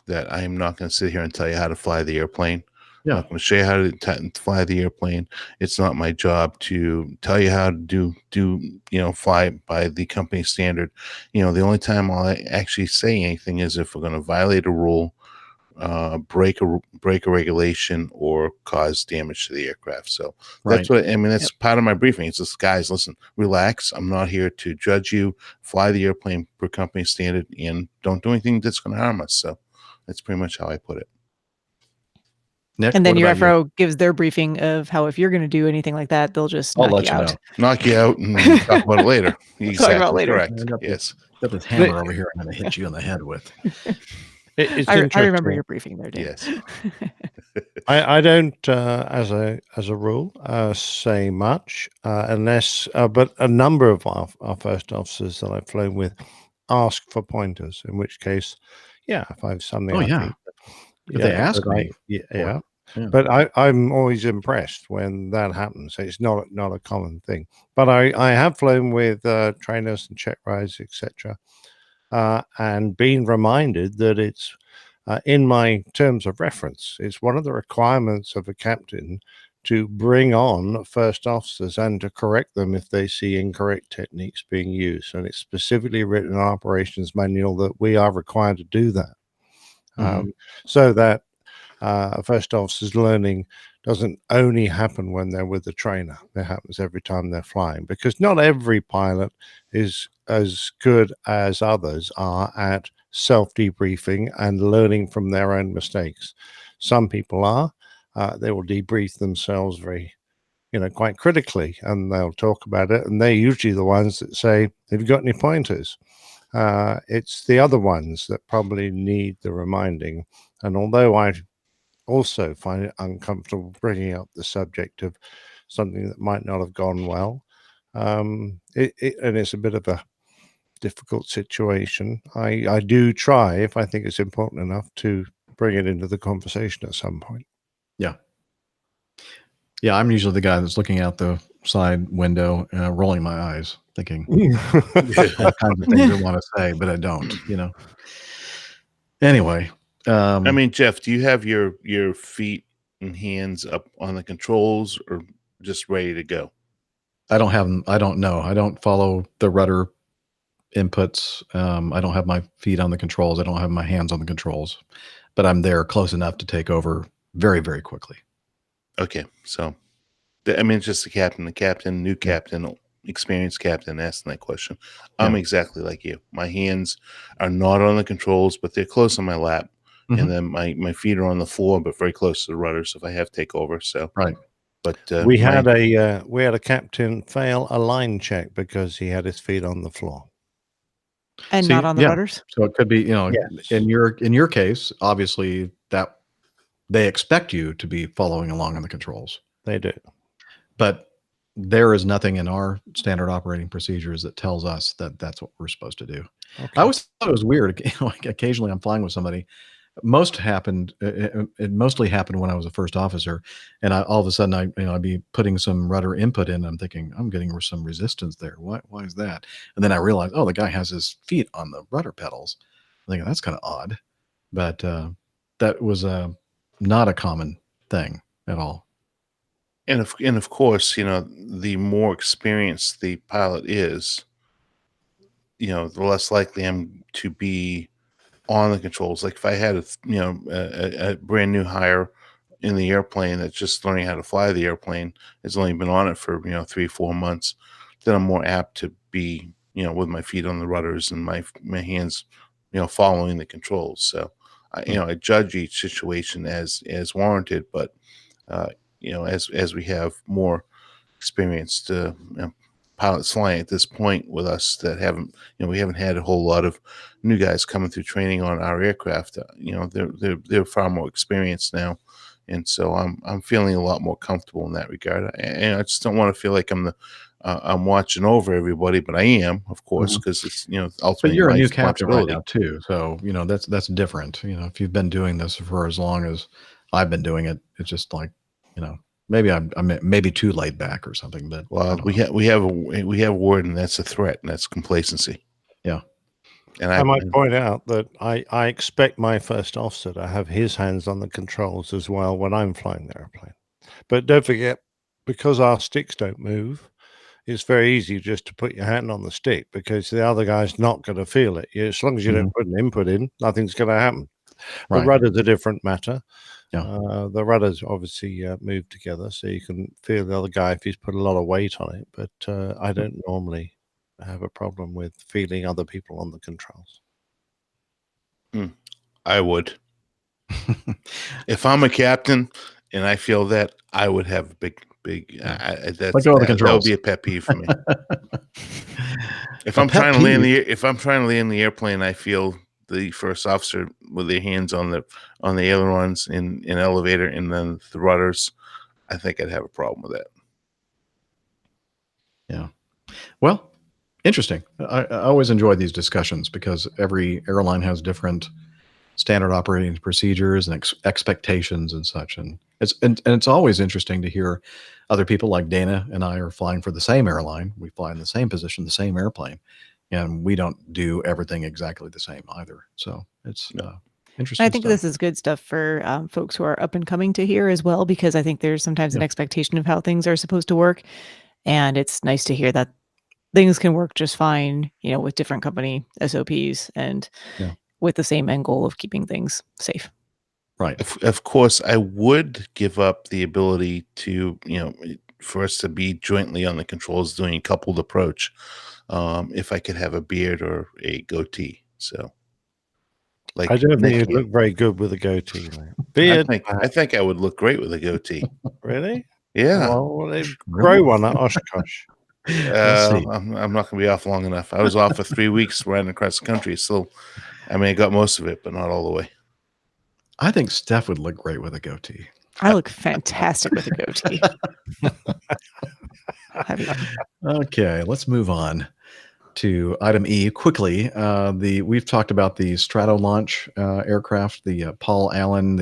that I am not going to sit here and tell you how to fly the airplane. Yeah. I'm not going to show you how to fly the airplane. It's not my job to tell you how to fly by the company standard. The only time I'll actually say anything is if we're going to violate a rule, break a regulation, or cause damage to the aircraft. So that's what I mean. That's part of my briefing. It's just, guys, listen, relax. I'm not here to judge you. Fly the airplane per company standard, and don't do anything that's going to harm us. So that's pretty much how I put it. Nick, and then your FRO gives their briefing of how if you're going to do anything like that, they'll just knock you out. Knock you out and talk about it later. Exactly. Talk about later. Correct. Yes. Got this hammer over here I'm going to hit you in the head with. I remember your briefing there, Dave. Yes. I don't, as a rule, say much unless, but a number of our first officers that I've flown with ask for pointers. In which case, if I have something, they ask me. But I'm always impressed when that happens. It's not a common thing. But I have flown with trainers and check rides, etc. And being reminded that it's in my terms of reference. It's one of the requirements of a captain to bring on first officers and to correct them if they see incorrect techniques being used. And it's specifically written in our operations manual that we are required to do that. So that a first officer's learning doesn't only happen when they're with the trainer. It happens every time they're flying, because not every pilot is as good as others are at self-debriefing and learning from their own mistakes. Some people are. They will debrief themselves very, quite critically, and they'll talk about it. And they're usually the ones that say, have you got any pointers? It's the other ones that probably need the reminding. And although I also find it uncomfortable bringing up the subject of something that might not have gone well, and it's a bit of a difficult situation, I do try, if I think it's important enough, to bring it into the conversation at some point. Yeah. Yeah, I'm usually the guy that's looking out the side window, rolling my eyes, thinking all kinds of things I want to say, but I don't, Anyway. I mean, Jeff, do you have your feet and hands up on the controls or just ready to go? I don't have them. I don't know. I don't follow the rudder inputs. I don't have my feet on the controls. I don't have my hands on the controls, but I'm there close enough to take over very, very quickly. Okay. So, I mean, it's just the captain, new captain, experienced captain asking that question. I'm exactly like you. My hands are not on the controls, but they're close on my lap. And then my feet are on the floor, but very close to the rudders if I have takeover. So, right. But we had a captain fail a line check because he had his feet on the floor and not on the rudders. So it could be, in your case, obviously that they expect you to be following along on the controls. They do, but there is nothing in our standard operating procedures that tells us that that's what we're supposed to do. Okay. I always thought it was weird. Occasionally I'm flying with somebody. It mostly happened when I was a first officer, and all of a sudden I'd be putting some rudder input in. And I'm thinking I'm getting some resistance there. Why is that? And then I realized, the guy has his feet on the rudder pedals. I'm thinking that's kind of odd, but that was not a common thing at all. And of course, the more experienced the pilot is, the less likely I'm to be on the controls. Like if I had a brand new hire in the airplane that's just learning how to fly the airplane, has only been on it for 3-4 months, then I'm more apt to be with my feet on the rudders and my hands following the controls. So I judge each situation as warranted, but as we have more experienced pilots flying at this point with us that we haven't had a whole lot of new guys coming through training on our aircraft. They're far more experienced now, and so I'm feeling a lot more comfortable in that regard. And I just don't want to feel like I'm watching over everybody, but I am, of course, because it's ultimately. But you're a new captain right now too, so that's different. If you've been doing this for as long as I've been doing it, it's just like maybe I'm maybe too laid back or something. But we have a word, and that's a threat, and that's complacency. Yeah. And I might point out that I expect my first officer to have his hands on the controls as well when I'm flying the airplane. But don't forget, because our sticks don't move, it's very easy just to put your hand on the stick because the other guy's not going to feel it. As long as you don't put an input in, nothing's going to happen. Right. The rudder's a different matter. Yeah. The rudders obviously move together, so you can feel the other guy if he's put a lot of weight on it. But I don't normally have a problem with feeling other people on the controls. I would. If I'm a captain and I feel that, I would have a big. That would be a pet peeve for me. If I'm trying to land the airplane, I feel the first officer with their hands on the ailerons in elevator and then the rudders, I think I'd have a problem with that. Yeah. Well, interesting. I always enjoy these discussions because every airline has different standard operating procedures and expectations and such. And it's always interesting to hear other people like Dana and I are flying for the same airline. We fly in the same position, the same airplane, and we don't do everything exactly the same either. So it's interesting. I think this is good stuff for folks who are up and coming to hear as well, because I think there's sometimes an expectation of how things are supposed to work. And it's nice to hear that things can work just fine, with different company SOPs and with the same end goal of keeping things safe. Right. Of course, I would give up the ability to, for us to be jointly on the controls doing a coupled approach if I could have a beard or a goatee. So, I don't think you'd look very good with a goatee. Beard. I think I would look great with a goatee. Really? Yeah. Well, they grow one at Oshkosh. Let's see. I'm not going to be off long enough. I was off for 3 weeks riding across the country. So, I mean, I got most of it, but not all the way. I think Steph would look great with a goatee. I look fantastic with a goatee. Okay, let's move on to item E quickly. We've talked about the Strato launch aircraft. The Paul Allen.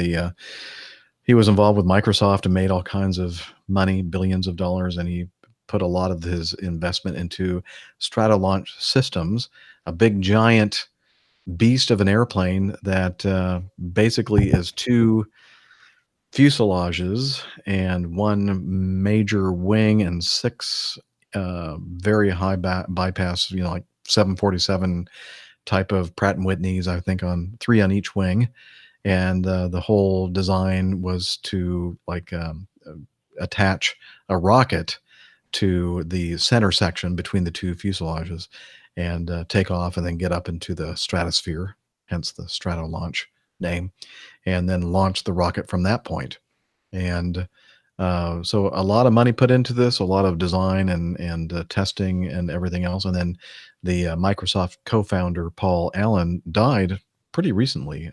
He was involved with Microsoft and made all kinds of money, billions of dollars, and he put a lot of his investment into Strato launch systems. A big giant beast of an airplane that basically is 2 fuselages and 1 major wing and 6 very high bypass, like 747 type of Pratt & Whitneys, I think, on 3 on each wing. And the whole design was to attach a rocket to the center section between the 2 fuselages and take off and then get up into the stratosphere, hence the Strato launch name, and then launch the rocket from that point. And so a lot of money put into this, a lot of design and testing and everything else. And then the Microsoft co-founder, Paul Allen, died pretty recently,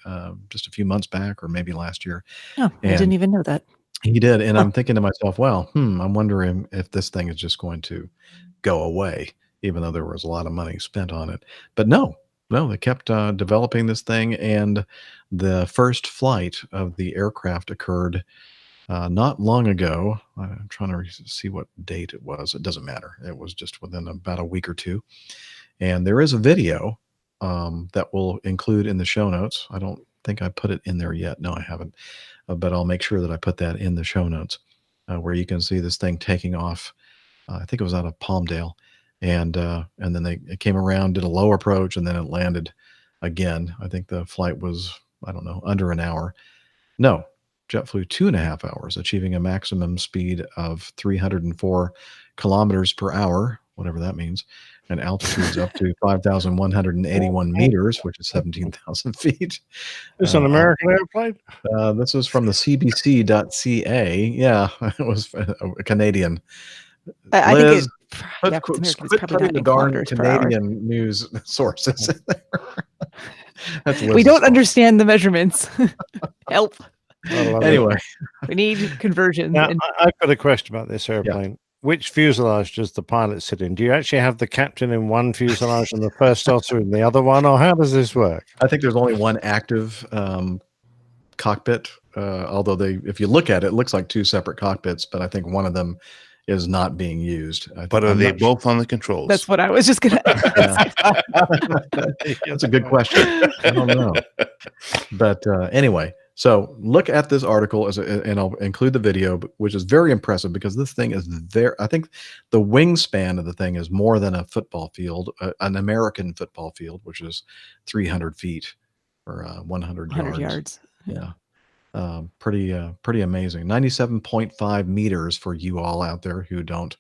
just a few months back or maybe last year. Oh, I didn't even know that. He did. And I'm thinking to myself, well, I'm wondering if this thing is just going to go away, even though there was a lot of money spent on it. But no, they kept developing this thing. And the first flight of the aircraft occurred not long ago. I'm trying to see what date it was. It doesn't matter. It was just within about a week or 2. And there is a video that we'll include in the show notes. I don't think I put it in there yet. No, I haven't. But I'll make sure that I put that in the show notes where you can see this thing taking off. I think it was out of Palmdale. And then it came around, did a low approach, and then it landed again. I think the flight was, I don't know, under an hour. No, jet flew 2.5 hours, achieving a maximum speed of 304 kilometers per hour, whatever that means, and altitudes up to 5,181 meters, which is 17,000 feet. This is an American airplane? This is from the CBC.ca. Yeah, it was a Canadian. I think it. Yeah, Quit Americans probably putting not the in darn kilometers per hour. Canadian news sources in there. That's We Liz's don't fault. understand the measurements. Help. Anyway, we need conversions. Now, and I've got a question about this airplane. Which fuselage does the pilot sit in? Do you actually have the captain in one fuselage and the first officer in the other one, or how does this work? I think there's only one active cockpit, although if you look at it, it looks like 2 separate cockpits, but I think one of them is not being used. But are they both on the controls? That's what I was just going to That's a good question. I don't know. But anyway, so look at this article and I'll include the video, which is very impressive because this thing is I think the wingspan of the thing is more than a football field, an American football field, which is 300 feet or 100 yards. Yeah. Pretty amazing. 97.5 meters for you all out there who don't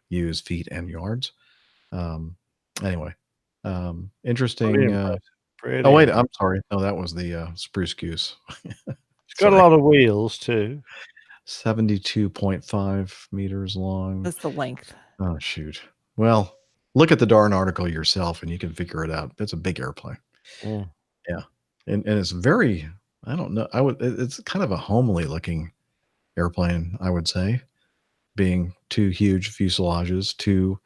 use feet and yards. Anyway, interesting. Oh wait, I'm sorry. No, that was the Spruce Goose. It's got a lot of wheels too. 72.5 meters long. That's the length. Oh shoot. Well, look at the darn article yourself and you can figure it out. It's a big airplane. Yeah. Yeah. And it's very, I don't know. It's kind of a homely looking airplane, I would say, being 2 huge fuselages, 2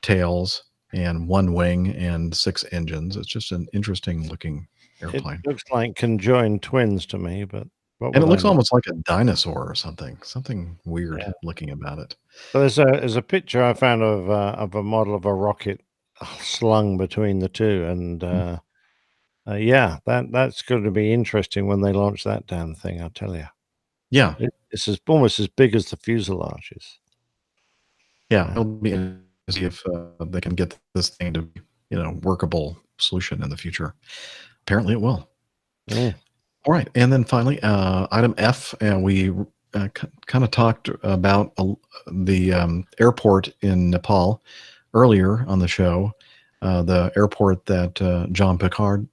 tails, and 1 wing and 6 engines. It's just an interesting looking airplane. It looks like conjoined twins to me, but And it looks almost like a dinosaur or something weird looking about it. So there's a picture I found of a model of a rocket slung between the 2, and that's going to be interesting when they launch that damn thing. I'll tell you. Yeah, it's almost as big as the fuselages. Yeah, it'll be interesting to see if they can get this thing to be, workable solution in the future. Apparently, it will. Yeah. All right, and then finally, item F, and we kind of talked about the airport in Nepal earlier on the show, the airport that John Picard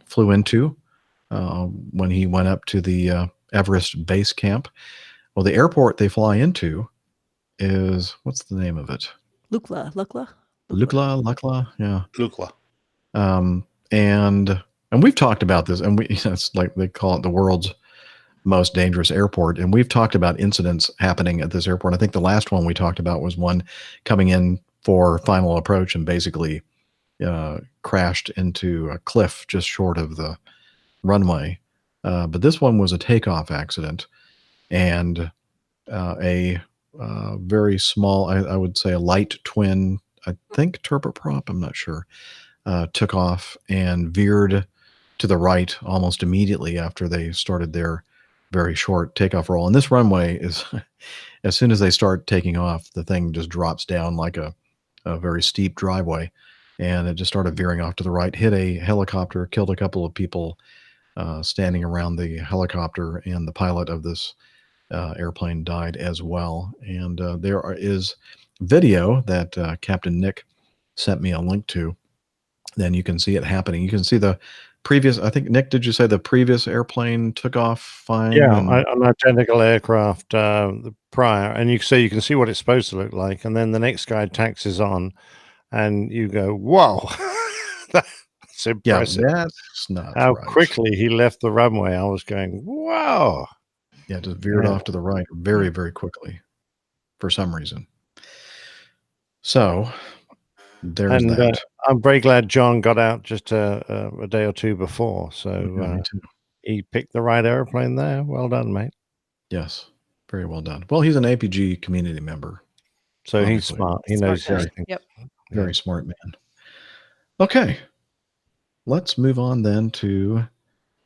flew into when he went up to the Everest base camp. Well, the airport they fly into is, what's the name of it? Lukla. Lukla, yeah. Lukla. And we've talked about this, and it's like they call it the world's most dangerous airport. And we've talked about incidents happening at this airport. I think the last one we talked about was one coming in for final approach and basically crashed into a cliff just short of the runway. But this one was a takeoff accident, and a very small, I would say a light twin, I think turboprop, I'm not sure, took off and veered to the right almost immediately after they started their very short takeoff roll. And this runway is, as soon as they start taking off, the thing just drops down like a very steep driveway. And it just started veering off to the right, hit a helicopter, killed a couple of people standing around the helicopter, and the pilot of this airplane died as well. And there is video that Captain Nick sent me a link to. Then you can see it happening. You can see the previous, I think, Nick, did you say the previous airplane took off fine? Yeah, an identical aircraft, the prior, and you can see what it's supposed to look like, and then the next guy taxis on, and you go, "Whoa, that's impressive!" Yeah, that's not how right. quickly he left the runway. I was going, "Wow!" Yeah, just veered off to the right very, very quickly for some reason. So there's that. I'm very glad John got out just a day or two before. So Me too. he picked the right airplane there. Well done, mate. Yes, very well done. Well, he's an APG community member. So obviously. he's smart. He Smart knows guy. everything. Yep. Very smart man. Okay, let's move on then to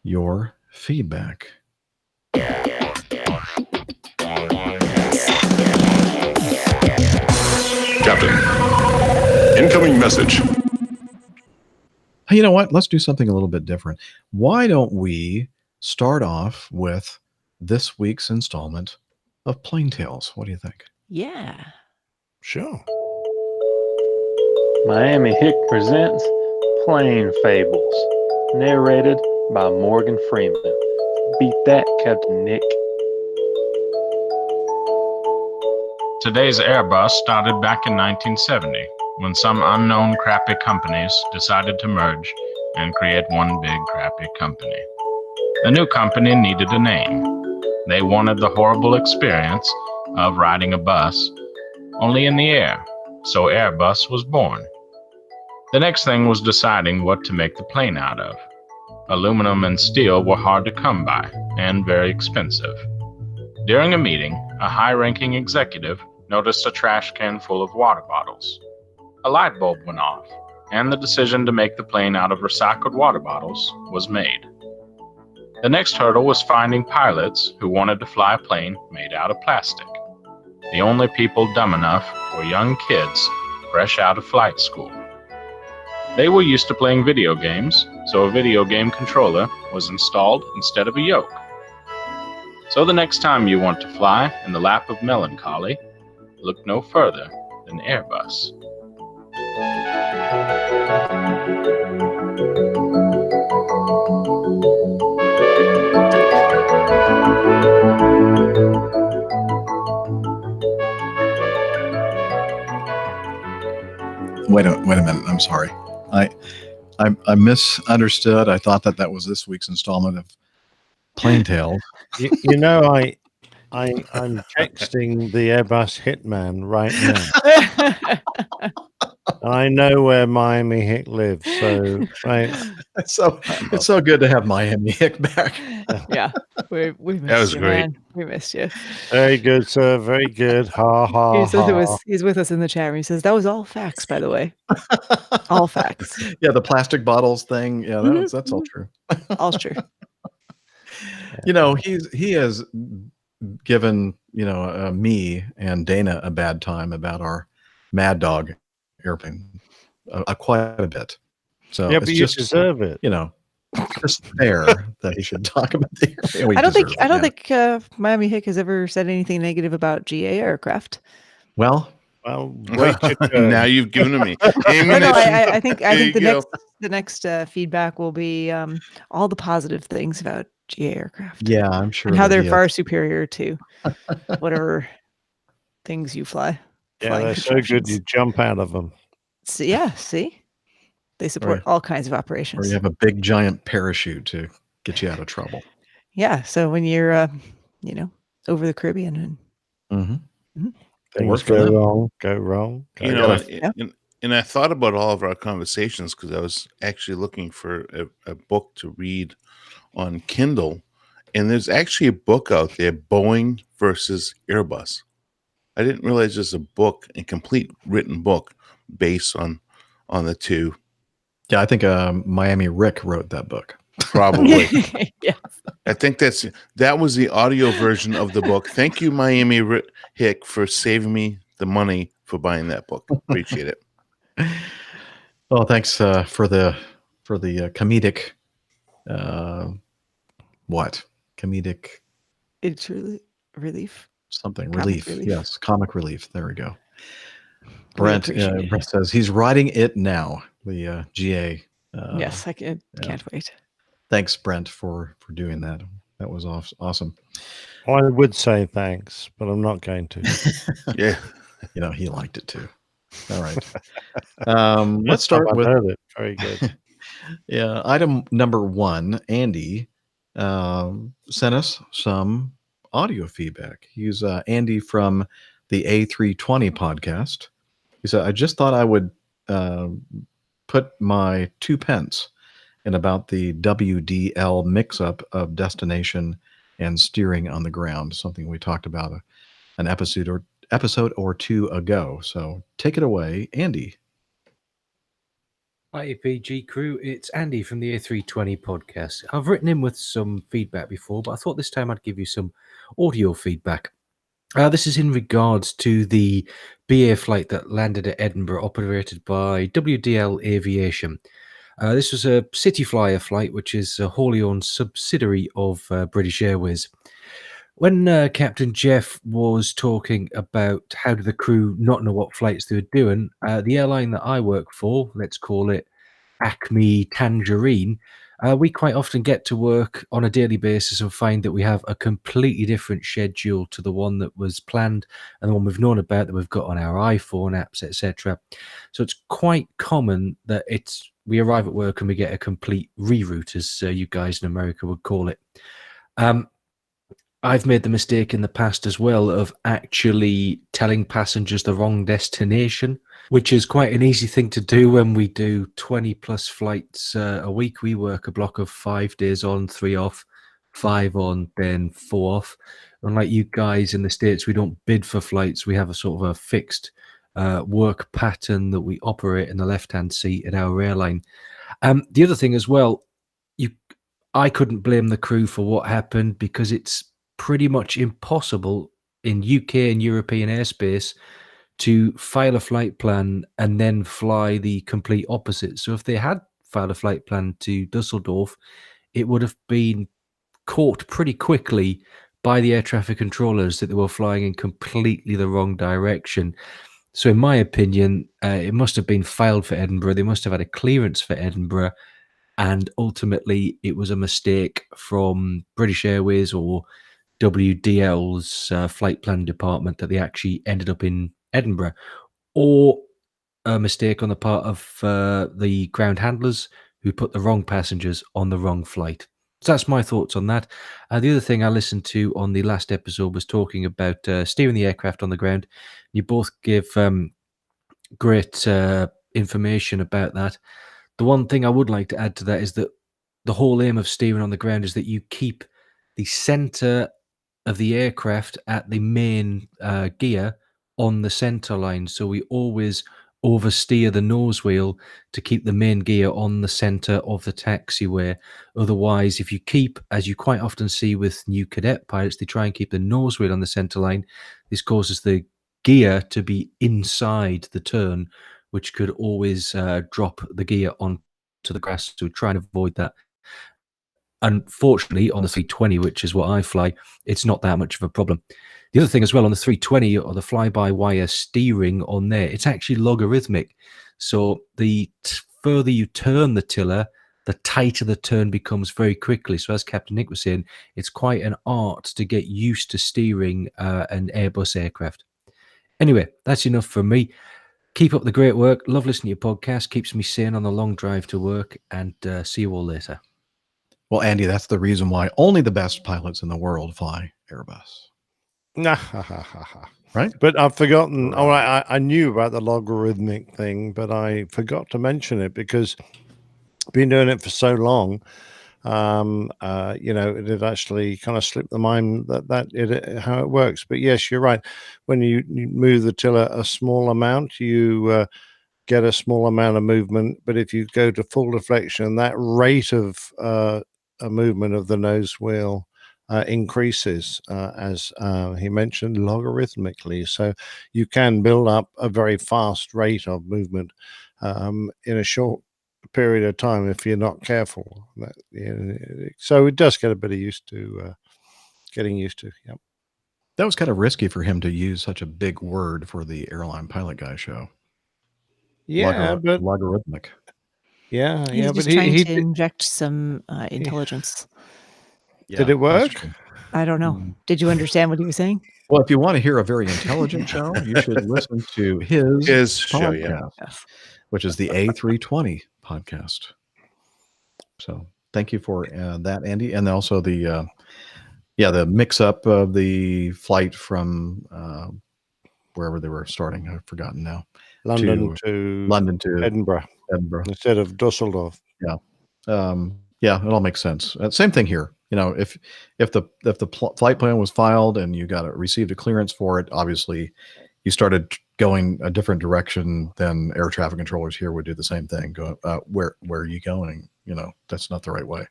your feedback. Captain, incoming message. Hey, you know what? Let's do something a little bit different. Why don't we start off with this week's installment of Plain Tales? What do you think? Yeah. Sure. Miami Hick presents Plain Fables, narrated by Morgan Freeman. Beat that, Captain Nick. Today's Airbus started back in 1970, when some unknown crappy companies decided to merge and create one big crappy company. The new company needed a name. They wanted the horrible experience of riding a bus, only in the air, so Airbus was born. The next thing was deciding what to make the plane out of. Aluminum and steel were hard to come by and very expensive. During a meeting, a high-ranking executive noticed a trash can full of water bottles. A light bulb went off, and the decision to make the plane out of recycled water bottles was made. The next hurdle was finding pilots who wanted to fly a plane made out of plastic. The only people dumb enough were young kids fresh out of flight school. They were used to playing video games, so a video game controller was installed instead of a yoke. So the next time you want to fly in the lap of melancholy, look no further than Airbus. Wait a minute. I'm sorry. I misunderstood. I thought that was this week's installment of Plain Tales. You know, I'm texting the Airbus hitman right now. I know where Miami Hick lives, so right. It's so good to have Miami Hick back. Yeah, we missed That was you, great. man. We missed you. Very good, sir. Very good. Ha ha. He says ha. he's with us in the chat room. He says that was all facts, by the way. All facts. Yeah, the plastic bottles thing. Yeah, that's all true. All's true. You know, he has given me and Dana a bad time about our Mad Dog airplane quite a bit. So Yeah, it's but you just deserve it. Just fair that he should talk about the airplane. I don't think Miami Hick has ever said anything negative about GA aircraft. Well, wait. Now you've given me. No, I think There you go. the next feedback will be all the positive things about GA aircraft. Yeah, I'm sure. And how that they're he far has. superior to whatever things you fly. Yeah, flying they're so good contraptions. you jump out of them. So, yeah, see? They support Right. all kinds of Or operations. you have a big giant parachute to get you out of trouble. Yeah, so when you're, over the Caribbean and Things go wrong, go wrong. Go You know, wrong. and I thought about all of our conversations because I was actually looking for a book to read on Kindle, and there's actually a book out there, Boeing versus Airbus. I didn't realize there's a book, a complete written book, based on the two. Yeah, I think Miami Rick wrote that book. Probably. Yeah. I think that was the audio version of the book. Thank you, Miami Hick, for saving me the money for buying that book. Appreciate it. Well, thanks for the comedic. What comedic? it's really relief. Something Comic relief. relief. Yes, comic relief. There we go. We Brent appreciate it. says he's writing it now. The GA. Yes, I can't wait. Thanks, Brent, for doing that. That was awesome. I would say thanks, but I'm not going to. Yeah. He liked it too. All right. Let's start I've with heard it. Very good. Yeah, item number 1. Andy sent us some audio feedback. He's Andy from the A320 podcast. He said, I just thought I would put my 2 pence in about the WDL mix-up of destination and steering on the ground, something we talked about an episode or two ago. So take it away, Andy. Hi, APG crew. It's Andy from the A320 podcast. I've written in with some feedback before, but I thought this time I'd give you some audio feedback. This is in regards to the BA flight that landed at Edinburgh, operated by WDL Aviation. This was a City Flyer flight, which is a wholly owned subsidiary of British Airways. When Captain Jeff was talking about how do the crew not know what flights they were doing, the airline that I work for, let's call it Acme Tangerine, we quite often get to work on a daily basis and find that we have a completely different schedule to the one that was planned and the one we've known about, that we've got on our iPhone apps, etc. So it's quite common that we arrive at work and we get a complete reroute, as you guys in America would call it. I've made the mistake in the past as well of actually telling passengers the wrong destination, which is quite an easy thing to do when we do 20 plus flights a week. We work a block of 5 days on, 3 off, 5 on, then 4 off. Unlike you guys in the States, we don't bid for flights. We have a sort of a fixed work pattern that we operate in the left-hand seat at our airline. The other thing as well, I couldn't blame the crew for what happened because it's pretty much impossible in UK and European airspace to file a flight plan and then fly the complete opposite. So if they had filed a flight plan to Dusseldorf, it would have been caught pretty quickly by the air traffic controllers that they were flying in completely the wrong direction. So in my opinion, it must have been filed for Edinburgh. They must have had a clearance for Edinburgh. And ultimately, it was a mistake from British Airways or WDL's flight plan department that they actually ended up in Edinburgh, or a mistake on the part of the ground handlers who put the wrong passengers on the wrong flight. So that's my thoughts on that. The other thing I listened to on the last episode was talking about steering the aircraft on the ground. You both give great information about that. The one thing I would like to add to that is that the whole aim of steering on the ground is that you keep the center of the aircraft at the main gear on the center line. So we always oversteer the nose wheel to keep the main gear on the center of the taxiway. Otherwise, if you keep, as you quite often see with new cadet pilots, they try and keep the nose wheel on the center line. This causes the gear to be inside the turn, which could always drop the gear onto the grass. So try and avoid that. Unfortunately, on the 320, which is what I fly, it's not that much of a problem. The other thing as well, on the 320 or the fly-by-wire steering on there, it's actually logarithmic. So the further you turn the tiller, the tighter the turn becomes very quickly. So as Captain Nick was saying, it's quite an art to get used to steering an Airbus aircraft. Anyway, that's enough for me. Keep up the great work. Love listening to your podcast. Keeps me sane on the long drive to work. And see you all later. Well, Andy, that's the reason why only the best pilots in the world fly Airbus. Right? But I've forgotten. Oh, I knew about the logarithmic thing, but I forgot to mention it because I've been doing it for so long. It had actually kind of slipped the mind how it works. But yes, you're right. When you move the tiller a small amount, you get a small amount of movement. But if you go to full deflection, that rate of a movement of the nose wheel increases, as he mentioned, logarithmically. So you can build up a very fast rate of movement in a short period of time if you're not careful. So it does get a bit of getting used to. Yep. That was kind of risky for him to use such a big word for the Airline Pilot Guy show. Yeah, but logarithmic. Yeah, He's just but trying he to inject some intelligence. Did it work? I don't know. Did you understand what he was saying? Well, if you want to hear a very intelligent show, you should listen to his show, yeah. podcast, which is the A320 podcast. So thank you for that, Andy. And also the mix up of the flight from wherever they were starting. I've forgotten now. London to Edinburgh instead of Dusseldorf. Yeah. It all makes sense. Same thing here. If the flight plan was filed and you received a clearance for it, obviously you started going a different direction, then air traffic controllers here would do the same thing. Go, where are you going? That's not the right way.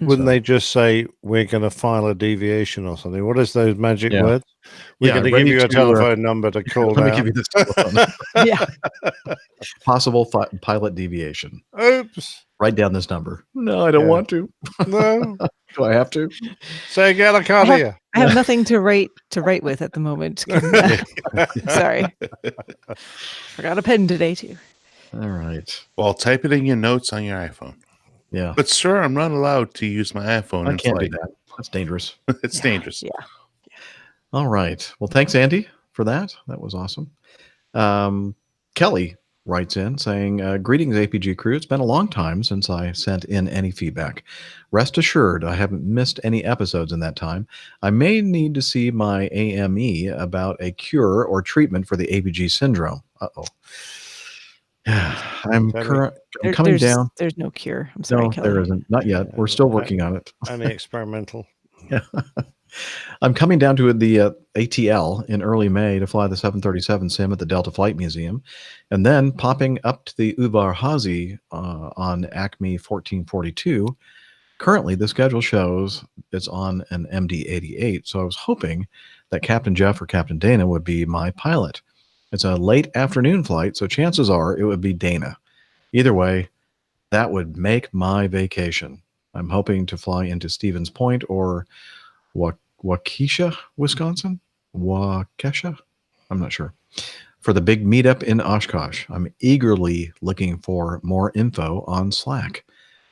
Wouldn't they just say, we're going to file a deviation or something? What is those magic words? We're going to give you a telephone number to call Let down. me give you this telephone. Yeah. Possible pilot deviation. Oops. Write down this number. No, I don't want to. No. Do I have to? Say again, I can't hear. I have nothing to write with at the moment. Sorry. Forgot a pen today too. All right. Well, type it in your notes on your iPhone. Yeah. But sir, I'm not allowed to use my iPhone. I can't do that. That's dangerous. It's dangerous. Yeah. All right. Well, thanks, Andy, for that. That was awesome. Kelly writes in saying, greetings, APG crew. It's been a long time since I sent in any feedback. Rest assured, I haven't missed any episodes in that time. I may need to see my AME about a cure or treatment for the ABG syndrome. Uh-oh. I'm coming down. There's no cure. I'm sorry, Kelly. There isn't. Not yet. We're still working on it. Only experimental. Yeah. I'm coming down to the ATL in early May to fly the 737 sim at the Delta Flight Museum, and then popping up to the Uvar Hazy on Acme 1442. Currently, the schedule shows it's on an MD-88, so I was hoping that Captain Jeff or Captain Dana would be my pilot. It's a late afternoon flight, so chances are it would be Dana. Either way, that would make my vacation. I'm hoping to fly into Stevens Point or Waukesha, Wisconsin? Waukesha? I'm not sure. For the big meetup in Oshkosh. I'm eagerly looking for more info on Slack.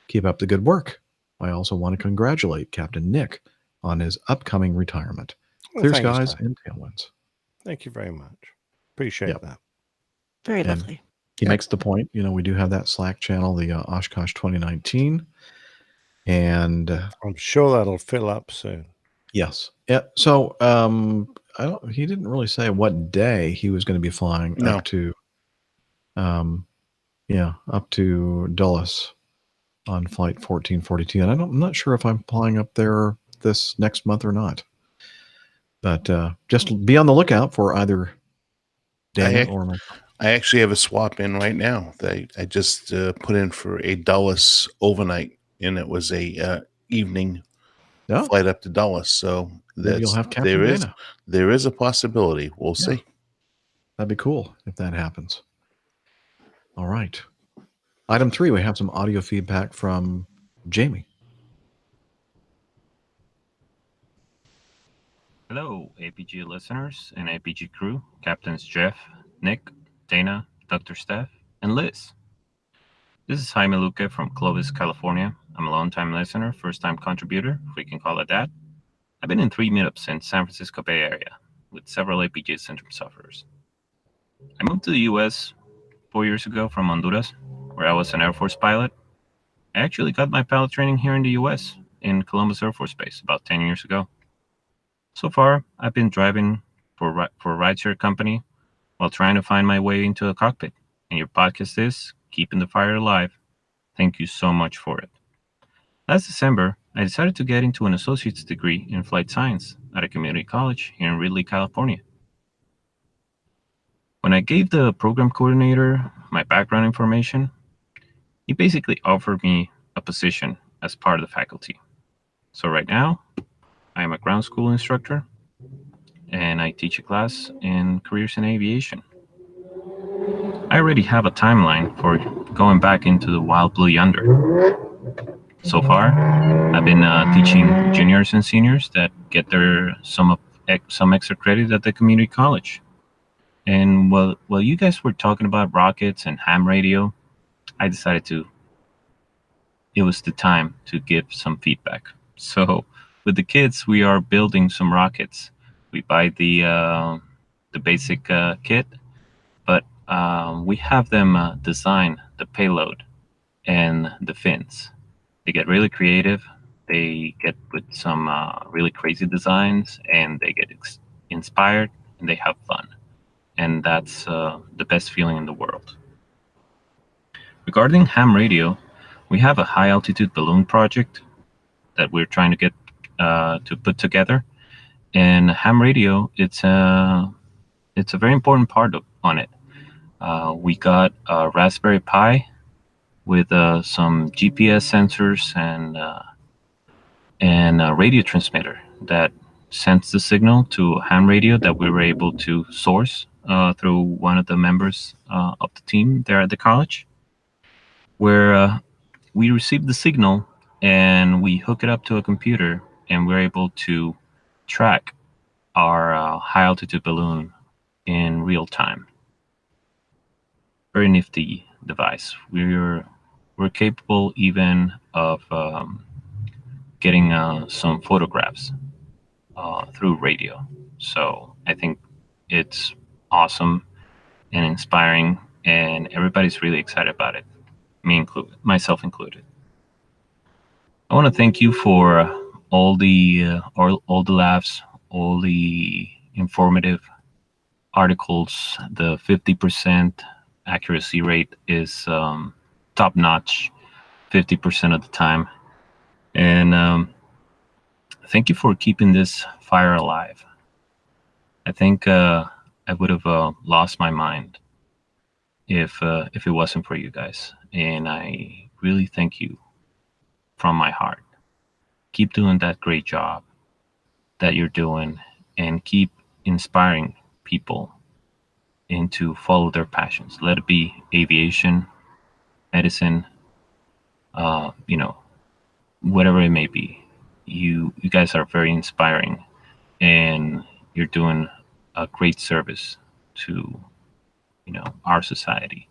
Keep up the good work. I also want to congratulate Captain Nick on his upcoming retirement. Clear skies and tailwinds. Thank you very much. Appreciate that. Very lovely. He makes the point. We do have that Slack channel, the Oshkosh 2019. And I'm sure that'll fill up soon. Yes. Yeah. So he didn't really say what day he was going to be flying up to Dulles on flight 1442. And I'm not sure if I'm flying up there this next month or not. But just be on the lookout for either Dan or myself. I actually have a swap in right now. I just put in for a Dulles overnight, and it was a evening flight up to Dulles. So you'll have Captain Dana. There is a possibility. We'll see. That'd be cool if that happens. All right. Item 3, we have some audio feedback from Jamie. Hello, APG listeners and APG crew, Captains Jeff, Nick, Dana, Dr. Steph, and Liz. This is Jaime Luque from Clovis, California. I'm a long-time listener, first-time contributor, if we can call it that. I've been in 3 meetups in San Francisco Bay Area with several APG syndrome sufferers. I moved to the U.S. 4 years ago from Honduras, where I was an Air Force pilot. I actually got my pilot training here in the U.S. in Columbus Air Force Base about 10 years ago. So far, I've been driving for a rideshare company while trying to find my way into a cockpit. And your podcast is Keeping the Fire Alive. Thank you so much for it. Last December, I decided to get into an associate's degree in flight science at a community college here in Ridley, California. When I gave the program coordinator my background information, he basically offered me a position as part of the faculty. So right now, I am a ground school instructor and I teach a class in careers in aviation. I already have a timeline for going back into the wild blue yonder. So far, I've been teaching juniors and seniors that get their some extra credit at the community college. And while you guys were talking about rockets and ham radio, I decided it was the time to give some feedback. So with the kids, we are building some rockets. We buy the basic kit, but we have them design the payload and the fins. They get really creative. They get with some really crazy designs, and they get inspired, and they have fun. And that's the best feeling in the world. Regarding ham radio, we have a high altitude balloon project that we're trying to get to put together. And ham radio, it's a very important part on it. We got a Raspberry Pi with some GPS sensors and a radio transmitter that sends the signal to ham radio that we were able to source through one of the members of the team there at the college, where we receive the signal and we hook it up to a computer, and we're able to track our high altitude balloon in real time. Very nifty device. We're capable even of getting some photographs through radio. So I think it's awesome and inspiring, and everybody's really excited about it, me included, myself included. I want to thank you for all the laughs, all the informative articles. The 50% accuracy rate is top notch, 50% of the time. And thank you for keeping this fire alive. I think I would have lost my mind if it wasn't for you guys. And I really thank you from my heart. Keep doing that great job that you're doing, and keep inspiring people into follow their passions. Let it be aviation, medicine, whatever it may be. You guys are very inspiring, and you're doing a great service to our society.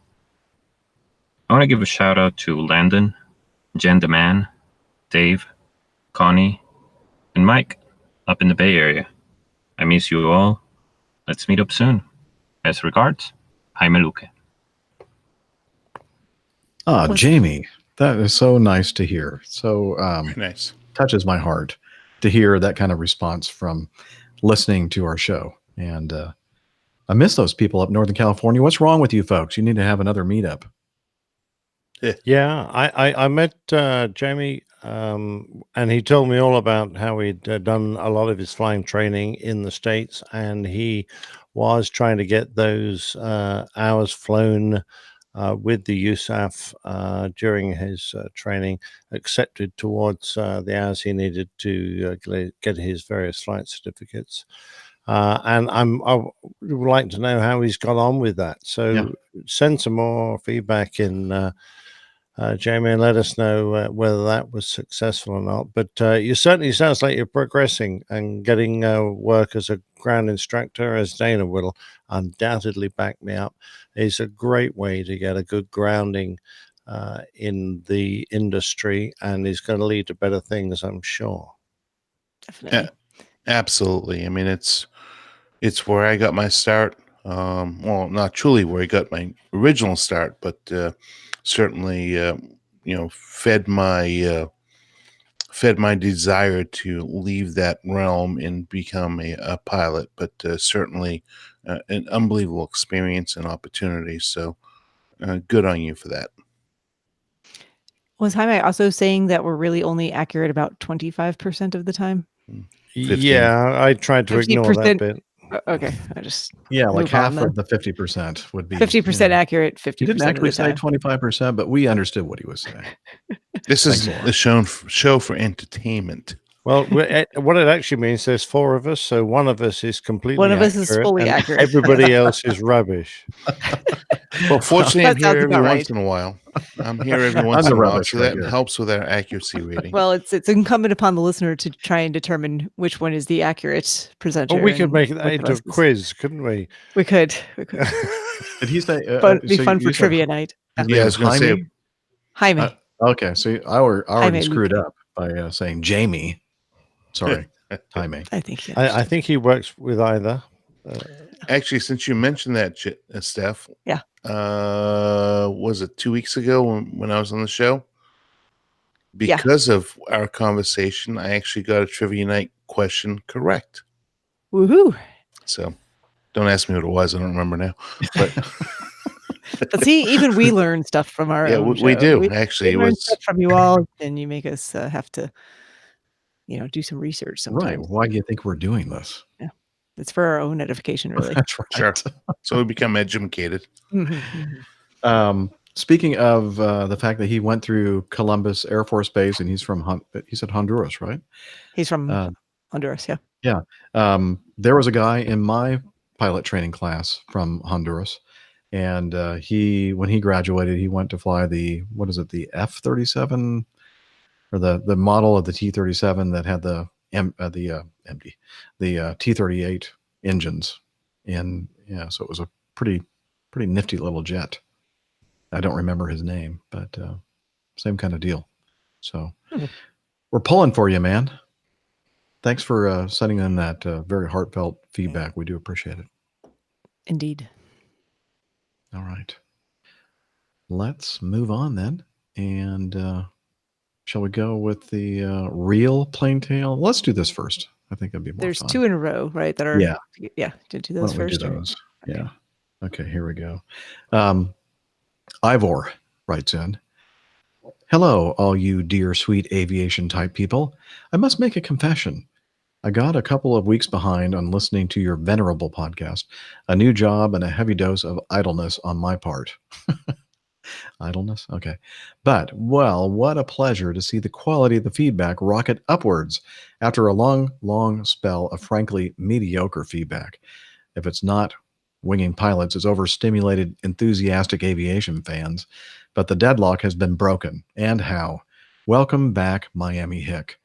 I want to give a shout out to Landon, Jen the Man, Dave, Connie, and Mike up in the Bay Area. I miss you all. Let's meet up soon. Best regards, Jaime Luque. Jamie, that is so nice to hear. So nice. Touches my heart to hear that kind of response from listening to our show. And I miss those people up Northern California. What's wrong with you folks? You need to have another meetup. Yeah, I met Jamie, and he told me all about how he'd done a lot of his flying training in the States, and he was trying to get those hours flown with the USAF during his training accepted towards the hours he needed to get his various flight certificates. And I would like to know how he's got on with that. So send some more feedback in, Jamie, and let us know whether that was successful or not. But you certainly sounds like you're progressing and getting work as a ground instructor, as Dana will undoubtedly back me up, is a great way to get a good grounding in the industry, and is going to lead to better things, I'm sure. Definitely. Absolutely. I mean, it's where I got my start. Well, not truly where I got my original start, but certainly, fed my desire to leave that realm and become a pilot. But certainly, an unbelievable experience and opportunity. So, good on you for that. Was Jaime also saying that we're really only accurate about 25% of the time? 15. Yeah, I tried to ignore that 50%. bit. Okay, I just like move half on of the 50% would be 50% accurate. 50% He didn't of actually the say time. 25%, but we understood what he was saying. This is the show for entertainment. Well, what it actually means, there's 4 of us, so one of us is completely One of accurate, us is fully and accurate. everybody else is rubbish. Well, fortunately, I'm That here sounds every about once right. in a while. I'm here every I'm once the in a while, rubbish so right that here. helps with our accuracy rating. Well, it's incumbent upon the listener to try and determine which one is the accurate presenter. Well, we could and make it which of into a us is- quiz, couldn't we? We could. Did he say? But it'd be so fun you for said trivia night. his Yeah, name I is was gonna say- Jaime? Jaime. Okay, so I already Jaime screwed Luque. up by saying Jamie. Sorry, Jaime. I think he I think he works with either. Actually, since you mentioned that, Steph. Yeah. Was it 2 weeks ago when I was on the show? Yeah. Because of our conversation, I actually got a trivia night question correct. Woohoo! So, don't ask me what it was. I don't remember now. But But see, even we learn stuff from our Yeah, own we show. do, actually. We It learn was- stuff from you all, and you make us have to, do some research Right. sometimes. Why do you think we're doing this? Yeah, it's for our own edification, really. That's right. Sure. So we become educated. Speaking of the fact that he went through Columbus Air Force Base and he's from he said Honduras, right? He's from Honduras, yeah. Yeah. There was a guy in my pilot training class from Honduras, and when he graduated, he went to fly the F-37 or the model of the T-37 that had the T-38 engines in. Yeah, so it was a pretty nifty little jet. I don't remember his name, but same kind of deal. So we're pulling for you, man. Thanks for sending in that very heartfelt feedback. We do appreciate it. Indeed. All right. Let's move on then. And shall we go with the real plain tale? Let's do this first. I think it'd be more There's fun. 2 in a row, right? That are Yeah. To do Why those don't we first. do or- those? Yeah. Okay, here we go. Ivor writes in. Hello, all you dear sweet aviation type people. I must make a confession. I got a couple of weeks behind on listening to your venerable podcast, a new job and a heavy dose of idleness on my part. Idleness? Okay. But, well, what a pleasure to see the quality of the feedback rocket upwards after a long, long spell of frankly mediocre feedback. If it's not winging pilots, it's overstimulated, enthusiastic aviation fans. But the deadlock has been broken. And how? Welcome back, Miami Hick.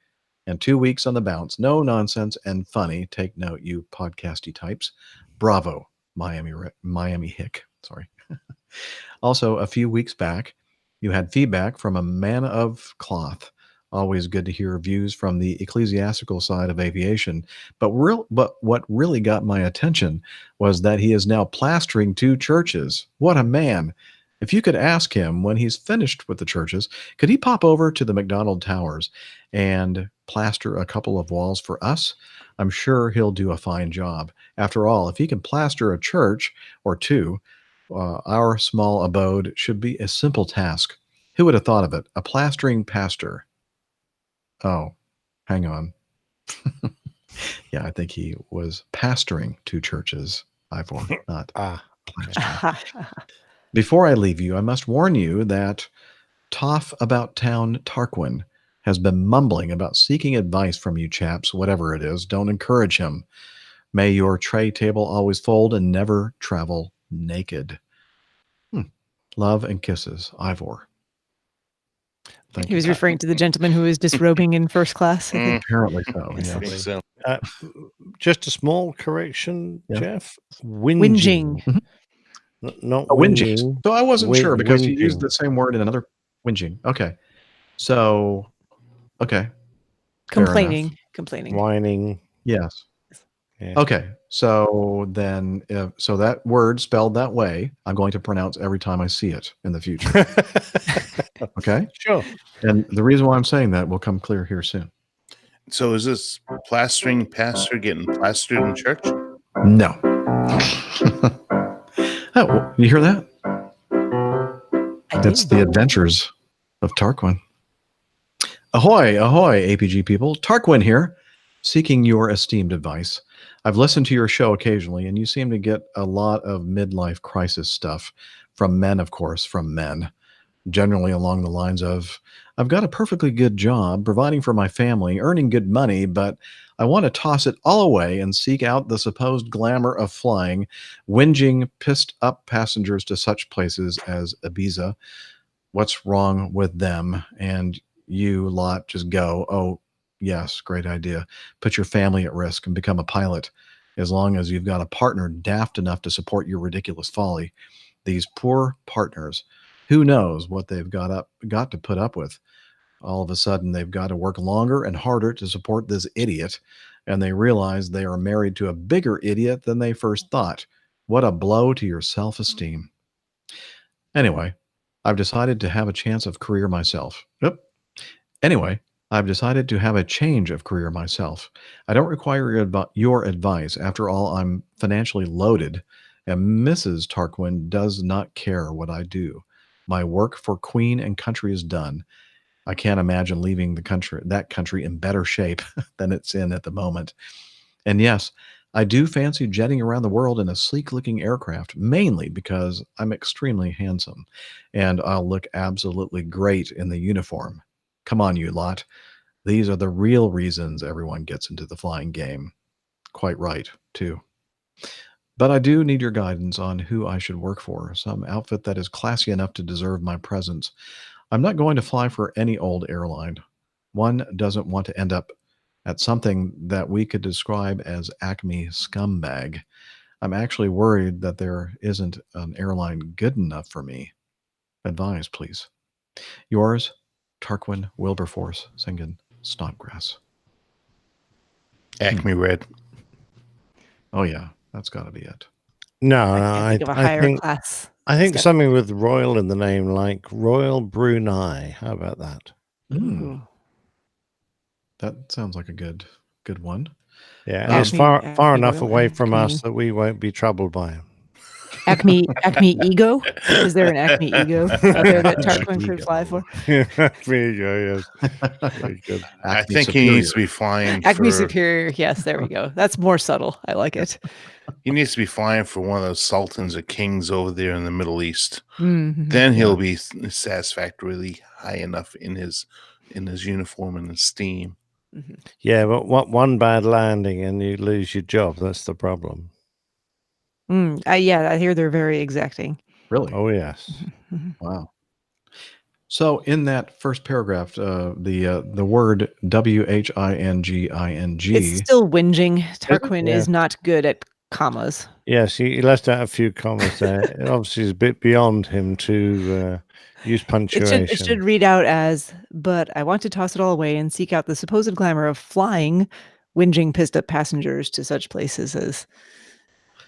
And 2 weeks on the bounce. No nonsense and funny. Take note, you podcasty types. Bravo, Miami Hick. Sorry. Also, a few weeks back, you had feedback from a man of cloth. Always good to hear views from the ecclesiastical side of aviation. But what really got my attention was that he is now plastering 2 churches. What a man. If you could ask him when he's finished with the churches, could he pop over to the McDonald Towers and plaster a couple of walls for us? I'm sure he'll do a fine job. After all, if he can plaster a church or 2, our small abode should be a simple task. Who would have thought of it? A plastering pastor. Oh, hang on. Yeah, I think he was pastoring 2 churches. Ivor, not plastering. Before I leave you, I must warn you that Toff About Town Tarquin has been mumbling about seeking advice from you chaps, whatever it is. Don't encourage him. May your tray table always fold and never travel naked. Love and kisses, Ivor. Thank He was referring to the gentleman who was disrobing in first class. I think. Apparently so. Yes. Yeah. Just a small correction, Yeah. Jeff. Whinging. Not Whinging. whinging. So I wasn't sure because you used whinging. the same word in another whinging. Okay. So, okay. Fair enough. Complaining. Whining. Yes. Yeah. Okay, so then, so that word spelled that way, I'm going to pronounce every time I see it in the future. Okay? Sure. And the reason why I'm saying that will come clear here soon. So is this plastering pastor getting plastered in church? No. Oh, you hear that? It's the adventures of Tarquin. Ahoy, ahoy, APG people. Tarquin here, seeking your esteemed advice. I've listened to your show occasionally, and you seem to get a lot of midlife crisis stuff from men, of course, from men, generally along the lines of, I've got a perfectly good job, providing for my family, earning good money, but I want to toss it all away and seek out the supposed glamour of flying, whinging, pissed up passengers to such places as Ibiza. What's wrong with them? And you lot just go, oh, yes, great idea. Put your family at risk and become a pilot. As long as you've got a partner daft enough to support your ridiculous folly. These poor partners, who knows what they've got to put up with. All of a sudden, they've got to work longer and harder to support this idiot, and they realize they are married to a bigger idiot than they first thought. What a blow to your self-esteem. Anyway, I've decided to have a chance of career myself. Anyway, I've decided to have a change of career myself. I don't require your advice. After all, I'm financially loaded, and Mrs. Tarquin does not care what I do. My work for Queen and country is done. I can't imagine leaving that country in better shape than it's in at the moment. And yes, I do fancy jetting around the world in a sleek-looking aircraft, mainly because I'm extremely handsome, and I'll look absolutely great in the uniform. Come on, you lot. These are the real reasons everyone gets into the flying game. Quite right, too. But I do need your guidance on who I should work for, some outfit that is classy enough to deserve my presence. I'm not going to fly for any old airline. One doesn't want to end up at something that we could describe as Acme scumbag. I'm actually worried that there isn't an airline good enough for me. Advise, please. Yours, Tarquin Wilberforce, Singen, Snodgrass. Acme Red. Oh, yeah, that's got to be it. No, I think of a higher class. I think step. something with royal in the name, like Royal Brunei. How about that? Ooh. That sounds like a good one. Yeah, and it's far enough away from us that we won't be troubled by him. Acme Ego? Is there an Acme Ego out there that Tarquin could fly for? Acme Ego, yes. Very good. I think he needs to be flying Acme for, Superior. Yes, there we go. That's more subtle. I like it. he needs to be flying for one of those sultans or kings over there in the Middle East. Mm-hmm. Then he'll be satisfactorily high enough in his uniform and esteem. Mm-hmm. Yeah, but one bad landing and you lose your job. That's the problem. Yeah, I hear they're very exacting. Really? Oh, yes. Wow. So in that first paragraph, the word WHINGING. It's still whinging. Tarquin is not good at commas. Yes, he left out a few commas there. It obviously is a bit beyond him to use punctuation. It should read out as, but I want to toss it all away and seek out the supposed glamour of flying, whinging pissed up passengers to such places as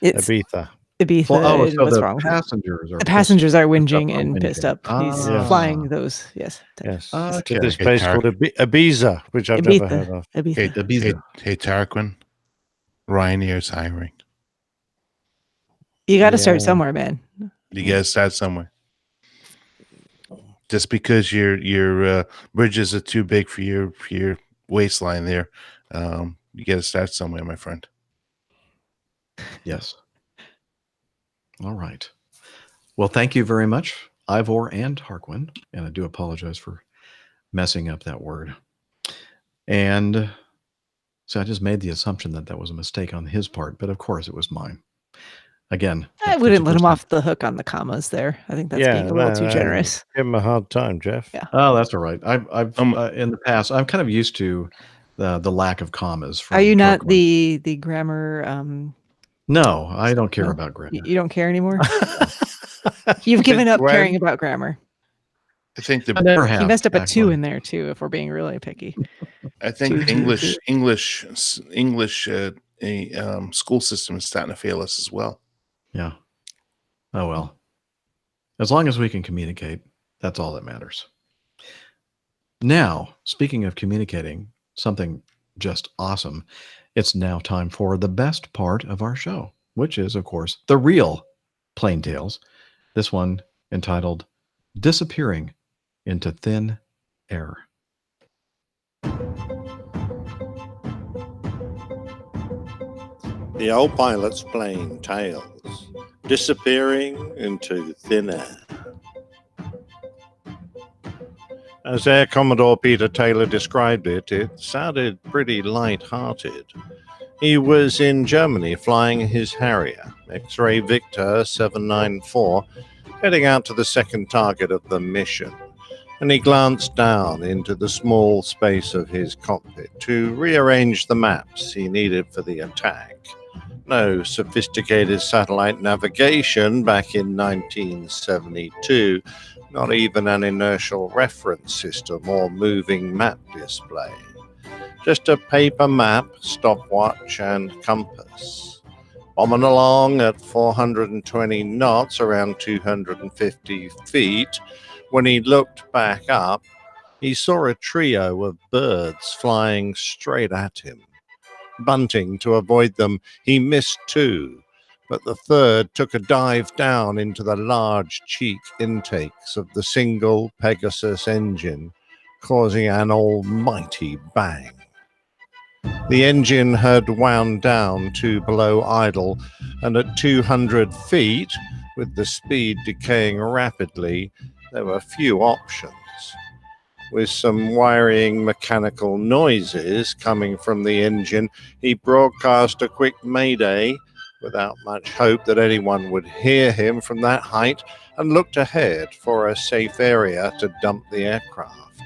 Ibiza. Ibiza. Well, so what's the wrong? passengers are The passengers are pissed whinging up and pissed up. He's Yeah. flying those. Yes. Yes. Okay. This place called Ibiza, which I've never heard of. Ibiza. Hey, Tarquin, Ryanair's hiring. You got to start somewhere, man. You got to start somewhere. Just because your bridges are too big for your waistline there, you got to start somewhere, my friend. Yes. All right. Well, thank you very much, Ivor and Tarquin. And I do apologize for messing up that word. And so I just made the assumption that was a mistake on his part, but of course it was mine. Again, I wouldn't let him off the hook on the commas there. I think that's being a little too generous. Give him a hard time, Jeff. Yeah. Oh, that's all right. I've in the past, I'm kind of used to the lack of commas. Are you not the grammar? No, I don't care about grammar. You don't care anymore? You've given up caring about grammar. I think He messed up a 2 in there too, if we're being really picky. I think English school system is starting to fail us as well. Yeah. Oh, well. As long as we can communicate, that's all that matters. Now, speaking of communicating, something just awesome, it's now time for the best part of our show, which is, of course, the real Plain Tales. This one entitled Disappearing into Thin Air. The old pilot's plain tales, disappearing into thin air. As Air Commodore Peter Taylor described it, it sounded pretty light-hearted. He was in Germany flying his Harrier, X-Ray Victor 794, heading out to the second target of the mission, and he glanced down into the small space of his cockpit to rearrange the maps he needed for the attack. No sophisticated satellite navigation back in 1972, not even an inertial reference system or moving map display. Just a paper map, stopwatch, and compass. Bombing along at 420 knots, around 250 feet, when he looked back up, he saw a trio of birds flying straight at him. Bunting to avoid them, he missed two, but the third took a dive down into the large cheek intakes of the single Pegasus engine, causing an almighty bang. The engine had wound down to below idle, and at 200 feet, with the speed decaying rapidly, there were few options. With some worrying mechanical noises coming from the engine, he broadcast a quick mayday, without much hope that anyone would hear him from that height, and looked ahead for a safe area to dump the aircraft.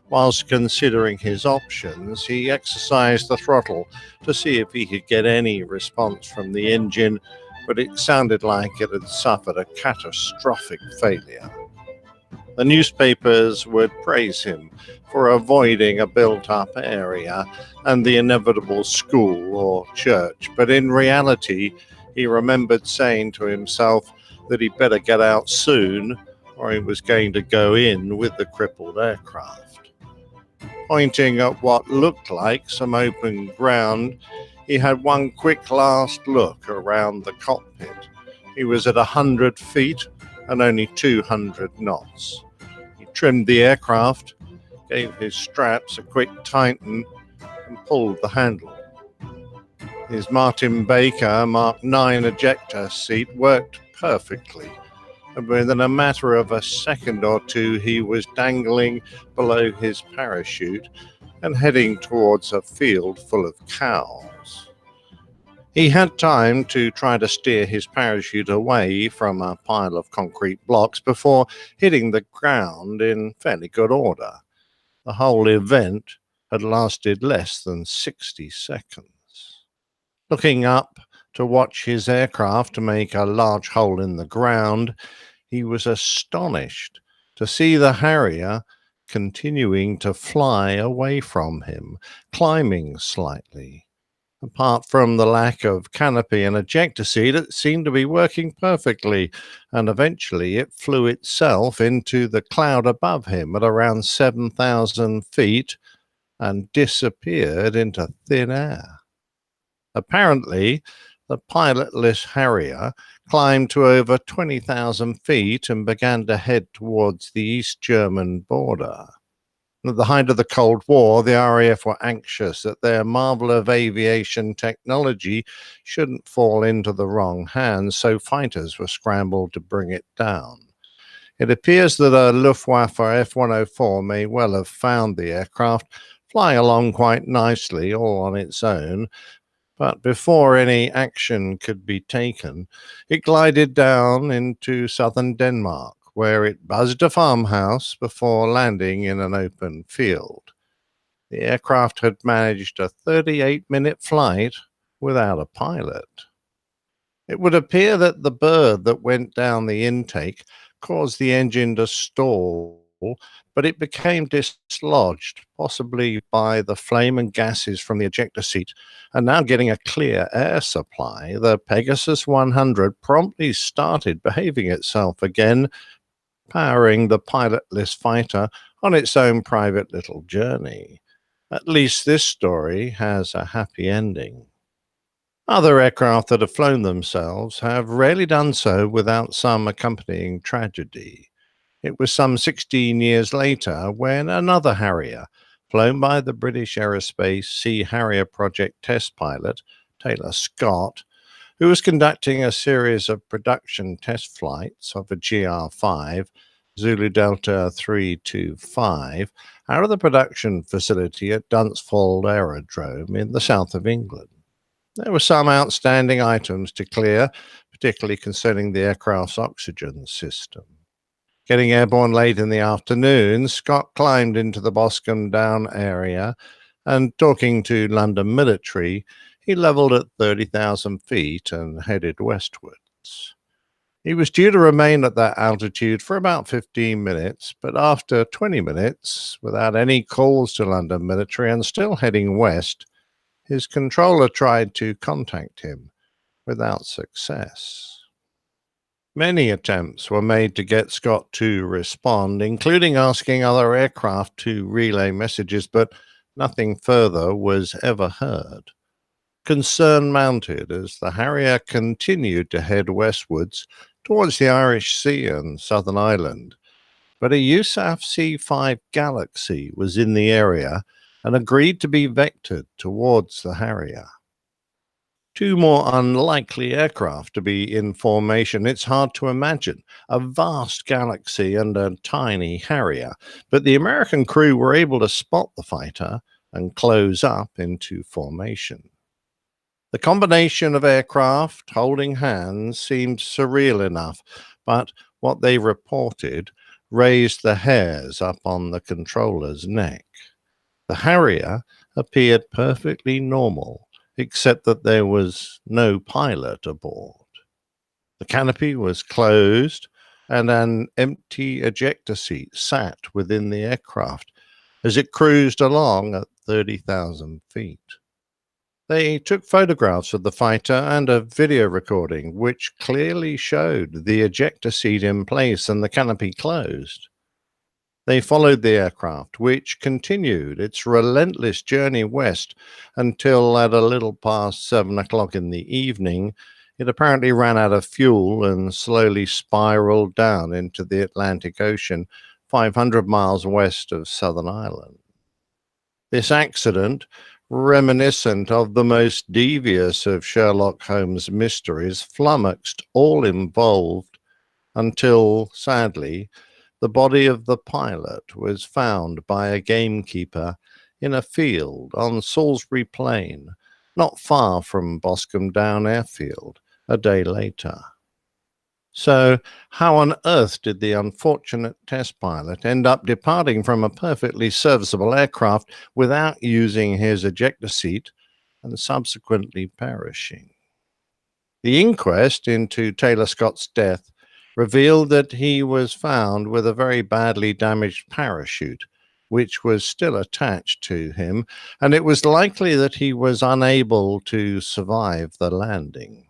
Whilst considering his options, he exercised the throttle to see if he could get any response from the engine, but it sounded like it had suffered a catastrophic failure. The newspapers would praise him for avoiding a built-up area and the inevitable school or church, but in reality, he remembered saying to himself that he'd better get out soon, or he was going to go in with the crippled aircraft. Pointing at what looked like some open ground, he had one quick last look around the cockpit. He was at 100 feet and only 200 knots. He trimmed the aircraft, gave his straps a quick tighten, and pulled the handle. His Martin Baker Mark 9 ejector seat worked perfectly, and within a matter of a second or two he was dangling below his parachute and heading towards a field full of cows. He had time to try to steer his parachute away from a pile of concrete blocks before hitting the ground in fairly good order. The whole event had lasted less than 60 seconds. Looking up to watch his aircraft make a large hole in the ground, he was astonished to see the Harrier continuing to fly away from him, climbing slightly. Apart from the lack of canopy and ejector seat, it seemed to be working perfectly, and eventually it flew itself into the cloud above him at around 7,000 feet and disappeared into thin air. Apparently, the pilotless Harrier climbed to over 20,000 feet and began to head towards the East German border. At the height of the Cold War, the RAF were anxious that their marvel of aviation technology shouldn't fall into the wrong hands, so fighters were scrambled to bring it down. It appears that a Luftwaffe F-104 may well have found the aircraft flying along quite nicely all on its own, but before any action could be taken, it glided down into southern Denmark, where it buzzed a farmhouse before landing in an open field. The aircraft had managed a 38-minute flight without a pilot. It would appear that the bird that went down the intake caused the engine to stall but it became dislodged, possibly by the flame and gases from the ejector seat, and now getting a clear air supply, the Pegasus 100 promptly started behaving itself again, powering the pilotless fighter on its own private little journey. At least this story has a happy ending. Other aircraft that have flown themselves have rarely done so without some accompanying tragedy. It was some 16 years later when another Harrier, flown by the British Aerospace Sea Harrier Project test pilot, Taylor Scott, who was conducting a series of production test flights of a GR5, Zulu Delta 325, out of the production facility at Dunsfold Aerodrome in the south of England. There were some outstanding items to clear, particularly concerning the aircraft's oxygen system. Getting airborne late in the afternoon, Scott climbed into the Boscombe Down area and, talking to London Military, he levelled at 30,000 feet and headed westwards. He was due to remain at that altitude for about 15 minutes, but after 20 minutes, without any calls to London Military and still heading west, his controller tried to contact him without success. Many attempts were made to get Scott to respond, including asking other aircraft to relay messages, but nothing further was ever heard. Concern mounted as the Harrier continued to head westwards towards the Irish Sea and Southern Ireland, but a USAF C-5 Galaxy was in the area and agreed to be vectored towards the Harrier. Two more unlikely aircraft to be in formation. It's hard to imagine a vast Galaxy and a tiny Harrier, but the American crew were able to spot the fighter and close up into formation. The combination of aircraft holding hands seemed surreal enough, but what they reported raised the hairs up on the controller's neck. The Harrier appeared perfectly normal, except that there was no pilot aboard. The canopy was closed, and an empty ejector seat sat within the aircraft as it cruised along at 30,000 feet. They took photographs of the fighter and a video recording, which clearly showed the ejector seat in place and the canopy closed. They followed the aircraft, which continued its relentless journey west until at a little past 7 o'clock in the evening, it apparently ran out of fuel and slowly spiraled down into the Atlantic Ocean, 500 miles west of Southern Ireland. This accident, reminiscent of the most devious of Sherlock Holmes' mysteries, flummoxed all involved until, sadly, the body of the pilot was found by a gamekeeper in a field on Salisbury Plain, not far from Boscombe Down Airfield, a day later. So, how on earth did the unfortunate test pilot end up departing from a perfectly serviceable aircraft without using his ejector seat and subsequently perishing? The inquest into Taylor Scott's death revealed that he was found with a very badly damaged parachute, which was still attached to him, and it was likely that he was unable to survive the landing.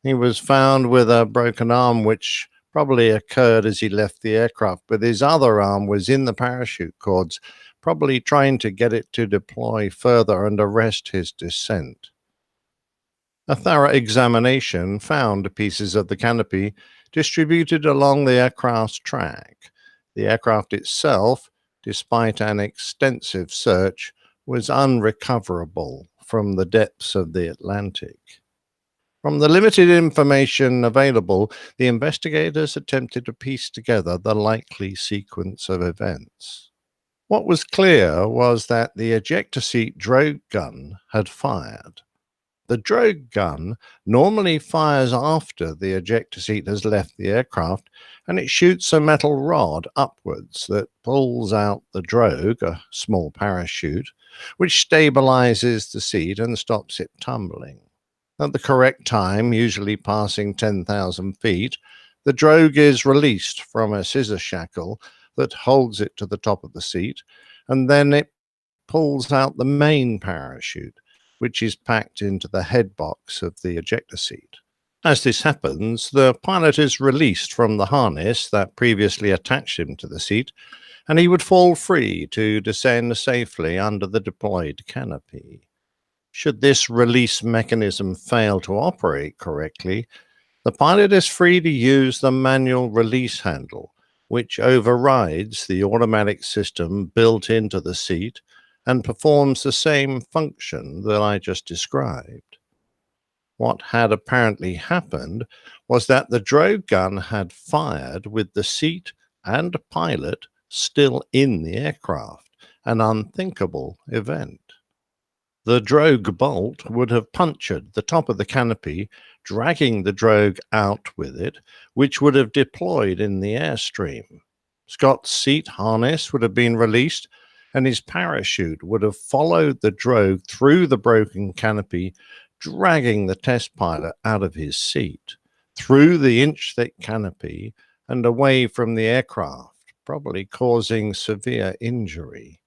He was found with a broken arm, which probably occurred as he left the aircraft, but his other arm was in the parachute cords, probably trying to get it to deploy further and arrest his descent. A thorough examination found pieces of the canopy distributed along the aircraft's track. The aircraft itself, despite an extensive search, was unrecoverable from the depths of the Atlantic. From the limited information available, the investigators attempted to piece together the likely sequence of events. What was clear was that the ejector seat drogue gun had fired. The drogue gun normally fires after the ejector seat has left the aircraft, and it shoots a metal rod upwards that pulls out the drogue, a small parachute, which stabilizes the seat and stops it tumbling. At the correct time, usually passing 10,000 feet, the drogue is released from a scissor shackle, that holds it to the top of the seat, and then it pulls out the main parachute, which is packed into the head box of the ejector seat. As this happens, the pilot is released from the harness that previously attached him to the seat, and he would fall free to descend safely under the deployed canopy. Should this release mechanism fail to operate correctly, the pilot is free to use the manual release handle, which overrides the automatic system built into the seat and performs the same function that I just described. What had apparently happened was that the drogue gun had fired with the seat and pilot still in the aircraft, an unthinkable event. The drogue bolt would have punctured the top of the canopy, dragging the drogue out with it, which would have deployed in the airstream. Scott's seat harness would have been released, and his parachute would have followed the drogue through the broken canopy, dragging the test pilot out of his seat, through the inch-thick canopy, and away from the aircraft, probably causing severe injury.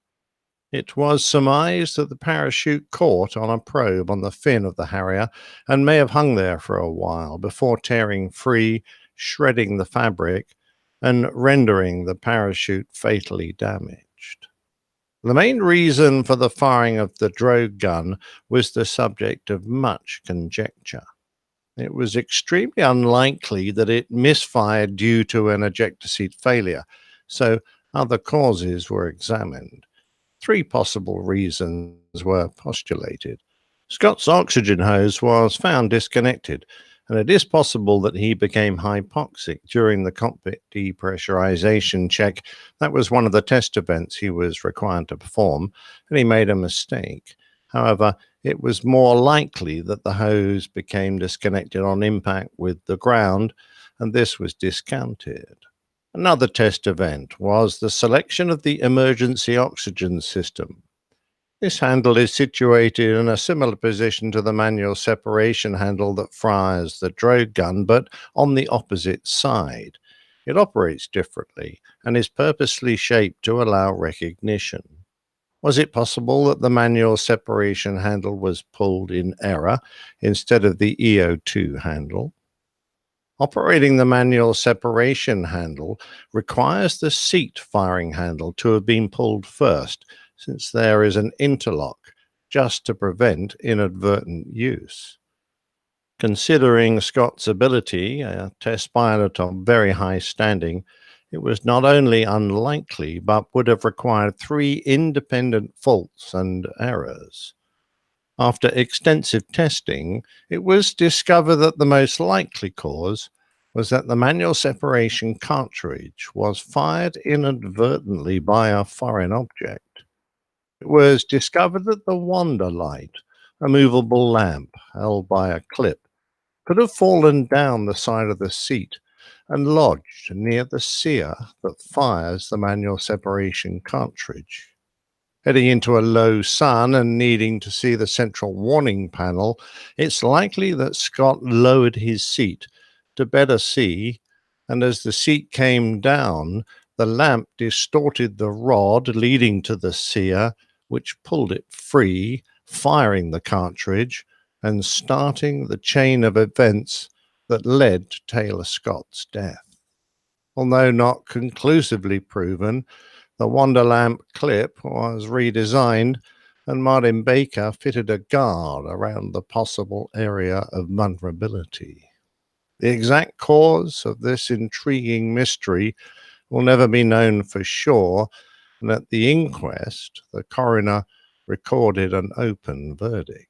It was surmised that the parachute caught on a probe on the fin of the Harrier and may have hung there for a while before tearing free, shredding the fabric, and rendering the parachute fatally damaged. The main reason for the firing of the drogue gun was the subject of much conjecture. It was extremely unlikely that it misfired due to an ejector seat failure, so other causes were examined. 3 possible reasons were postulated. Scott's oxygen hose was found disconnected, and it is possible that he became hypoxic during the cockpit depressurization check. That was one of the test events he was required to perform, and he made a mistake. However, it was more likely that the hose became disconnected on impact with the ground, and this was discounted. Another test event was the selection of the emergency oxygen system. This handle is situated in a similar position to the manual separation handle that fires the drogue gun, but on the opposite side. It operates differently and is purposely shaped to allow recognition. Was it possible that the manual separation handle was pulled in error instead of the EO2 handle? Operating the manual separation handle requires the seat firing handle to have been pulled first, since there is an interlock just to prevent inadvertent use. Considering Scott's ability, a test pilot of very high standing, it was not only unlikely but would have required 3 independent faults and errors. After extensive testing, it was discovered that the most likely cause was that the manual separation cartridge was fired inadvertently by a foreign object. It was discovered that the Wonder Light, a movable lamp held by a clip, could have fallen down the side of the seat and lodged near the sear that fires the manual separation cartridge. Heading into a low sun and needing to see the central warning panel, it's likely that Scott lowered his seat to better see, and as the seat came down, the lamp distorted the rod leading to the sear, which pulled it free, firing the cartridge and starting the chain of events that led to Taylor Scott's death. Although not conclusively proven, the Wonder Lamp clip was redesigned and Martin Baker fitted a guard around the possible area of vulnerability. The exact cause of this intriguing mystery will never be known for sure, and at the inquest, the coroner recorded an open verdict.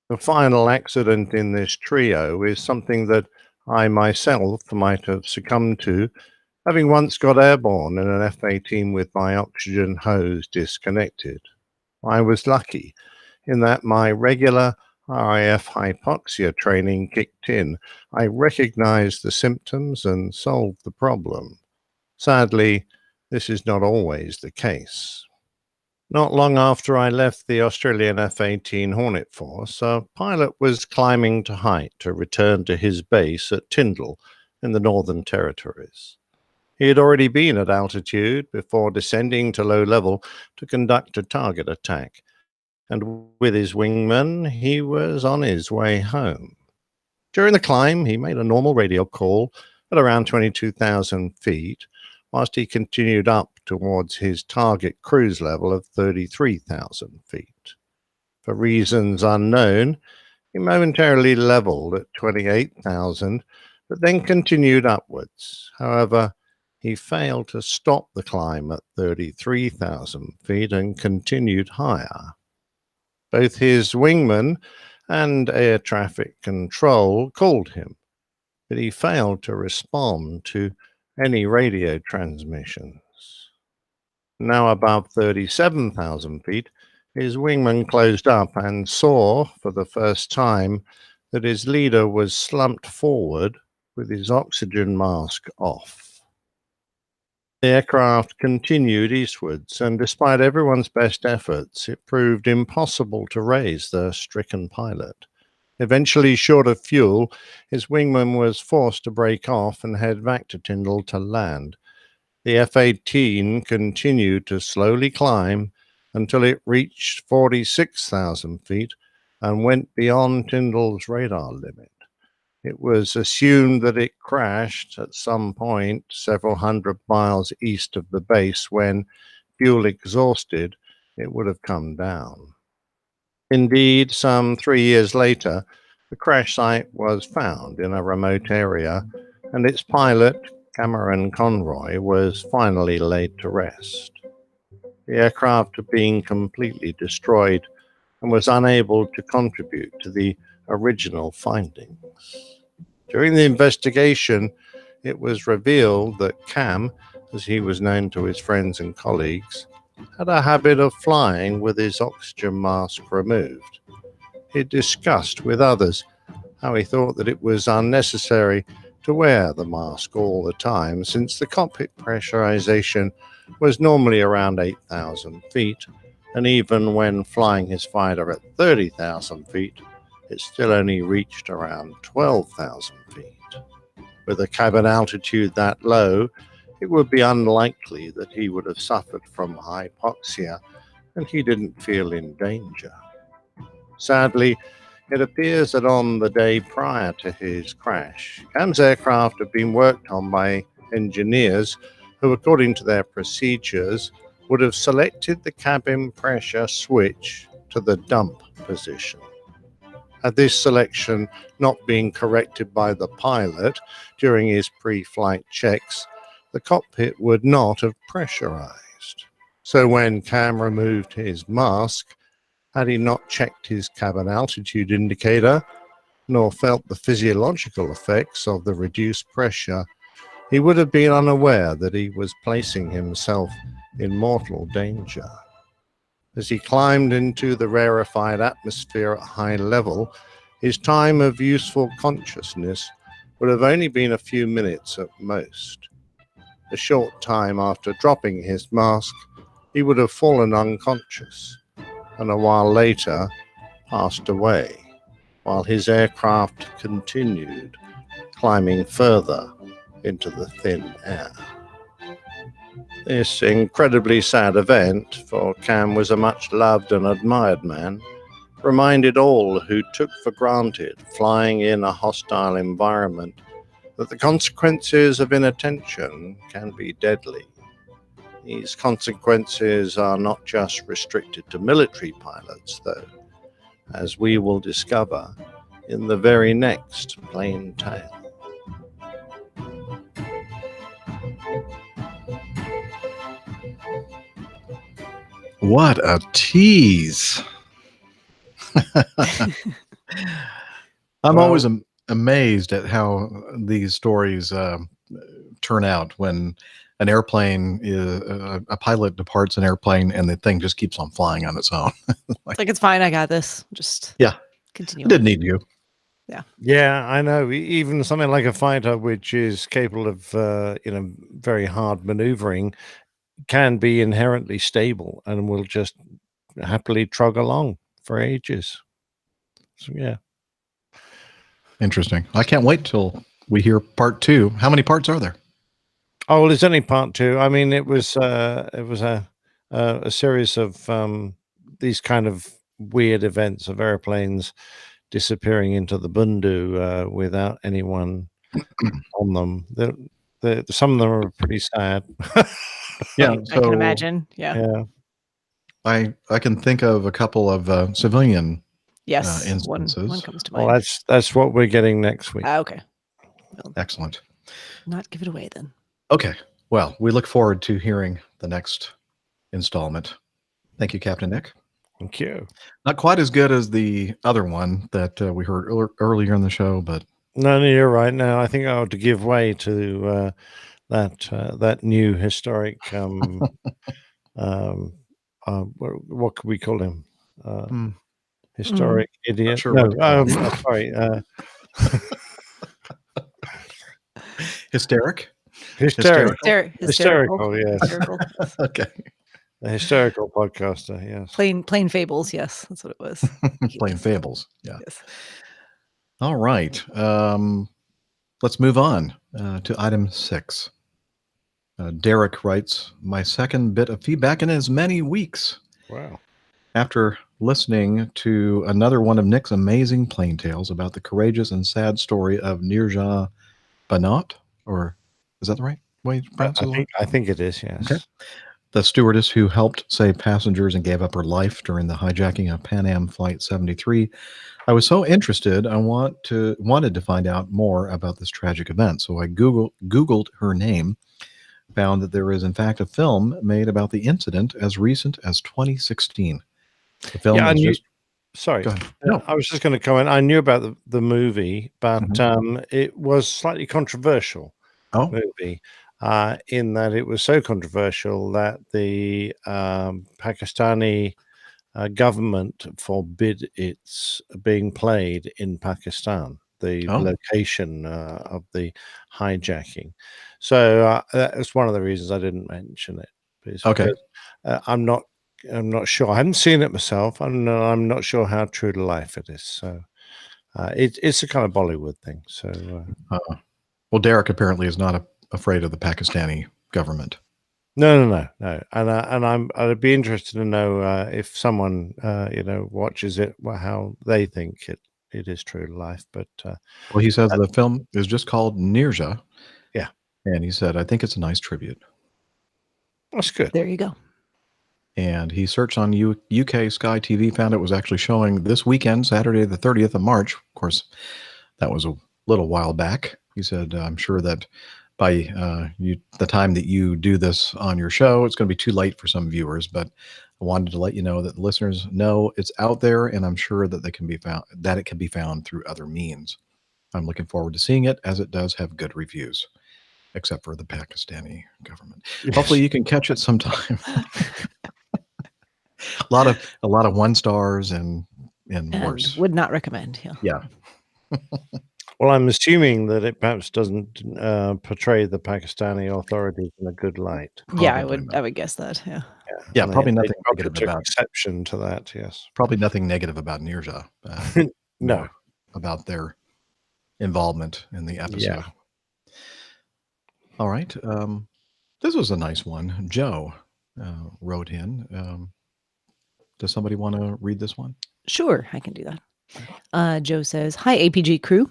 The final accident in this trio is something that I myself might have succumbed to, having once got airborne in an F-18 with my oxygen hose disconnected. I was lucky in that my regular RAF hypoxia training kicked in. I recognized the symptoms and solved the problem. Sadly, this is not always the case. Not long after I left the Australian F-18 Hornet Force, a pilot was climbing to height to return to his base at Tyndall in the Northern Territories. He had already been at altitude before descending to low level to conduct a target attack, and with his wingman, he was on his way home. During the climb, he made a normal radio call at around 22,000 feet, whilst he continued up towards his target cruise level of 33,000 feet. For reasons unknown, he momentarily leveled at 28,000, but then continued upwards. However, he failed to stop the climb at 33,000 feet and continued higher. Both his wingman and air traffic control called him, but he failed to respond to any radio transmissions. Now above 37,000 feet, his wingman closed up and saw for the first time that his leader was slumped forward with his oxygen mask off. The aircraft continued eastwards, and despite everyone's best efforts, it proved impossible to raise the stricken pilot. Eventually, short of fuel, his wingman was forced to break off and head back to Tyndall to land. The F-18 continued to slowly climb until it reached 46,000 feet and went beyond Tyndall's radar limit. It was assumed that it crashed at some point several hundred miles east of the base when, fuel exhausted, it would have come down. Indeed, some 3 years later, the crash site was found in a remote area, and its pilot, Cameron Conroy, was finally laid to rest. The aircraft had been completely destroyed and was unable to contribute to the original findings. During the investigation, it was revealed that Cam, as he was known to his friends and colleagues, had a habit of flying with his oxygen mask removed. He discussed with others how he thought that it was unnecessary to wear the mask all the time, since the cockpit pressurization was normally around 8,000 feet, and even when flying his fighter at 30,000 feet, it still only reached around 12,000 feet. With a cabin altitude that low, it would be unlikely that he would have suffered from hypoxia, and he didn't feel in danger. Sadly, it appears that on the day prior to his crash, Cam's aircraft had been worked on by engineers who, according to their procedures, would have selected the cabin pressure switch to the dump position. Had this selection not been corrected by the pilot during his pre-flight checks, the cockpit would not have pressurized. So when Cam removed his mask, had he not checked his cabin altitude indicator, nor felt the physiological effects of the reduced pressure, he would have been unaware that he was placing himself in mortal danger. As he climbed into the rarefied atmosphere at high level, his time of useful consciousness would have only been a few minutes at most. A short time after dropping his mask, he would have fallen unconscious, and a while later passed away, while his aircraft continued climbing further into the thin air. This incredibly sad event, for Cam was a much loved and admired man, reminded all who took for granted flying in a hostile environment that the consequences of inattention can be deadly. These consequences are not just restricted to military pilots, though, as we will discover in the very next plain tale. What a tease. I'm always amazed at how these stories turn out when an airplane is a pilot departs an airplane and the thing just keeps on flying on its own. It's like, it's fine, I got this. Just continue. Didn't need you. Yeah, I know. Even something like a fighter, which is capable of very hard maneuvering, can be inherently stable and will just happily trug along for ages. So yeah. Interesting. I can't wait till we hear part 2. How many parts are there? Oh well, it's only part 2. I mean, it was a series of these kind of weird events of airplanes disappearing into the Bundu without anyone on them. Some of them are pretty sad. Yeah, I can imagine. Yeah. Yeah. I can think of a couple of civilian Yes. instances. One comes to mind. Well, that's what we're getting next week. Okay. Excellent. Not give it away then. Okay. Well, we look forward to hearing the next installment. Thank you, Captain Nick. Thank you. Not quite as good as the other one that we heard earlier in the show, but No, you're right. No, I think I ought to give way to that new historic. What could we call him? Historic idiot. sure No, what to call him. sorry. Hysterical. Hysterical. Yes. Hysterical. Okay. A hysterical podcaster. Yes. Plain fables. Yes, that's what it was. Plain fables. Yeah. Yes. All right. Let's move on to item 6. Derek writes, my second bit of feedback in as many weeks. Wow. After listening to another one of Nick's amazing plane tales about the courageous and sad story of Nirja Banat, or is that the right way to pronounce it? I think it is, yes. Okay. The stewardess who helped save passengers and gave up her life during the hijacking of Pan Am Flight 73. I was so interested, I wanted to find out more about this tragic event. So I Googled her name, found that there is in fact a film made about the incident as recent as 2016. The film Sorry. Go ahead. No. I was just going to comment. I knew about the movie, but it was slightly controversial movie in that it was so controversial that the Pakistani government forbid its being played in Pakistan, the location of the hijacking. So that's one of the reasons I didn't mention it. Because, I'm not sure. I haven't seen it myself. I'm not sure how true to life it is. So it's a kind of Bollywood thing. So well, Derek apparently is not afraid of the Pakistani government. No. And I'd be interested to know if someone watches it, how they think it is true to life. But well, he says the film is just called Nirja. Yeah, and he said I think it's a nice tribute. That's good. There you go. And he searched on UK Sky TV, found it was actually showing this weekend, Saturday the 30th of March. Of course, that was a little while back. He said, I'm sure that by the time that you do this on your show, it's going to be too late for some viewers. But I wanted to let you know that the listeners know it's out there, and I'm sure that it can be found through other means. I'm looking forward to seeing it, as it does have good reviews, except for the Pakistani government. Hopefully you can catch it sometime. a lot of 1 stars and worse. Would not recommend. Yeah. Well, I'm assuming that it perhaps doesn't portray the Pakistani authorities in a good light. Yeah, I would guess that. Yeah. Yeah, probably nothing probably negative took about exception to that. Yes. Probably nothing negative about Nirja. No, about their involvement in the episode. Yeah. All right. This was a nice one. Joe wrote in. Does somebody want to read this one? Sure, I can do that. Joe says, hi, APG crew.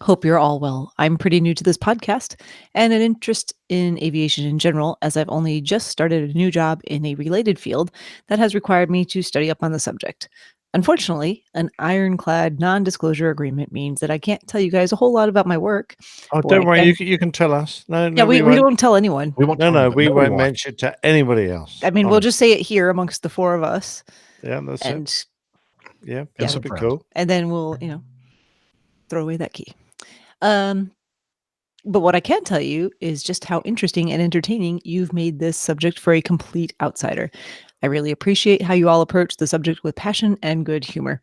Hope you're all well. I'm pretty new to this podcast and an interest in aviation in general, as I've only just started a new job in a related field that has required me to study up on the subject. Unfortunately, an ironclad non-disclosure agreement means that I can't tell you guys a whole lot about my work. Oh, don't worry, you can tell us. No, we don't tell anyone. We won't mention it to anybody else. I mean, we'll just say it here amongst the 4 of us. Yeah, that's it. Yeah, that's pretty cool. And then we'll, throw away that key. But what I can tell you is just how interesting and entertaining you've made this subject for a complete outsider. I really appreciate how you all approach the subject with passion and good humor.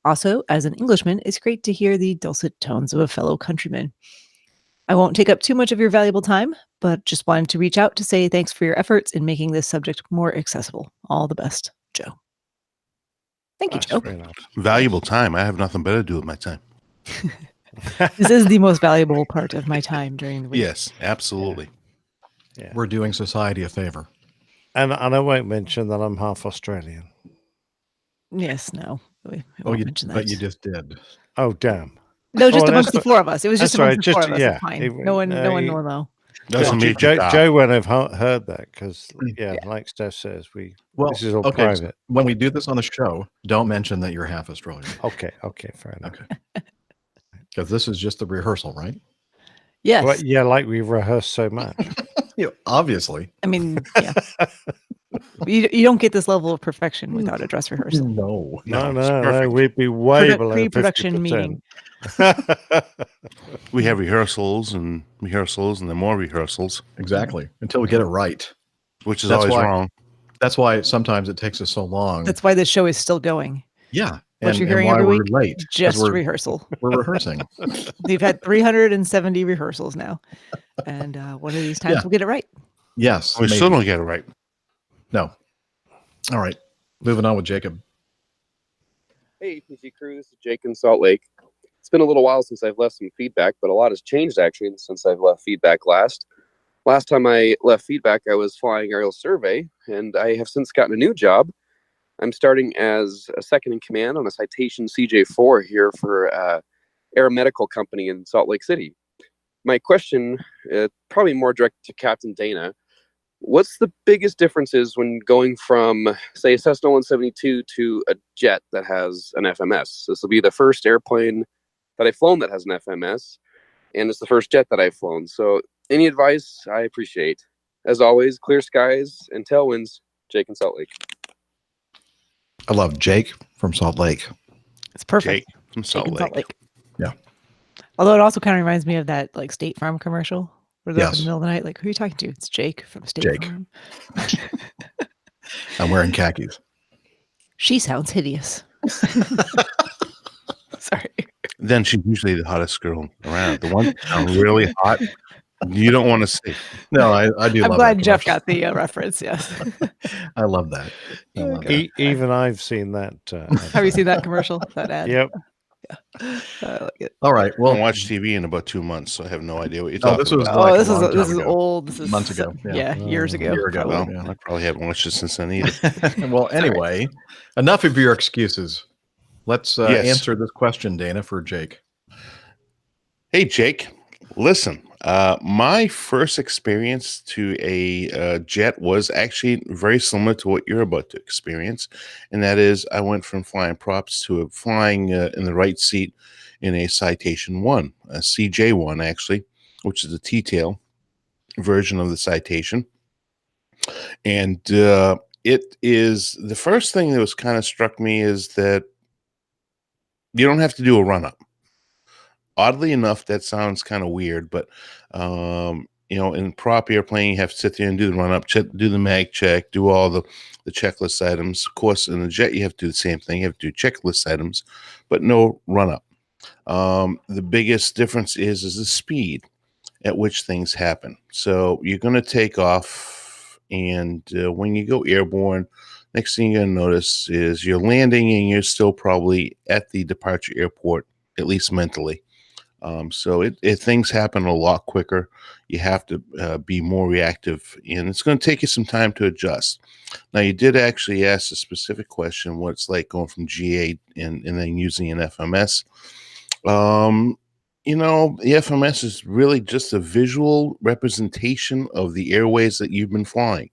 Also, as an Englishman, it's great to hear the dulcet tones of a fellow countryman. I won't take up too much of your valuable time, but just wanted to reach out to say thanks for your efforts in making this subject more accessible. All the best, Joe. Thank you, Joe. Valuable time. I have nothing better to do with my time. This is the most valuable part of my time during the week. Yes, absolutely. Yeah. We're doing society a favor. And I won't mention that I'm half Australian. Yes, no. We Oh, won't you, mention that. but you just did. Oh, damn. No, just Oh, amongst that's the four of us. It was just that's right, amongst the four of us. yeah. It's fine. It- No one he- will know. Doesn't Joe, make you die. Joe won't have heard that because, like Steph says, Well, this is all okay. So private. when we do this on the show, don't mention that you're half Australian. Okay, fair enough. Okay. Because this is just the rehearsal, right? Yes. Well, yeah, like we've rehearsed so much. Yeah, obviously. I mean, yeah. You don't get this level of perfection without a dress rehearsal. No, we'd be way below pre-production 50%. meeting. We have rehearsals and then more rehearsals. Exactly. Until we get it right. Which is always wrong. That's why sometimes it takes us so long. That's why this show is still going. Yeah. What you're hearing why every we're week, late. 'Cause just rehearsal. We're rehearsing. We've had 370 rehearsals now. And one of these times we'll get it right. Yes. We still don't get it right. No. All right. Moving on with Jacob. Hey, APG crew, this is Jake in Salt Lake. It's been a little while since I've left some feedback, but a lot has changed actually since I've left feedback last. Last time I left feedback, I was flying aerial survey, and I have since gotten a new job. I'm starting as a second in command on a Citation CJ4 here for Air Medical Company in Salt Lake City. My question, probably more direct to Captain Dana. What's the biggest differences when going from, say, a Cessna 172 to a jet that has an FMS? This will be the first airplane that I've flown that has an FMS, and it's the first jet that I've flown. So any advice, I appreciate. As always, clear skies and tailwinds. Jake in Salt Lake. I love Jake from Salt Lake. It's perfect. Jake from Salt Lake. Yeah. Although it also kind of reminds me of that like State Farm commercial where they're up in Yes. the middle of the night. Like, who are you talking to? It's Jake from State Jake. Farm. I'm wearing khakis. She sounds hideous. Sorry. Then she's usually the hottest girl around. The one that sounds really hot, you don't want to see. No, I do I'm love glad that Jeff commercial. got the reference. Yes. I love that. I love that. Even I've seen that. Have you seen that commercial? That ad? Yep. I like it. All right. Well, I Well, haven't watched TV in about 2 months, so I have no idea what you're Oh, talking this was about. like this a is long this time is ago. old. This is Months ago. Yeah, years ago. A year ago. Well, Yeah. I probably haven't watched it since then either. Well, anyway, enough of your excuses. Let's Yes. answer this question, Dana, for Jake. Hey, Jake, listen, my first experience to a jet was actually very similar to what you're about to experience. And that is I went from flying props to flying in the right seat in a Citation 1, a CJ1 actually, which is the T-tail version of the Citation. And it is the first thing that was kind of struck me is that you don't have to do a run-up. Oddly enough, that sounds kind of weird, but in prop airplane, you have to sit there and do the run-up, do the mag check, do all the checklist items. Of course, in the jet, you have to do the same thing. You have to do checklist items, but no run-up. The biggest difference is the speed at which things happen. So you're going to take off, and when you go airborne, next thing you're going to notice is you're landing and you're still probably at the departure airport, at least mentally. So things happen a lot quicker. You have to be more reactive, and it's going to take you some time to adjust. Now, you did actually ask a specific question, what it's like going from GA and then using an FMS. The FMS is really just a visual representation of the airways that you've been flying.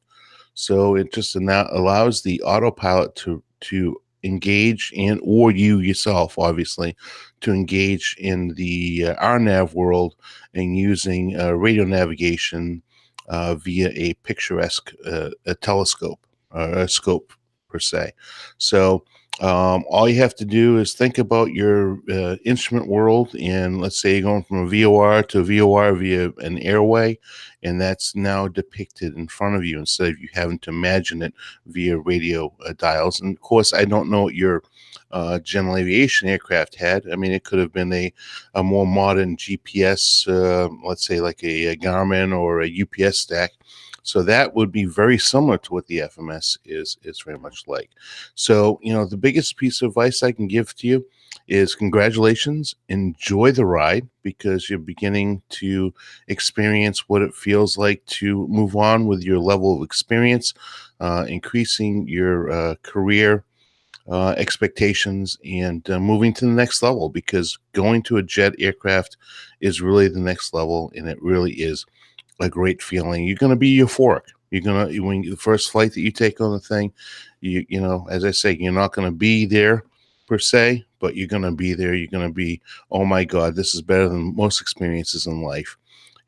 So it just allows the autopilot to engage in, or you yourself, obviously, to engage in the RNAV world and using radio navigation via a picturesque a telescope or a scope per se. So all you have to do is think about your instrument world, and let's say you're going from a VOR to a VOR via an airway, and that's now depicted in front of you instead of you having to imagine it via radio dials. And of course, I don't know what your general aviation aircraft had. I mean, it could have been a more modern GPS, let's say like a Garmin or a UPS stack. So that would be very similar to what the FMS is very much like. So, the biggest piece of advice I can give to you is congratulations. Enjoy the ride, because you're beginning to experience what it feels like to move on with your level of experience, increasing your career expectations, and moving to the next level, because going to a jet aircraft is really the next level, and it really is a great feeling. You're going to be euphoric. You're going to, when the first flight that you take on the thing, you know, as I say, you're not going to be there per se, but you're going to be there. You're going to be, oh my God, this is better than most experiences in life.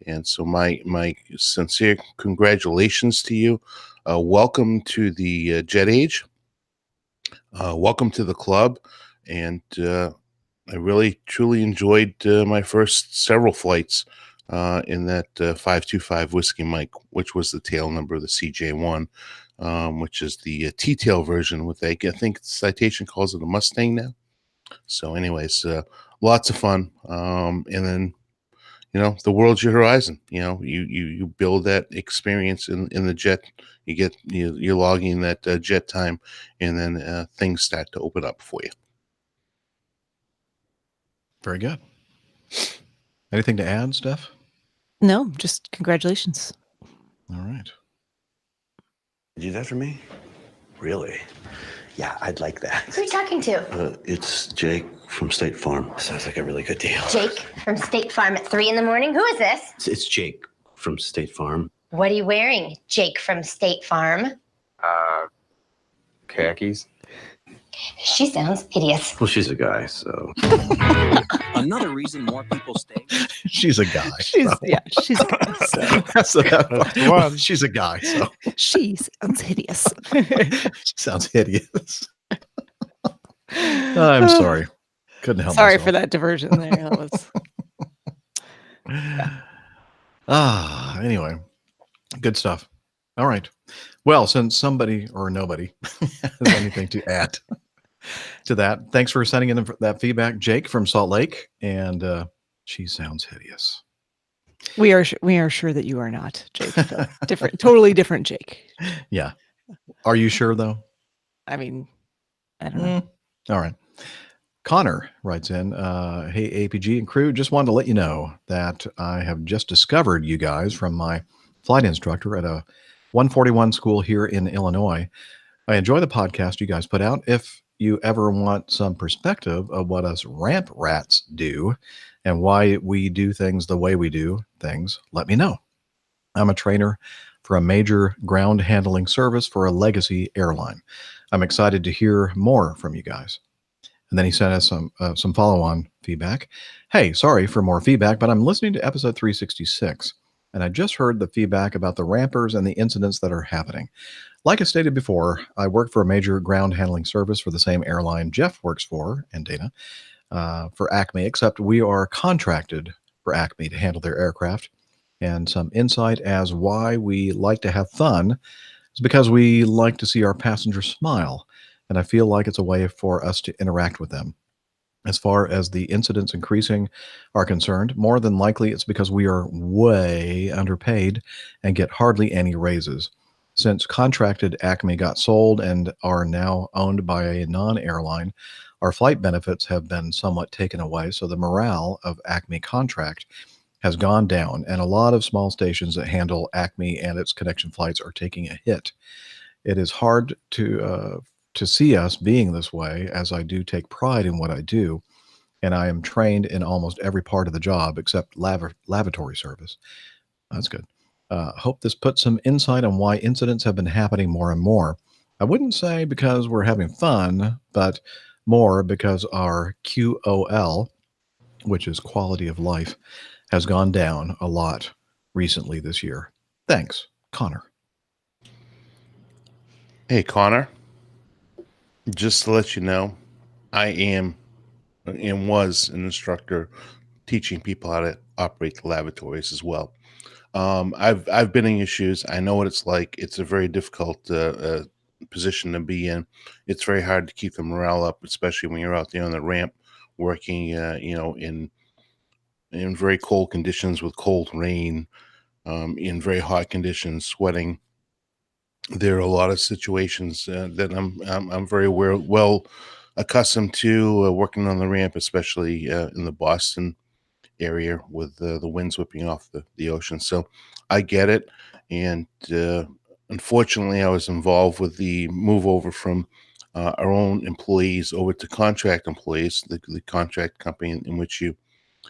And so my sincere congratulations to you. Welcome to the jet age. Welcome to the club. And I really, truly enjoyed my first several flights in that 525 Whiskey Mike, which was the tail number of the CJ1, which is the T-tail version with, I think Citation calls it a Mustang now. So anyways, lots of fun. And then, you know, the world's your horizon. You know, you build that experience in the jet. You get, you're logging that jet time, and then things start to open up for you. Very good. Anything to add, Steph? No, just congratulations. All right. Did you do that for me? Really? Yeah, I'd like that. Who are you talking to? It's Jake from State Farm. Sounds like a really good deal. Jake from State Farm at 3 a.m. Who is this? It's Jake from State Farm. What are you wearing, Jake from State Farm? Khakis. She sounds hideous. Well, she's a guy, so. Another reason more people stay. She's a guy. She's so. yeah, she's a guy, so. That's the one. She's a guy, so. She sounds hideous. She sounds hideous. I'm sorry. Couldn't help Sorry myself. for that diversion there. That was Anyway, good stuff. All right. Well, since somebody or nobody has anything to add to that, thanks for sending in that feedback, Jake from Salt Lake. And she sounds hideous. we are sure that you are not, Jake. Though. Totally different Jake. Yeah. Are you sure though? I mean, I don't know. All right. Connor writes in, hey, APG and crew, just wanted to let you know that I have just discovered you guys from my flight instructor at a 141 school here in Illinois. I enjoy the podcast you guys put out. If you ever want some perspective of what us ramp rats do and why we do things the way we do things, let me know. I'm a trainer for a major ground handling service for a legacy airline. I'm excited to hear more from you guys. And then he sent us some follow-on feedback. Hey, sorry for more feedback, but I'm listening to episode 366, and I just heard the feedback about the rampers and the incidents that are happening. Like I stated before, I work for a major ground handling service for the same airline Jeff works for, and Dana, for Acme, except we are contracted for Acme to handle their aircraft. And some insight as why we like to have fun is because we like to see our passengers smile. And I feel like it's a way for us to interact with them. As far as the incidents increasing are concerned, more than likely it's because we are way underpaid and get hardly any raises. Since contracted Acme got sold and are now owned by a non-airline, our flight benefits have been somewhat taken away, so the morale of Acme contract has gone down, and a lot of small stations that handle Acme and its connection flights are taking a hit. It is hard to see us being this way, as I do take pride in what I do, and I am trained in almost every part of the job except lavatory service. That's good. Hope this puts some insight on why incidents have been happening more and more. I wouldn't say because we're having fun, but more because our QOL, which is quality of life, has gone down a lot recently this year. Thanks, Connor. Hey, Connor. Just to let you know, I am and was an instructor teaching people how to operate the lavatories as well. I've been in your shoes. I know what it's like. It's a very difficult position to be in. It's very hard to keep the morale up, especially when you're out there on the ramp working, in very cold conditions with cold rain, in very hot conditions, sweating. There are a lot of situations that I'm very well accustomed to working on the ramp, especially in the Boston area with the winds whipping off the ocean. So I get it. And unfortunately, I was involved with the move over from our own employees over to contract employees, the contract company in which you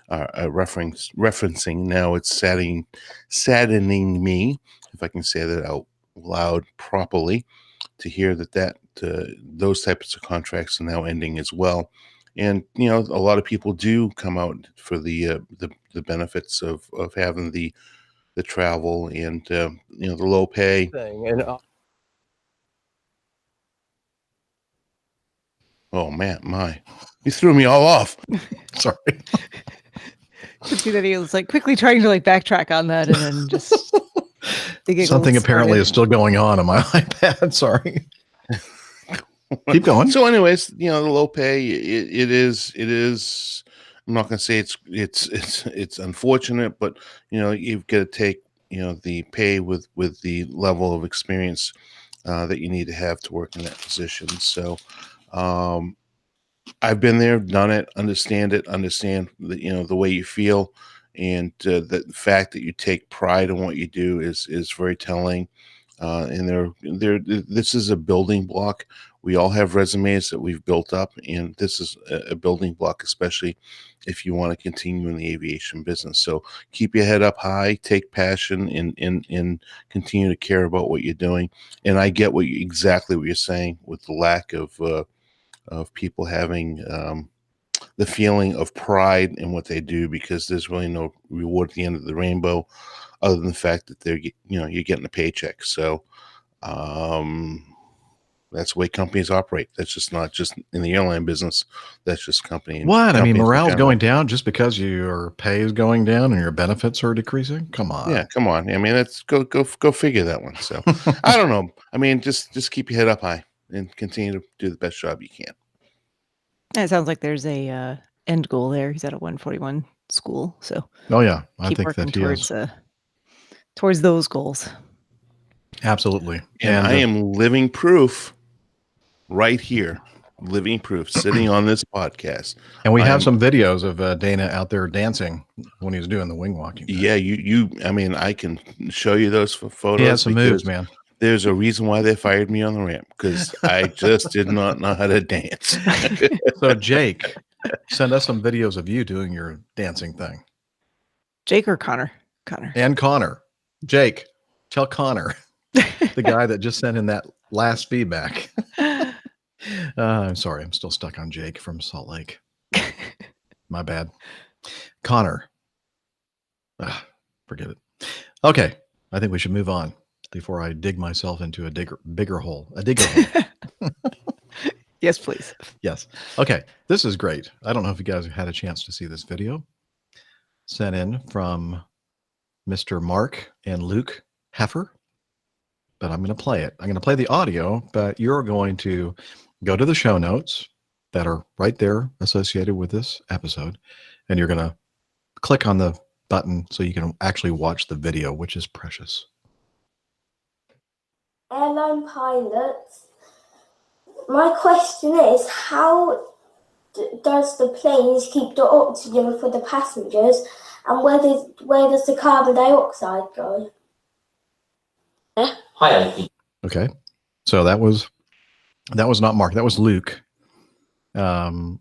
are referencing. Now it's saddening me, if I can say that out loud properly, to hear that those types of contracts are now ending as well. And a lot of people do come out for the benefits of having the travel and the low pay. Oh man, you threw me all off. Sorry. Could see that he was like quickly trying to like backtrack on that, and then just something apparently is still going on my iPad. Sorry. Keep going. So, anyways, the low pay, it is. I'm not going to say it's unfortunate, but you've got to take the pay with the level of experience that you need to have to work in that position. So, I've been there, done it, understand the way you feel, and the fact that you take pride in what you do is very telling. And this is a building block. We all have resumes that we've built up, and this is a building block, especially if you want to continue in the aviation business. So keep your head up high, take passion, and continue to care about what you're doing. And I get exactly what you're saying with the lack of people having the feeling of pride in what they do, because there's really no reward at the end of the rainbow other than the fact that you're getting a paycheck. So that's the way companies operate. That's just not just in the airline business. That's just company. What? I mean, morale's going down just because your pay is going down and your benefits are decreasing? Come on. Yeah, come on. I mean, let's go figure that one. So I don't know. I mean, just keep your head up high and continue to do the best job you can. It sounds like there's a end goal there. He's at a 141 school, so oh yeah, I keep think working that he towards is. Towards those goals. Absolutely. And I am living proof right here. Living proof sitting on this podcast. And we have some videos of Dana out there dancing when he was doing the wing walking. Yeah, I mean, I can show you those photos. He has some moves, man. There's a reason why they fired me on the ramp, because I just did not know how to dance. So Jake, send us some videos of you doing your dancing thing. Jake or Connor? Connor. And Connor. Jake, tell Connor, the guy that just sent in that last feedback. I'm sorry. I'm still stuck on Jake from Salt Lake. My bad. Connor. Forget it. Okay. I think we should move on before I dig myself into a bigger hole. A digger hole. Yes, please. Yes. Okay. This is great. I don't know if you guys have had a chance to see this video sent in from Mr. Mark and Luke Heffer, but I'm going to play it. I'm going to play the audio, but you're going to go to the show notes that are right there associated with this episode, and you're going to click on the button so you can actually watch the video, which is precious. Airline pilots, my question is, how does the planes keep the oxygen for the passengers, and where does the carbon dioxide go? Hi, Okay. So that was not Mark. That was Luke. And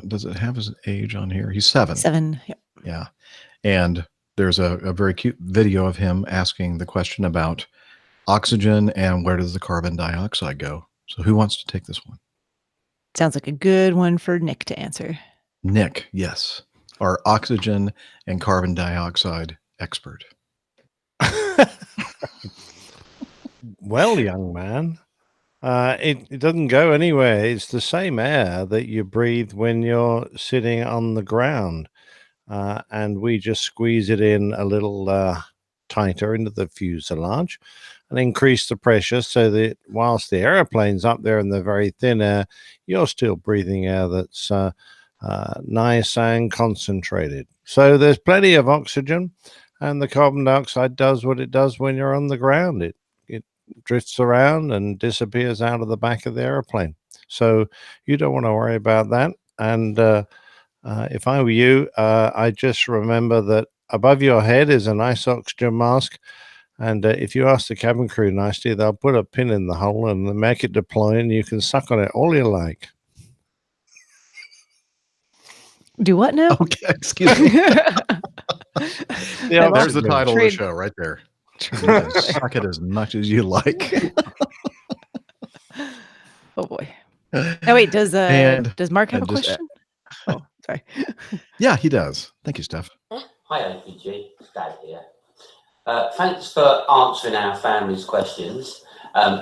does it have his age on here? He's 7. 7. Yep. Yeah. And there's a very cute video of him asking the question about oxygen and where does the carbon dioxide go. So who wants to take this one? Sounds like a good one for Nick to answer. Nick, yes. Our oxygen and carbon dioxide expert. Well, young man, it doesn't go anywhere. It's the same air that you breathe when you're sitting on the ground. And we just squeeze it in a little tighter into the fuselage and increase the pressure so that whilst the airplane's up there in the very thin air, you're still breathing air that's nice and concentrated. So there's plenty of oxygen, and the carbon dioxide does what it does when you're on the ground. It drifts around and disappears out of the back of the airplane. So you don't want to worry about that. And if I were you, I just remember that above your head is a nice oxygen mask. And if you ask the cabin crew nicely, they'll put a pin in the hole and make it deploy, and you can suck on it all you like. Do what now? Okay, excuse me. Yeah, there's the title of the Trade- show right there. You can suck it as much as you like. Oh boy. Now wait, does Mark have a just- question? Oh, sorry. Yeah, he does. Thank you, Steph. Hi, APG. It's Dad here. Thanks for answering our family's questions.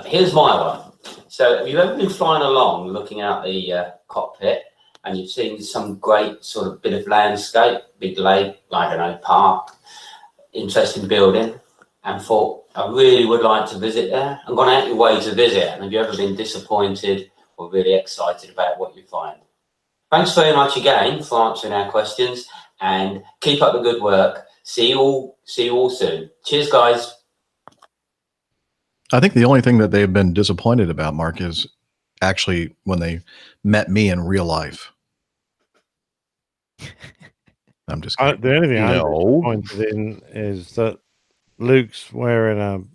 Here's my one. So, have you ever been flying along, looking out the cockpit, and you've seen some great sort of bit of landscape, big lake, I don't know, park, interesting building, and thought, I really would like to visit there, and gone out your way to visit? And have you ever been disappointed or really excited about what you find? Thanks very much again for answering our questions, and keep up the good work. See you all soon. Cheers, guys. I think the only thing that they've been disappointed about, Mark, is actually when they met me in real life. I'm just kidding. The only thing I'm disappointed in is that Luke's wearing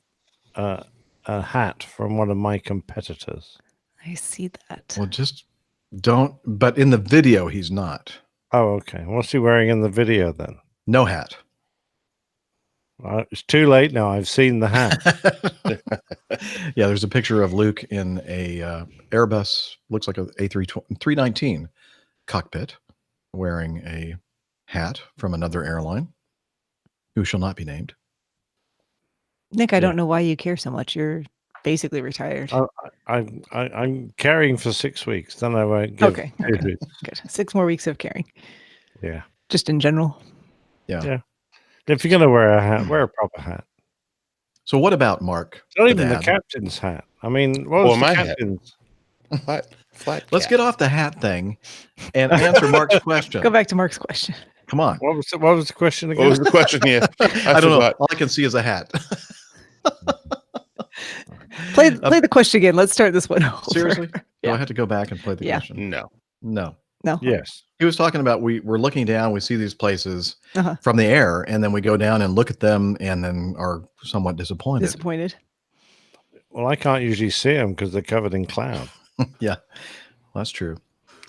a hat from one of my competitors. I see that. Well, just don't. But in the video, he's not. Oh, okay. What's he wearing in the video then? No hat. It's too late now. I've seen the hat. Yeah, there's a picture of Luke in a Airbus, looks like a A319 cockpit, wearing a hat from another airline, who shall not be named. Nick, I don't know why you care so much. You're basically retired. I'm carrying for 6 weeks. Then I won't give Okay. tribute. Good. 6 more weeks of caring. Yeah. Just in general. Yeah. If you're gonna wear a hat, wear a proper hat. So what about Mark? It's not even the captain's hat. I mean, what was the captain's? Flat Let's get off the hat thing and answer Mark's question. Go back to Mark's question. Come on. What was the question again? What was the question? Yeah, I don't know. All I can see is a hat. Play the question again. Let's start this one over. Seriously? Do I have to go back and play the question? No. Yes. He was talking about we're looking down, we see these places from the air, and then we go down and look at them and then are somewhat disappointed. Well, I can't usually see them because they're covered in cloud. Yeah, that's true.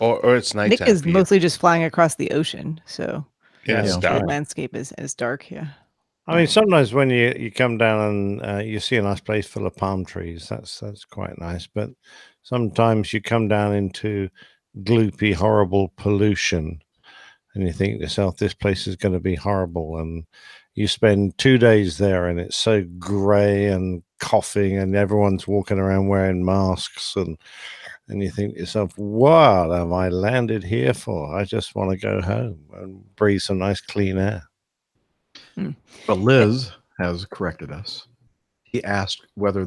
Or it's nighttime. Nick is mostly just flying across the ocean, so it's the dark. landscape is dark. Yeah. I mean, sometimes when you come down and you see a nice place full of palm trees, that's quite nice. But sometimes you come down into gloopy, horrible pollution, and you think to yourself, this place is going to be horrible. And you spend 2 days there, and it's so grey and coughing, and everyone's walking around wearing masks, and you think to yourself, what have I landed here for? I just want to go home and breathe some nice clean air. But Liz has corrected us. He asked whether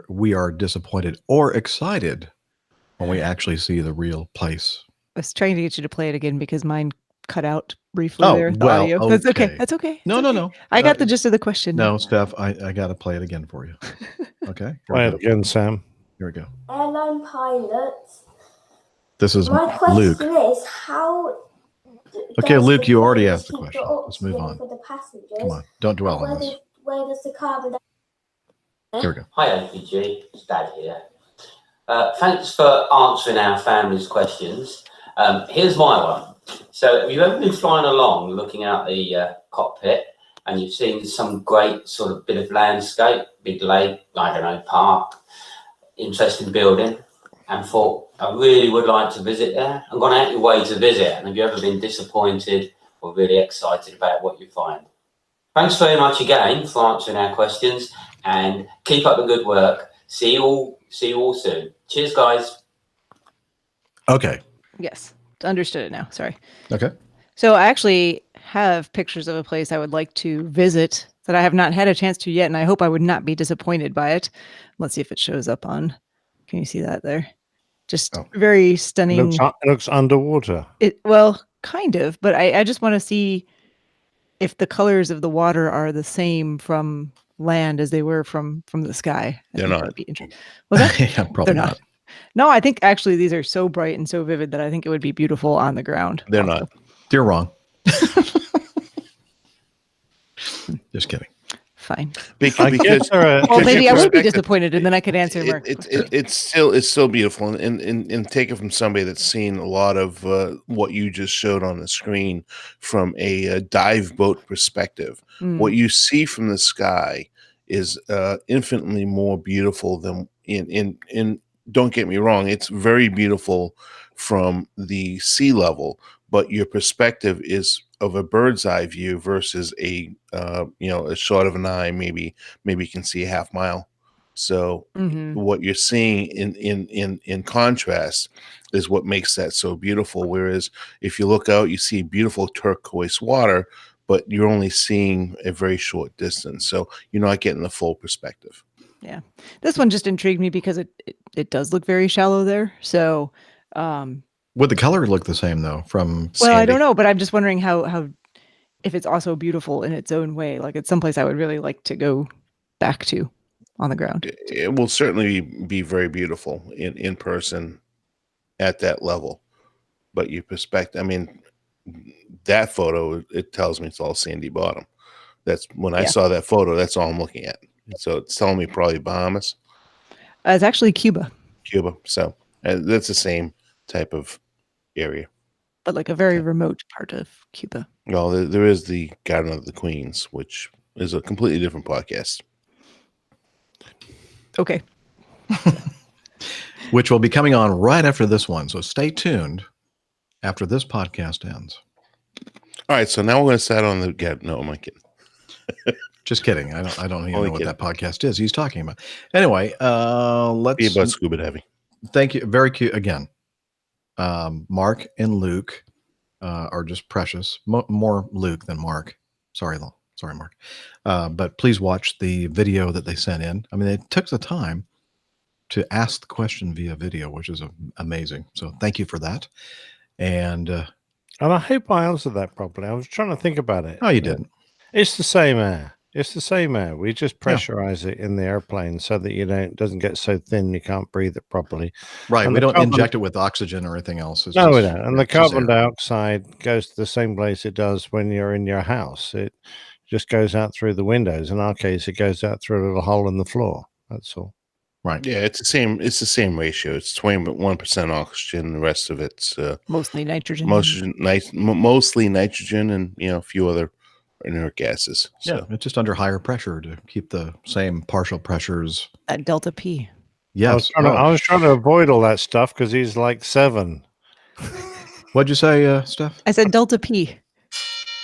we are disappointed or excited when we actually see the real place. I was trying to get you to play it again because mine cut out briefly there. The well, audio. That's okay. That's okay. No. I got the gist of the question. No, Steph, I got to play it again for you. Okay. Play it again, Sam. Here we go. Airline pilots. This is My question Luke. is how. Okay, does Luke, the you already plane asked the keep question. Let's oxygen move on. For the passengers? Come on, don't dwell on this. Where does the carbon Here we go. Hi, APG. It's Dad here. Thanks for answering our family's questions. Here's my one. So, have you ever been flying along, looking out the cockpit, and you've seen some great sort of bit of landscape, big lake, I don't know, park, interesting building, and thought, I really would like to visit there, and gone out your way to visit? And have you ever been disappointed or really excited about what you find? Thanks very much again for answering our questions, and keep up the good work. See you all soon. Cheers, guys. Okay. Yes. Understood it now. Sorry. Okay. So I actually have pictures of a place I would like to visit that I have not had a chance to yet, and I hope I would not be disappointed by it. Let's see if it shows up on. Can you see that there? Just very stunning. It looks underwater. Well, kind of, but I just want to see if the colors of the water are the same from land as they were from the sky. They're not. Would be interesting. Was that? Yeah, probably They're not. No, I think actually these are so bright and so vivid that I think it would be beautiful on the ground. They're also. not. You're wrong. Just kidding. Fine. Because well, maybe I would be disappointed, and then I could answer Mark. It's still beautiful, and take it from somebody that's seen a lot of what you just showed on the screen from a dive boat perspective. What you see from the sky is infinitely more beautiful than in. Don't get me wrong; it's very beautiful from the sea level, but your perspective is of a bird's eye view versus a a shot of an eye. Maybe you can see a half mile. So what you're seeing in contrast is what makes that so beautiful. Whereas if you look out, you see beautiful turquoise water, but you're only seeing a very short distance. So you're not getting the full perspective. Yeah, this one just intrigued me because it does look very shallow there. So. Would the color look the same though from Well, Sandy? I don't know, but I'm just wondering how if it's also beautiful in its own way. Like it's someplace I would really like to go back to on the ground. It will certainly be very beautiful in person at that level. But your perspective, I mean, that photo, it tells me it's all sandy bottom. That's when I saw that photo, that's all I'm looking at. So it's telling me probably Bahamas. It's actually Cuba. So that's the same type of area, but like a very remote part of Cuba. Well, there is the Garden of the Queens, which is a completely different podcast. Okay. Which will be coming on right after this one. So stay tuned after this podcast ends. All right. So now we're going to start on the No, I'm kidding. Just kidding. I don't even know what that podcast is he's talking about. Anyway, let's be about scuba diving. Thank you. Very cute. Again, Mark and Luke are just precious. More Luke than Mark. Sorry, Mark. But please watch the video that they sent in. I mean, they took the time to ask the question via video, which is amazing. So thank you for that. And I hope I answered that properly. I was trying to think about it. Oh, you didn't. It's the same air. It's the same air. We just pressurize it in the airplane so that it doesn't get so thin you can't breathe it properly. Right. And we don't inject it with oxygen or anything else. We don't. And the carbon dioxide goes to the same place it does when you're in your house. It just goes out through the windows. In our case, it goes out through a little hole in the floor. That's all. Right. Yeah, it's the same ratio. It's 21% oxygen. The rest of it's mostly nitrogen. Mostly nitrogen, and a few other inert gases. So. Yeah, it's just under higher pressure to keep the same partial pressures. At delta P. Yes. I was trying to avoid all that stuff because he's like 7. What'd you say, Steph? I said delta P.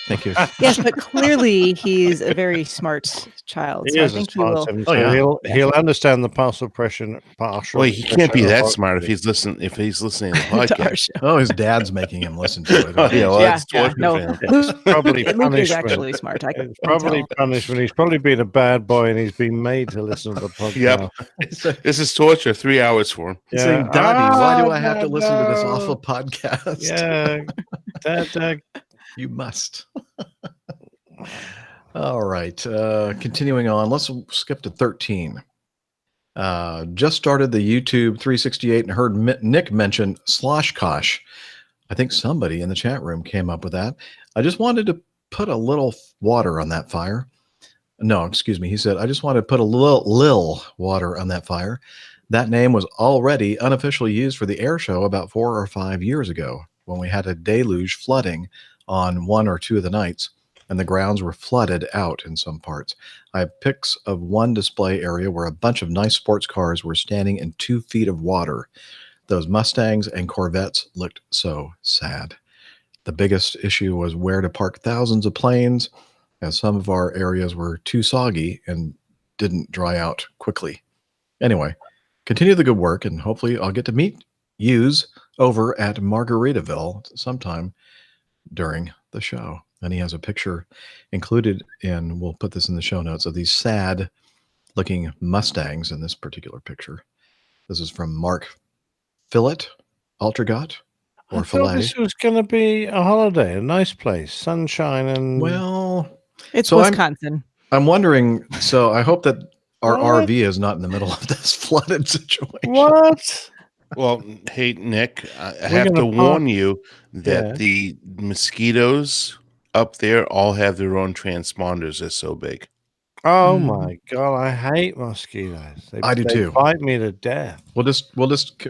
Thank you. Yes, but clearly he's a very smart child. He is a smart 7. He'll understand the partial pressure. Well, he can't be that smart if he's listening. To the podcast. Oh, his dad's making him listen to it. It's probably punishment. He's actually smart. It's probably punishment. He's probably been a bad boy, and he's been made to listen to the podcast. Yep. This is torture. 3 hours for him. He's saying, Daddy, why do I have to listen to this awful podcast? Yeah, Dad. You must. All right. Continuing on, let's skip to 13. Just started the YouTube 368 and heard Nick mention Oshkosh. I think somebody in the chat room came up with that. I just wanted to put a little water on that fire. No, excuse me. He said, I just wanted to put a little water on that fire. That name was already unofficially used for the air show about 4 or 5 years ago when we had a deluge flooding on 1 or 2 of the nights, and the grounds were flooded out in some parts. I have pics of one display area where a bunch of nice sports cars were standing in 2 feet of water. Those Mustangs and Corvettes looked so sad. The biggest issue was where to park thousands of planes, as some of our areas were too soggy and didn't dry out quickly. Anyway, continue the good work, and hopefully I'll get to meet yous over at Margaritaville sometime during the show. And he has a picture included in, we'll put this in the show notes, of these sad looking Mustangs in this particular picture. This is from Mark Fillet, Ultragot, or Fillet. This was going to be a holiday, a nice place, sunshine, and it's Wisconsin. I'm wondering. So I hope that our What? RV is not in the middle of this flooded situation. What? Well, hey, Nick, I We're have gonna to warn you that Yeah. the mosquitoes up there all have their own transponders. They're so big. Oh my god, I hate mosquitoes. I do they too. bite me to death. We'll just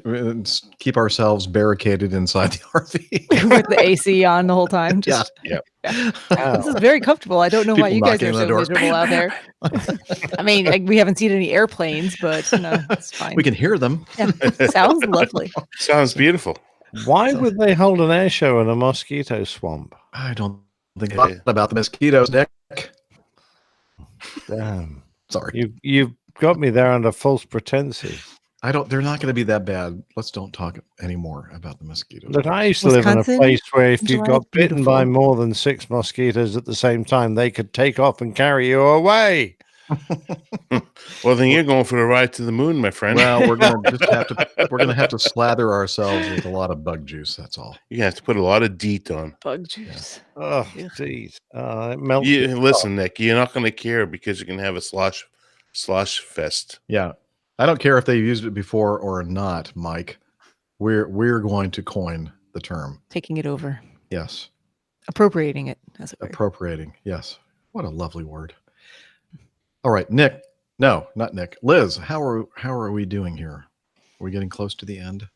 keep ourselves barricaded inside the RV. With the AC on the whole time. Just, Yeah. This is very comfortable. I don't know why People you guys knocking are on the so doors. miserable out there. I mean, we haven't seen any airplanes, but no, it's fine. We can hear them. Yeah, sounds lovely. Sounds beautiful. Why would they hold an air show in a mosquito swamp? I don't think about the mosquitoes, Nick. Damn. Sorry. You've got me there under false pretenses. They're not going to be that bad. Let's don't talk anymore about the mosquitoes. Look, I used to live in a Wisconsin, place where if you July, got bitten by beautiful. more than 6 mosquitoes at the same time, they could take off and carry you away. Well, then you're going for a ride to the moon, my friend. Well, we're gonna have to slather ourselves with a lot of bug juice. That's all. You have to put a lot of DEET on. Bug juice. Oh, jeez. It melts. Listen, Nick, you're not going to care because you can have a slosh fest. Yeah, I don't care if they've used it before or not, Mike. We're going to coin the term. Taking it over. Yes. Appropriating it, as it were. Appropriating. Yes. What a lovely word. All right, Nick. No, not Nick. Liz, how are we doing here? Are we getting close to the end?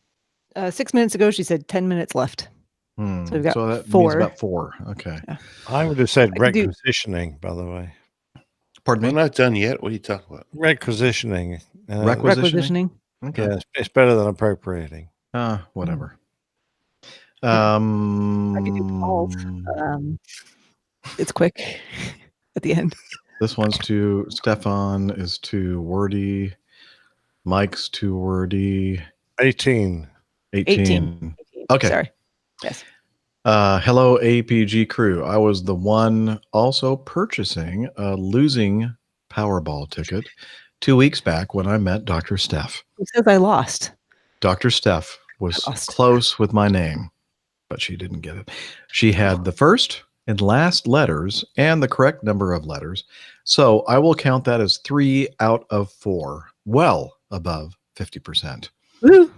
6 minutes ago, she said 10 minutes left. So we've got that 4. means about 4. Okay. Yeah. I would have said I could do- requisitioning, by the way. Pardon me? We're not done yet. What are you talking about? Requisitioning. Requisitioning? Requisitioning. Okay. Yeah, it's better than appropriating. Whatever. I could do Paul's. It's quick at the end. This one's too. Stefan is too wordy. Mike's too wordy. 18. 18. Okay. Sorry. Yes. Hello, APG crew. I was the one also purchasing a losing Powerball ticket 2 weeks back when I met Dr. Steph. Who says I lost? Dr. Steph was close with my name, but she didn't get it. She had the first and last letters and the correct number of letters. So I will count that as 3 out of 4, well above 50%. Woo!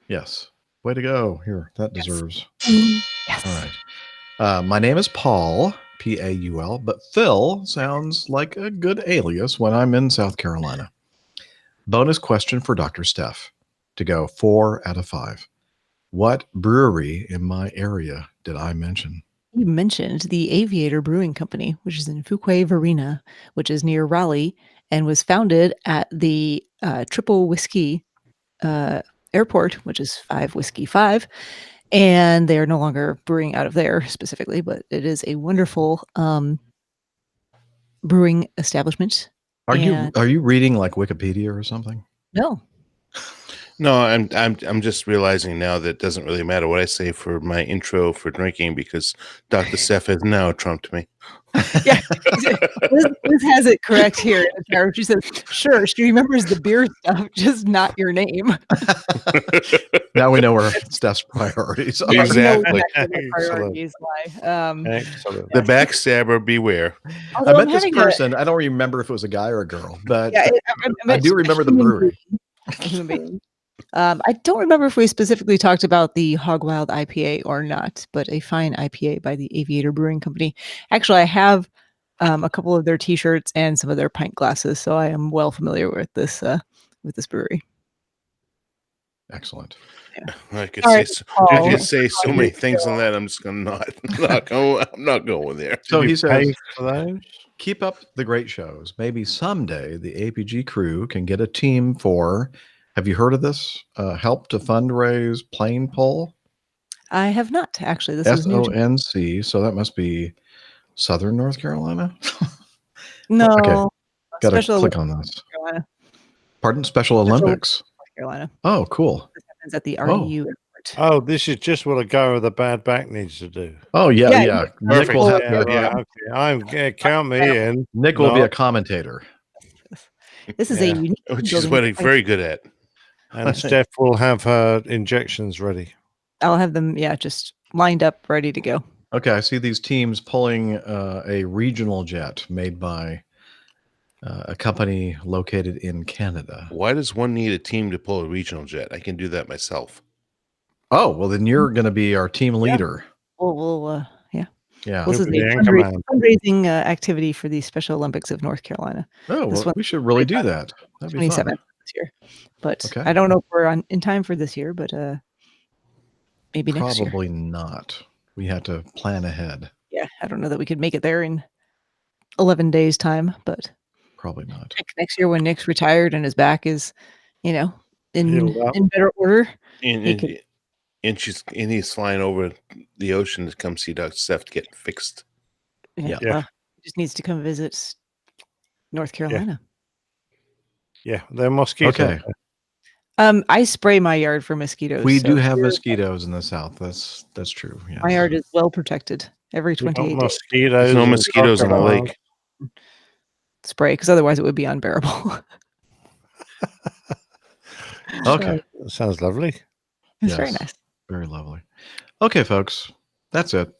Yes. Way to go. Here, that deserves. Yes. All right. My name is Paul, Paul, but Phil sounds like a good alias when I'm in South Carolina. Bonus question for Dr. Steph to go 4 out of 5. What brewery in my area did I mention? You mentioned the Aviator Brewing Company, which is in Fuquay Varina, which is near Raleigh, and was founded at the Triple Whiskey Airport, which is 5 Whiskey 5. And they are no longer brewing out of there specifically, but it is a wonderful brewing establishment. Are you reading like Wikipedia or something? No. No, I'm just realizing now that it doesn't really matter what I say for my intro for drinking because Dr. Steph has now trumped me. Yeah, Liz has it correct here in the chat. She says, "Sure, she remembers the beer stuff, just not your name." Now we know where Steph's priorities are. Exactly. Priorities lie. Excellent. The backstabber, beware. Although I I'm met this having person. I don't remember if it was a guy or a girl, but Yeah, I do remember the brewery. A human being. I don't remember if we specifically talked about the Hog Wild IPA or not, but a fine IPA by the Aviator Brewing Company. Actually, I have a couple of their T-shirts and some of their pint glasses, so I am well familiar with this brewery. Excellent. Yeah. I could All say right, so, Paul. I could say so many things on that. I'm just gonna I'm not going there. So Did he you says, pay for those? keep up the great shows. Maybe someday the APG crew can get a team for, have you heard of this? Help to fundraise plane pull? I have not actually. This is new. to- SONC. So that must be Southern North Carolina. No. Okay. Got to Special click Olympics, on this. North Carolina. Pardon? Special Olympics. North Carolina. Oh, cool. This happens at the RDU airport. Oh, this is just what a guy with a bad back needs to do. Oh, yeah. Yeah, Yeah. Nick perfect. will have, Yeah, right, okay. Count me in. Nick will be No. a commentator. This is Yeah. a unique Which team is building what I'm place. very good at. And Steph will have her injections ready. I'll have them, just lined up, ready to go. Okay. I see these teams pulling a regional jet made by a company located in Canada. Why does one need a team to pull a regional jet? I can do that myself. Oh, well, then you're going to be our team leader. We'll yeah. Yeah. This is You'll be a the anchor man. fundraising activity for the Special Olympics of North Carolina. Oh, This well, one- we should really do that. That'd be 27th fun. this year. But Okay. I don't know if we're in time for this year, but maybe next year. Probably not. We have to plan ahead. Yeah, I don't know that we could make it there in 11 days time, but Probably not. next year when Nick's retired and his back is, in Healed up. better order. And, He and, could- and he's flying over the ocean to come see Dr. Steph get fixed. Yeah, Yeah. well, he just needs to come visit North Carolina. Yeah, they're mosquitoes. Okay. I spray my yard for mosquitoes. We so do have here- mosquitoes in the South. That's true. Yes. My yard is well protected every We got 28 days. mosquitoes. There's no and mosquitoes in the crocodiles. lake. Spray, because otherwise it would be unbearable. Okay. Sounds lovely. It's very Yes. nice. Very lovely. Okay, folks. That's it.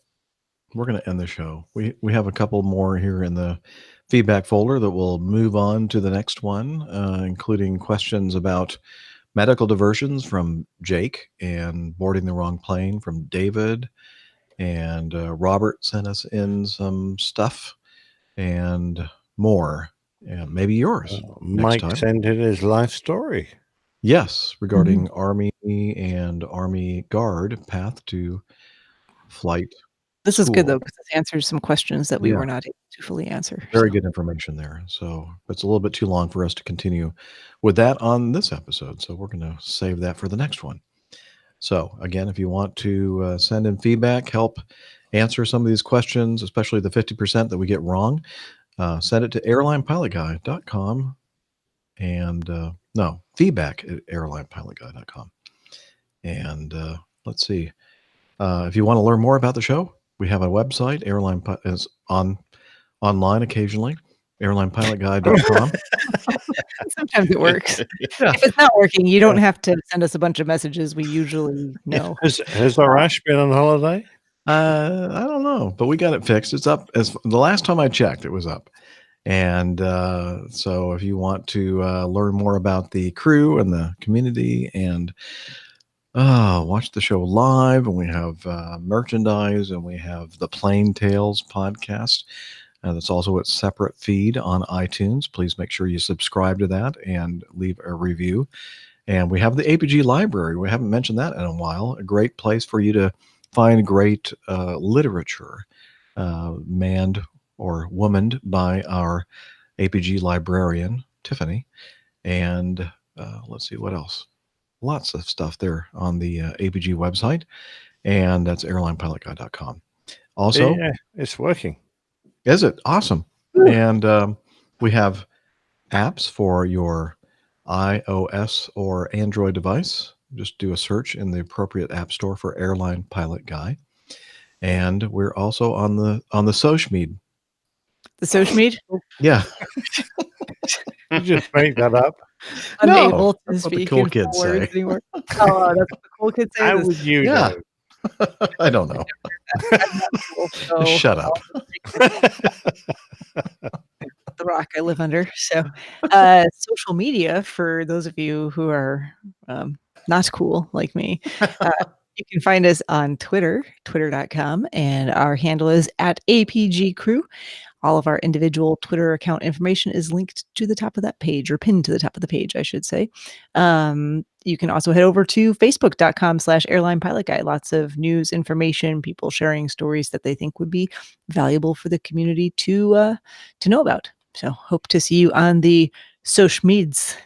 We're going to end the show. We have a couple more here in the feedback folder that we'll move on to the next one, including questions about medical diversions from Jake and boarding the wrong plane from David. And Robert sent us in some stuff and more. And maybe yours. next Mike time. sent in his life story. Yes, regarding Army and Army Guard path to flight. This is good, school. though, because it answers some questions that we Yeah. were not able to fully answer. Very so. good information there. So it's a little bit too long for us to continue with that on this episode. So we're going to save that for the next one. So again, if you want to send in feedback, help answer some of these questions, especially the 50% that we get wrong, send it to airlinepilotguy.com and no, feedback at airlinepilotguy.com. And let's see. If you want to learn more about the show, we have a website. Airline is online occasionally. Airlinepilotguy.com. Sometimes it works. Yeah. If it's not working, you don't have to send us a bunch of messages. We usually know. Has Arash been on holiday? I don't know, but we got it fixed. It's up. As the last time I checked, it was up. And so if you want to learn more about the crew and the community and watch the show live, and we have merchandise, and we have the Plain Tales podcast. That's also a separate feed on iTunes. Please make sure you subscribe to that and leave a review. And we have the ABG library. We haven't mentioned that in a while. A great place for you to find great literature manned or womaned by our APG librarian, Tiffany. And let's see what else. Lots of stuff there on the APG website. And that's airlinepilotguy.com. Also, Yeah, it's working. is it? Awesome. And we have apps for your iOS or Android device. Just do a search in the appropriate app store for Airline Pilot Guy. And we're also on the social media. The social media? Yeah. You just made that up. Unable to that's what the speak cool in kids full words say. anymore. Oh, that's what the cool kids say. How This- would you Yeah. know? I don't know. so, Just shut up. the rock I live under. So, social media for those of you who are not cool like me. You can find us on Twitter, twitter.com, and our handle is at APG Crew. All of our individual Twitter account information is linked to the top of that page, or pinned to the top of the page, I should say. You can also head over to facebook.com/airline pilot guy. Lots of news, information, people sharing stories that they think would be valuable for the community to know about. So hope to see you on the social meds.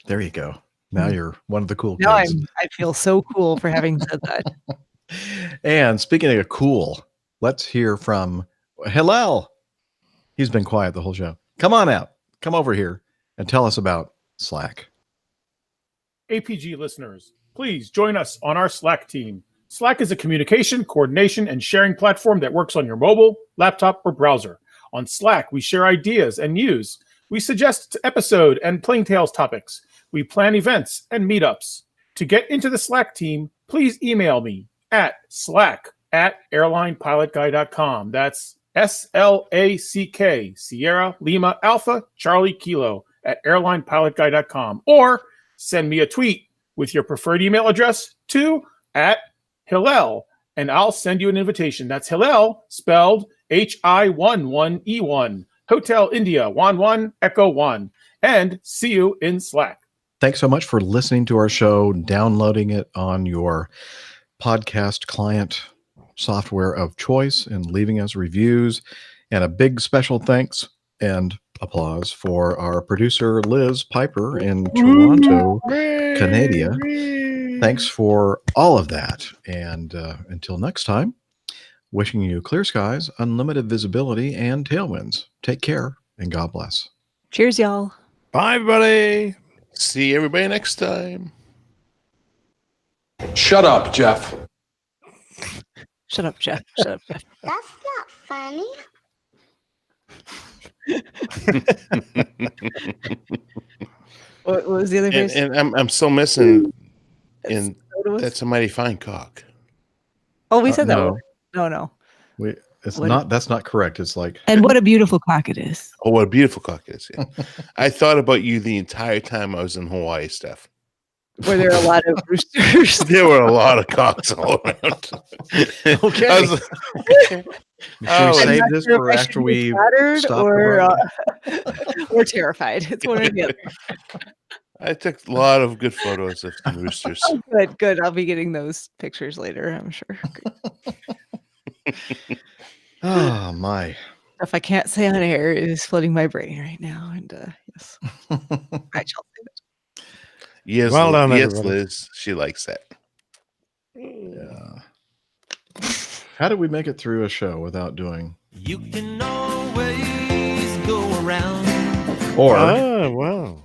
There you go. Now you're one of the cool Now kids. I feel so cool for having said that. And speaking of cool, let's hear from Hillel. He's been quiet the whole show. Come on out. Come over here and tell us about Slack. APG listeners, please join us on our Slack team. Slack is a communication, coordination, and sharing platform that works on your mobile, laptop, or browser. On Slack, we share ideas and news. We suggest episode and Plain Tales topics. We plan events and meetups. To get into the Slack team, please email me at slack@airlinepilotguy.com. That's SLACK, Sierra Lima Alpha Charlie Kilo at airlinepilotguy.com, or send me a tweet with your preferred email address to @Hillel, and I'll send you an invitation. That's Hillel, spelled HI11E1, Hotel India 11 Echo 1, and see you in Slack. Thanks so much for listening to our show, downloading it on your podcast client software of choice, and leaving us reviews. And a big special thanks and applause for our producer, Liz Piper in Toronto, Canada. Thanks for all of that. And until next time, wishing you clear skies, unlimited visibility, and tailwinds. Take care, and God bless. Cheers, y'all. Bye, everybody. See everybody next time. Shut up, Jeff. Shut up, Jeff. Shut up, Jeff. That's not funny. What was the other face? And I'm still missing. And that's a mighty fine cock. Oh, we said that no. one. No. That's not correct. It's like, and what a beautiful cock it is. Oh, what a beautiful cock it is. Yeah. I thought about you the entire time I was in Hawaii, Steph. Were there a lot of roosters? There were a lot of cocks all around. Okay. Should we save this for after we stop? Or terrified. It's one or the other. I took a lot of good photos of the roosters. Good. I'll be getting those pictures later, I'm sure. Oh, my. Stuff I can't say on air is flooding my brain right now. And yes. I shall say that. Yes, well done, yes, everybody. Liz. She likes that. Yeah. How did we make it through a show without doing? You can always go around. Or wow.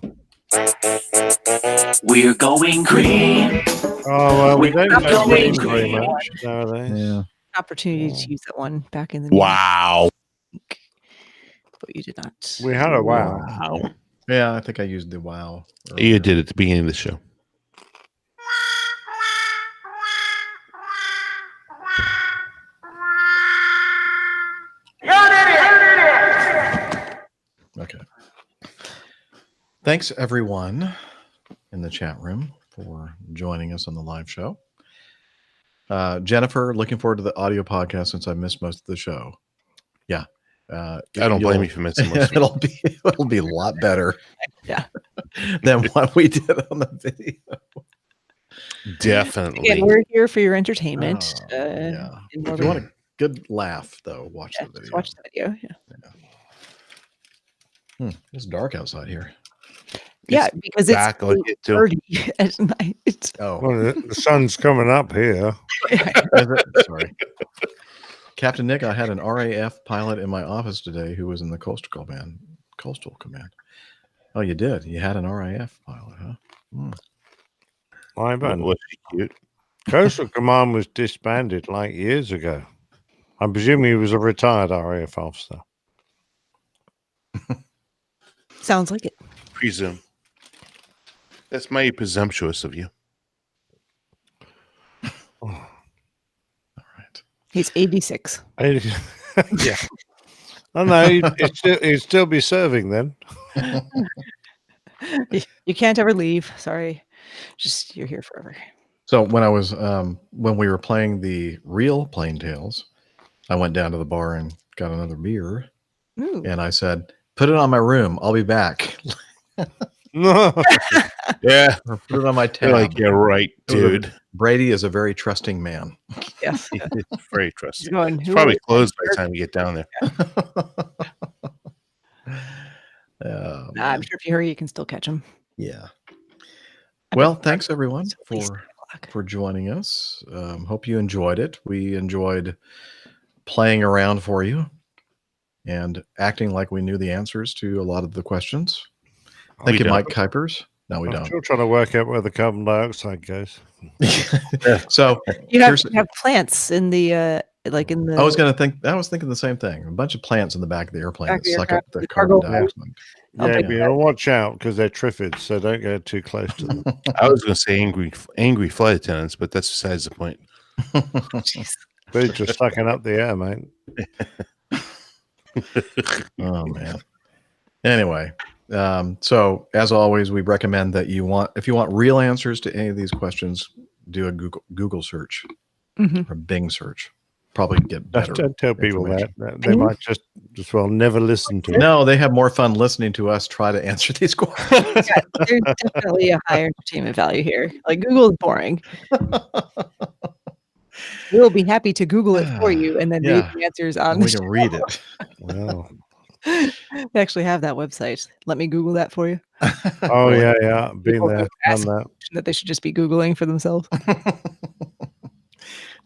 We're going green. Oh, we don't We're go going green very green. much nowadays. Yeah. Opportunity to use that one back in the Wow. but you did not. We had a wow. Yeah, I think I used the wow. You did at the beginning of the show. Okay. Thanks, everyone in the chat room for joining us on the live show. Jennifer, looking forward to the audio podcast since I missed most of the show. Yeah. I don't blame you for missing most of it. It'll be a lot better. Yeah. Than what we did on the video. Definitely. Again, we're here for your entertainment. Yeah. and If you want a good laugh, though, watch the video. just watch the video. Yeah. It's dark outside here. Yeah, because it's back on it, too. 8:30 at night. Oh, Well, the sun's coming up here. sorry. Captain Nick, I had an RAF pilot in my office today who was in the Coastal Command. Oh, you did? You had an RAF pilot, huh? My bad. Was she cute? Coastal Command was disbanded like years ago. I presume he was a retired RAF officer. Sounds like it. Presume. That's mighty presumptuous of you. He's 86. Yeah. Oh, no, he'd still be serving then. You can't ever leave. Sorry. Just you're here forever. So when I was when we were playing the real Plain Tales, I went down to the bar and got another beer. Ooh. And I said, "Put it on my room. I'll be back." Yeah. Or put it on my tab. You're like, yeah, right, dude. Brady is a very trusting man. Yes. It's very trusting. Going, It's who probably is closed by the time you get down there. I'm sure if you hurry, you can still catch him. Yeah. Well, thanks everyone for joining us. Hope you enjoyed it. We enjoyed playing around for you and acting like we knew the answers to a lot of the questions. Thank you, Mike Kuipers. No, we I'm don't. still trying to work out where the carbon dioxide goes. So You have plants in the like in the. I was thinking the same thing. A bunch of plants in the back of the airplane Back of that the suck up aircraft, the the carbon cargo dioxide. Yeah, but you watch out because they're triffids, so don't go too close to them. I was going to say angry flight attendants, but that's besides the point. They're just sucking up the air, mate. Oh man. Anyway, so as always, we recommend that if you want real answers to any of these questions, do a Google search or Bing search. Probably get better. Don't tell people that. They might just well never listen to it. No, they have more fun listening to us try to answer these questions. Yeah, there's definitely a higher entertainment value here. Like Google is boring. We'll be happy to Google it for you and then read the answers on we the can show. read it. Wow. They actually have that website. Let me Google that for you. Oh yeah. Been People there, done that. that they should just be Googling for themselves.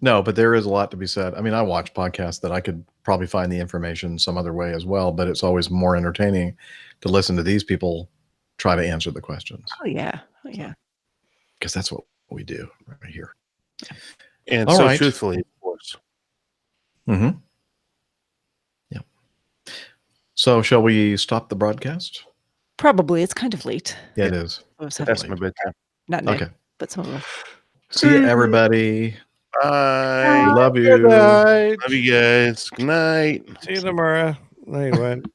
No, but there is a lot to be said. I mean, I watch podcasts that I could probably find the information some other way as well, but it's always more entertaining to listen to these people try to answer the questions. Oh yeah. Oh yeah. Because that's what we do right here. And All so right. truthfully, of course. Mm-hmm. Yeah. So shall we stop the broadcast? Probably. It's kind of late. Yeah, it is. That's my bedtime. Not Nick, Okay. but some of us. See you, everybody. Bye. We love you. Good night. Love you guys. Good night. See you tomorrow. No, you won't.